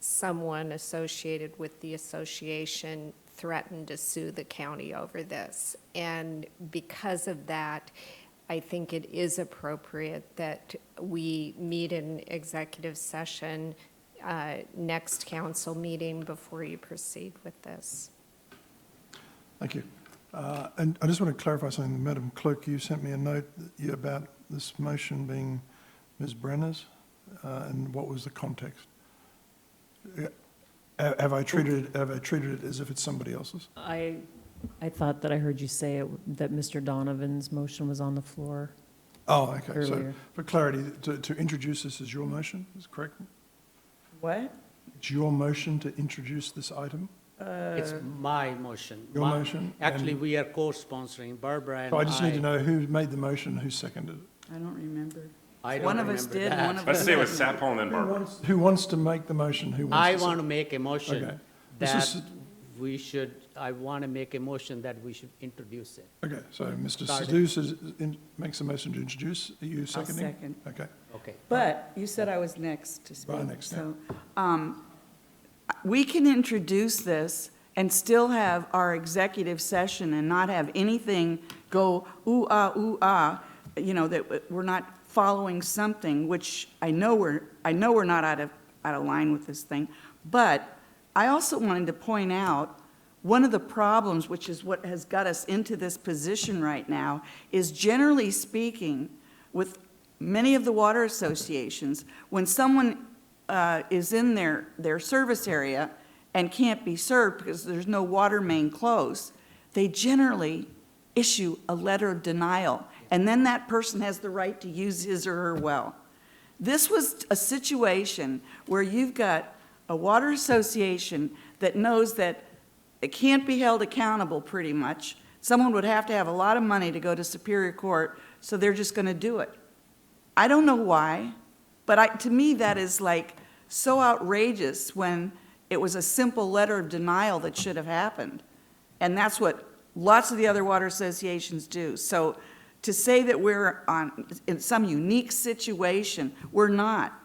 someone associated with the association threatened to sue the county over this. And because of that, I think it is appropriate that we meet in executive session next council meeting before you proceed with this. Thank you. And I just want to clarify something. Madam Clerk, you sent me a note about this motion being Ms. Brenner's, and what was the context? Have I treated it as if it's somebody else's? I thought that I heard you say that Mr. Donovan's motion was on the floor. Oh, okay. Earlier. So for clarity, to introduce this as your motion, is correct? What? It's your motion to introduce this item? It's my motion. Your motion? Actually, we are co-sponsoring, Barbara and So I just need to know who made the motion, who seconded it. I don't remember. I don't One of us remember did, that. one of Let's us say it was didn't. Sapol and then Barbara. Who wants to make the motion? Who wants I to want to second? make a motion Okay. that I want to make a motion that we should introduce it. Okay, so Mr. Start it. Sadhu makes a motion to introduce. Are you seconding? second. Okay. Okay. But you said I was next to speak. next, So, we can introduce this and still have our executive session and not have anything go ooh ah, you know, that we're not following something, which I know we're not out of line with this thing. But I also wanted to point out one of the problems, which is what has got us into this position right now, is generally speaking, with many of the water associations, when someone is in their service area and can't be served because there's no water main close, they generally issue a letter of denial, and then that person has the right to use his or her well. This was a situation where you've got a water association that knows that it can't be held accountable pretty much. Someone would have to have a lot of money to go to Superior Court, so they're just going to do it. I don't know why, but to me that is like so outrageous when it was a simple letter of denial that should have happened. And that's what Lots of the other water associations do. So to say that we're in some unique situation, we're not.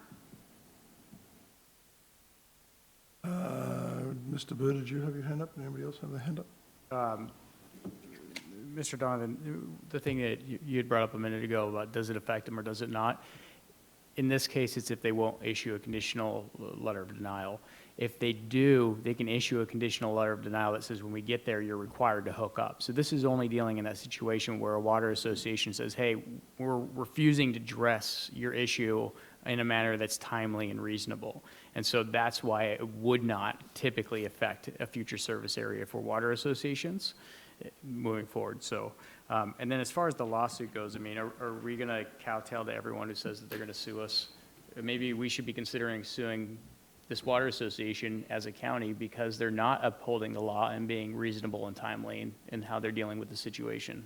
Mr. Bird, did you have your hand up? Anybody else have their hand up? Mr. Donovan, the thing that you had brought up a minute ago about does it affect them or does it not? In this case, it's if they won't issue a conditional letter of denial. If they do, they can issue a conditional letter of denial that says when we get there, you're required to hook up. So this is only dealing in that situation where a water association says, hey, we're refusing to address your issue in a manner that's timely and reasonable. And so that's why it would not typically affect a future service area for water associations moving forward. So, and then as far as the lawsuit goes, I mean, are we going to kowtow to everyone who says that they're going to sue us? Maybe we should be considering suing this water association as a county because they're not upholding the law and being reasonable and timely in how they're dealing with the situation.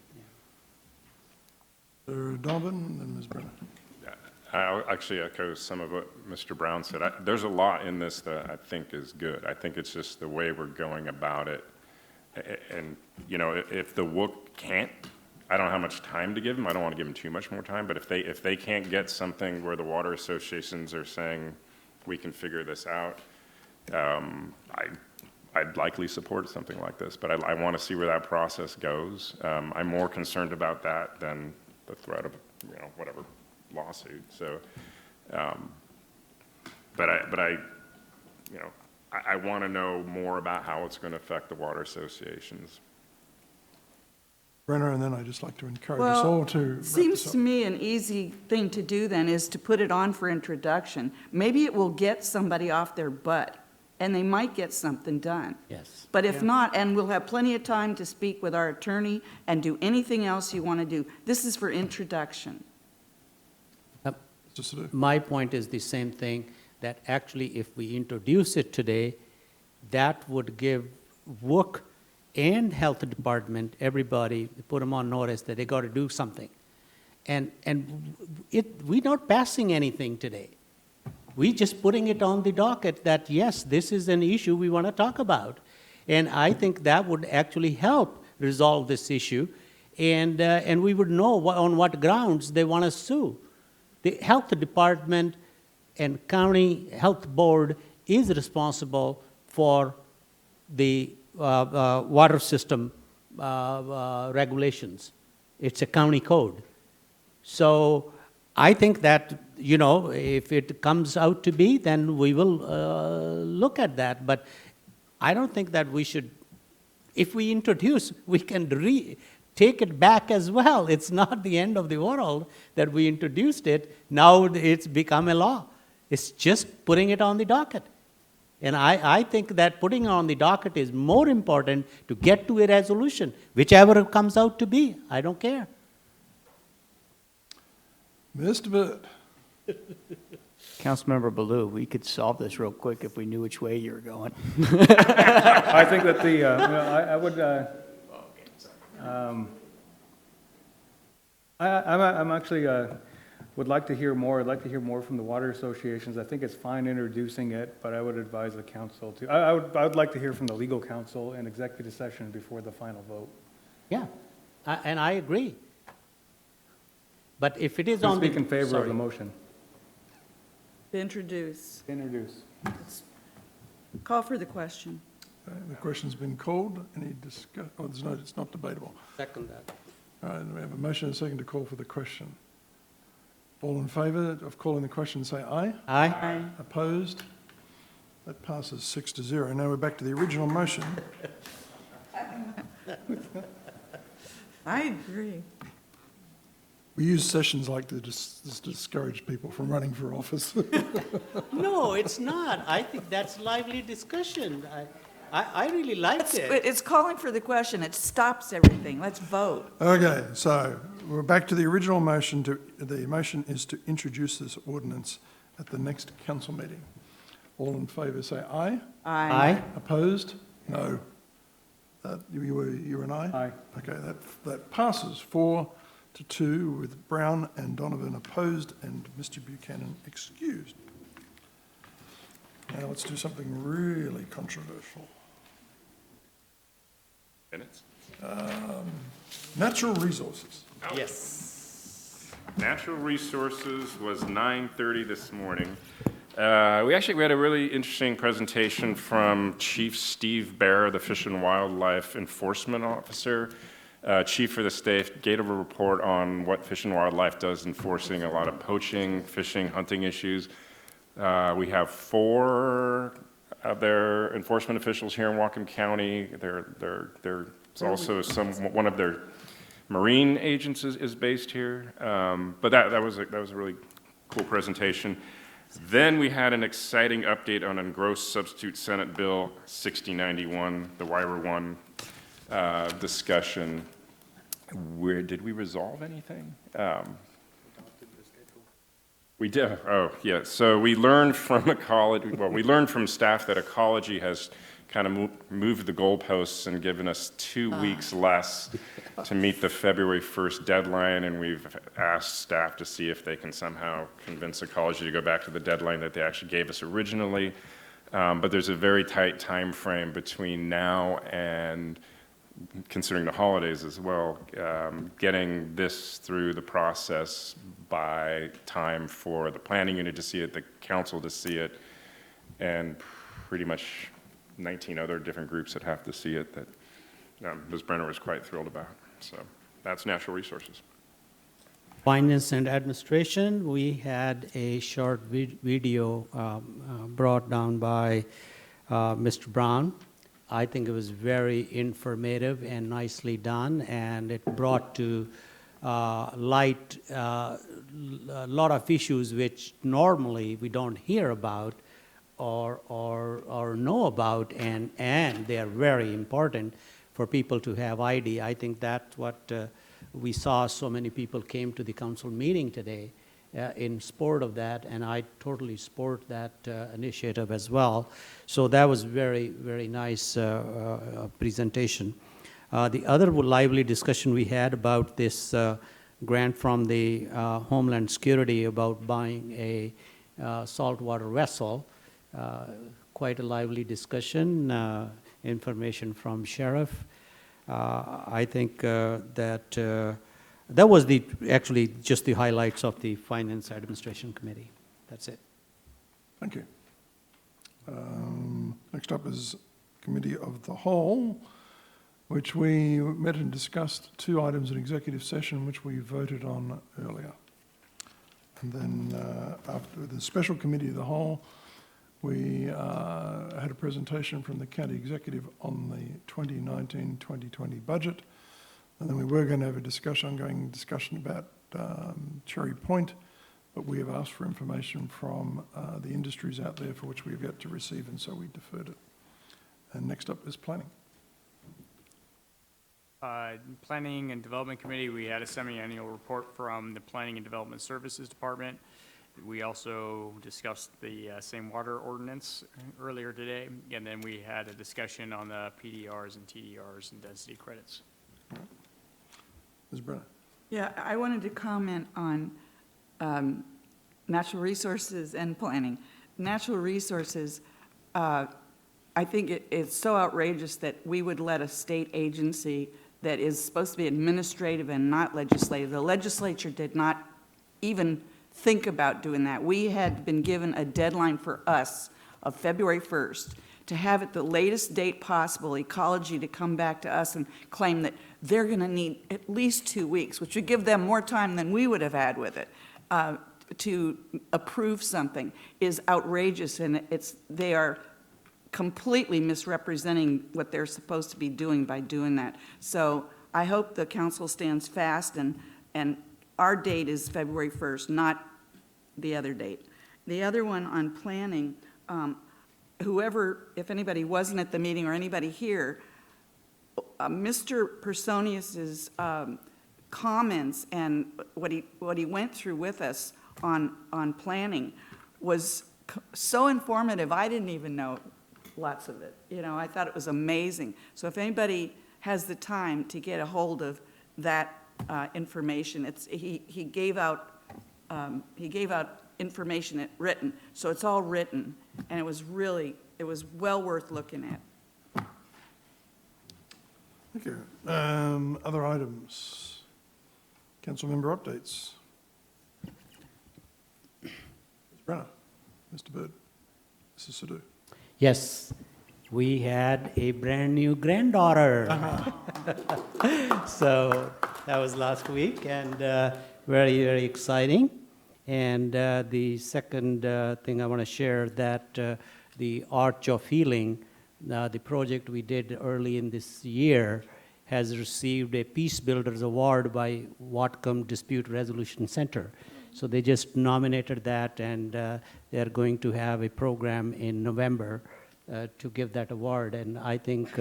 Mr. Donovan and Ms. Brenner. I'll actually echo some of what Mr. Brown said. There's a lot in this that I think is good. I think it's just the way we're going about it. And, you know, if the WOOC can't, I don't know how much time to give them. I don't want to give them too much more time. But if they can't get something where the water associations are saying we can figure this out, I'd likely support something like this. But I want to see where that process goes. I'm more concerned about that than the threat of, you know, whatever lawsuit. So, but I, you know, I want to know more about how it's going to affect the water associations. Brenner, and then I'd just like to encourage us all to wrap this Seems up. to me an easy thing to do then is to put it on for introduction. Maybe it will get somebody off their butt, and they might get something done. Yes. But if not, and we'll have plenty of time to speak with our attorney and do anything else you want to do. This is for introduction. My point is the same thing, that actually if we introduce it today, that would give WOOC and Health Department, everybody, put them on notice that they got to do something. And we're not passing anything today. We're just putting it on the docket that, yes, this is an issue we want to talk about. And I think that would actually help resolve this issue. And we would know on what grounds they want to sue. The Health Department and County Health Board is responsible for the water system regulations. It's a county code. So I think that, you know, if it comes out to be, then we will look at that. But I don't think that we should, if we introduce, we can take it back as well. It's not the end of the world that we introduced it. Now it's become a law. It's just putting it on the docket. And I think that putting it on the docket is more important to get to a resolution, whichever it comes out to be. I don't care. Mr. Bird. Councilmember Baloo, we could solve this real quick if we knew which way you were going. I think that the, I would, I'm actually, would like to hear more. I'd like to hear more from the water associations. I think it's fine introducing it, but I would advise the council to, I would like to hear from the legal counsel in executive session before the final vote. Yeah, and I agree. But if it is on the... Speak in favor of the motion. Introduce. Introduce. Call for the question. The question's been called. Any discuss? Oh, there's no. It's not debatable. Second that. All right. We have a motion and a second to call for the question. All in favour of calling the question, say aye. Aye. Aye. Opposed? That passes 6-0. Now we're back to the original motion. I agree. We use sessions like this to discourage people from running for office. No, it's not. I think that's lively discussion. I really liked it. It's calling for the question. It stops everything. Let's vote. Okay, so we're back to the original motion. The motion is to introduce this ordinance at the next council meeting. All in favour say aye. Aye. Aye. Opposed? No. You were an aye? Aye. Okay, that passes 4-2 with Brown and Donovan opposed and Mr. Buchanan excused. Now let's do something really controversial. Minutes? Natural resources. Yes. Natural Resources was 9:30 this morning. We had a really interesting presentation from Chief Steve Bear, the Fish and Wildlife Enforcement Officer. Chief for the state gave a report on what Fish and Wildlife does enforcing a lot of poaching, fishing, hunting issues. We have 4 of their enforcement officials here in Whatcom County. They're also one of their marine agents is based here. But that was a really cool presentation. Then we had an exciting update on engrossed substitute Senate Bill 6091, the WIRA 1 discussion. Did we resolve anything? We did. Oh, yeah. So we learned from we learned from staff that ecology has kind of moved the goalposts and given us 2 weeks less to meet the February 1st deadline, and we've asked staff to see if they can somehow convince ecology to go back to the deadline that they actually gave us originally. But there's a very tight time frame between now and, considering the holidays as well, getting this through the process by time for the planning unit to see it, the council to see it, and pretty much 19 other different groups that have to see it that Ms. Brenner was quite thrilled about. So that's Natural Resources. Finance and Administration, we had a short video brought down by Mr. Brown. I think it was very informative and nicely done, and it brought to light a lot of issues which normally we don't hear about or know about, and they are very important for people to have ID. I think that's what we saw. So many people came to the council meeting today in support of that, and I totally support that initiative as well. So that was very, very nice presentation. The other lively discussion we had about this grant from the Homeland Security about buying a saltwater vessel. Quite a lively discussion, information from Sheriff. I think that was actually just the highlights of the Finance Administration Committee. That's it. Thank you. Next up is Committee of the Whole, which we met and discussed 2 items in executive session, which we voted on earlier. And then after the Special Committee of the Whole, we had a presentation from the County Executive on the 2019-2020 budget. And then we were going to have a ongoing discussion about Cherry Point, but we have asked for information from the industries out there for which we have yet to receive, and so we deferred it. And next up is planning. Planning and Development Committee, we had a semi-annual report from the Planning and Development Services Department. We also discussed the same water ordinance earlier today, and then we had a discussion on the PDRs and TDRs and density credits. Ms. Brenner. Yeah, I wanted to comment on natural resources and planning. Natural resources, I think it's so outrageous that we would let a state agency that is supposed to be administrative and not legislative. The legislature did not even think about doing that. We had been given a deadline for us of February 1st to have at the latest date possible ecology to come back to us and claim that they're going to need at least 2 weeks, which would give them more time than we would have had with it, to approve something is outrageous, and they are completely misrepresenting what they're supposed to be doing by doing that. So I hope the council stands fast, and our date is February 1st, not the other date. The other one on planning, whoever, if anybody wasn't at the meeting or anybody here, Mr. Personius's comments and what he went through with us on planning was so informative. I didn't even know lots of it. You know, I thought it was amazing. So if anybody has the time to get a hold of that information, he gave out information written, so it's all written, and it was well worth looking at. Thank you. Other items? Council member updates. Ms. Brenner, Mr. Bird, Mrs. Sadhu. Yes, we had a brand-new granddaughter. So that was last week, and very, very exciting. And the second thing I want to share, that the Arch of Healing, the project we did early in this year, has received a Peace Builders Award by Whatcom Dispute Resolution Center. So they just nominated that, and they're going to have a program in November to give that award. And I think,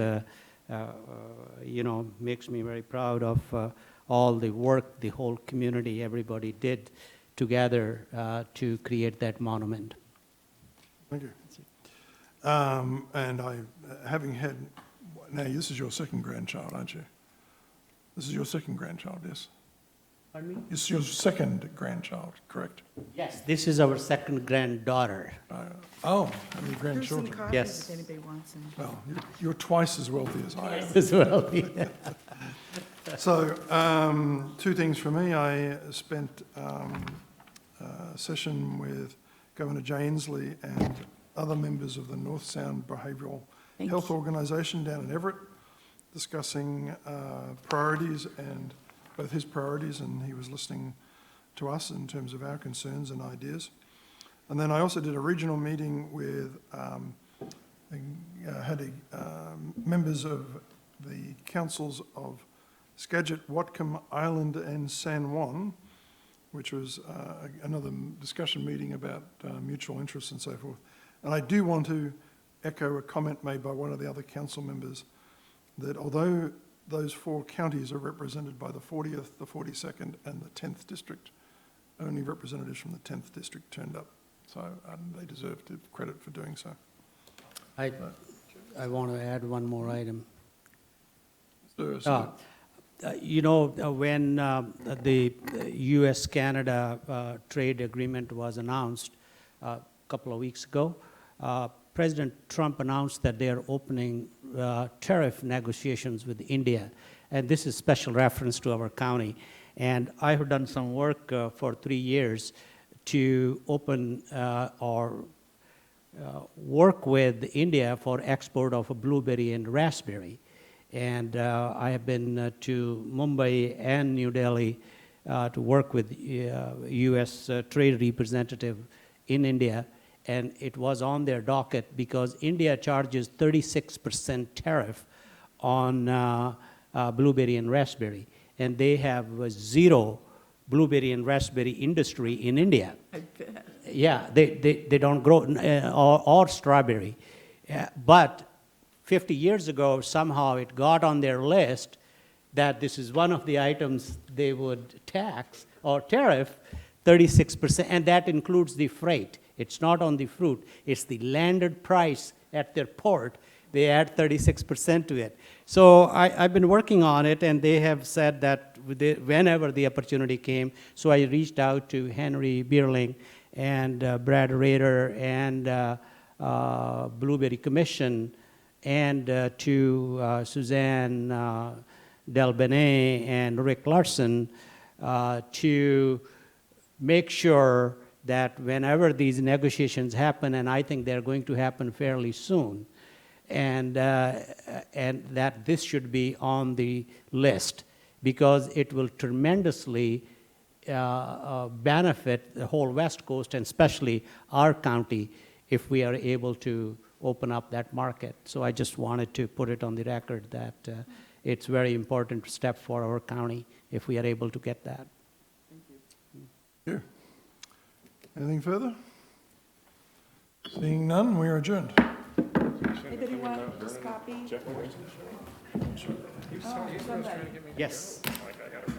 makes me very proud of all the work the whole community, everybody did together to create that monument. Thank you. And having had, now this is your second grandchild, aren't you? This is your second grandchild, yes? Pardon me? This is your second grandchild, correct? Yes, this is our second granddaughter. How many grandchildren? Yes. If anybody wants them. Well, you're twice as wealthy as I am. As well, yeah. So, two things for me. I spent a session with Governor Jay Inslee and other members of the North Sound Behavioural Health Organisation down in Everett, discussing priorities, and both his priorities, and he was listening to us in terms of our concerns and ideas. And then I also did a regional meeting with members of the councils of Skagit, Whatcom, Island and San Juan, which was another discussion meeting about mutual interests and so forth. And I do want to echo a comment made by one of the other council members that although those four counties are represented by the 40th, the 42nd and the 10th district, only representatives from the 10th district turned up. So they deserve credit for doing so. I want to add one more item. When the U.S.-Canada trade agreement was announced a couple of weeks ago, President Trump announced that they are opening tariff negotiations with India. And this is special reference to our county. And I have done some work for 3 years to open or work with India for export of a blueberry and raspberry. And I have been to Mumbai and New Delhi to work with U.S. trade representative in India. And it was on their docket because India charges 36% tariff on blueberry and raspberry. And they have zero blueberry and raspberry industry in India. I bet. Yeah, they don't grow, or strawberry. But 50 years ago, somehow it got on their list that this is one of the items they would tax or tariff 36%, and that includes the freight. It's not on the fruit. It's the landed price at their port. They add 36% to it. So I've been working on it, and they have said that whenever the opportunity came, so I reached out to Henry Bierling and Brad Rader and Blueberry Commission and to Suzanne Delbenet and Rick Larson to make sure that whenever these negotiations happen, and I think they're going to happen fairly soon, and that this should be on the list because it will tremendously benefit the whole West Coast and especially our county if we are able to open up that market. So I just wanted to put it on the record that it's a very important step for our county if we are able to get that. Thank you. Anything further? Seeing none, we are adjourned. Anybody want this copy? Yes. I got it.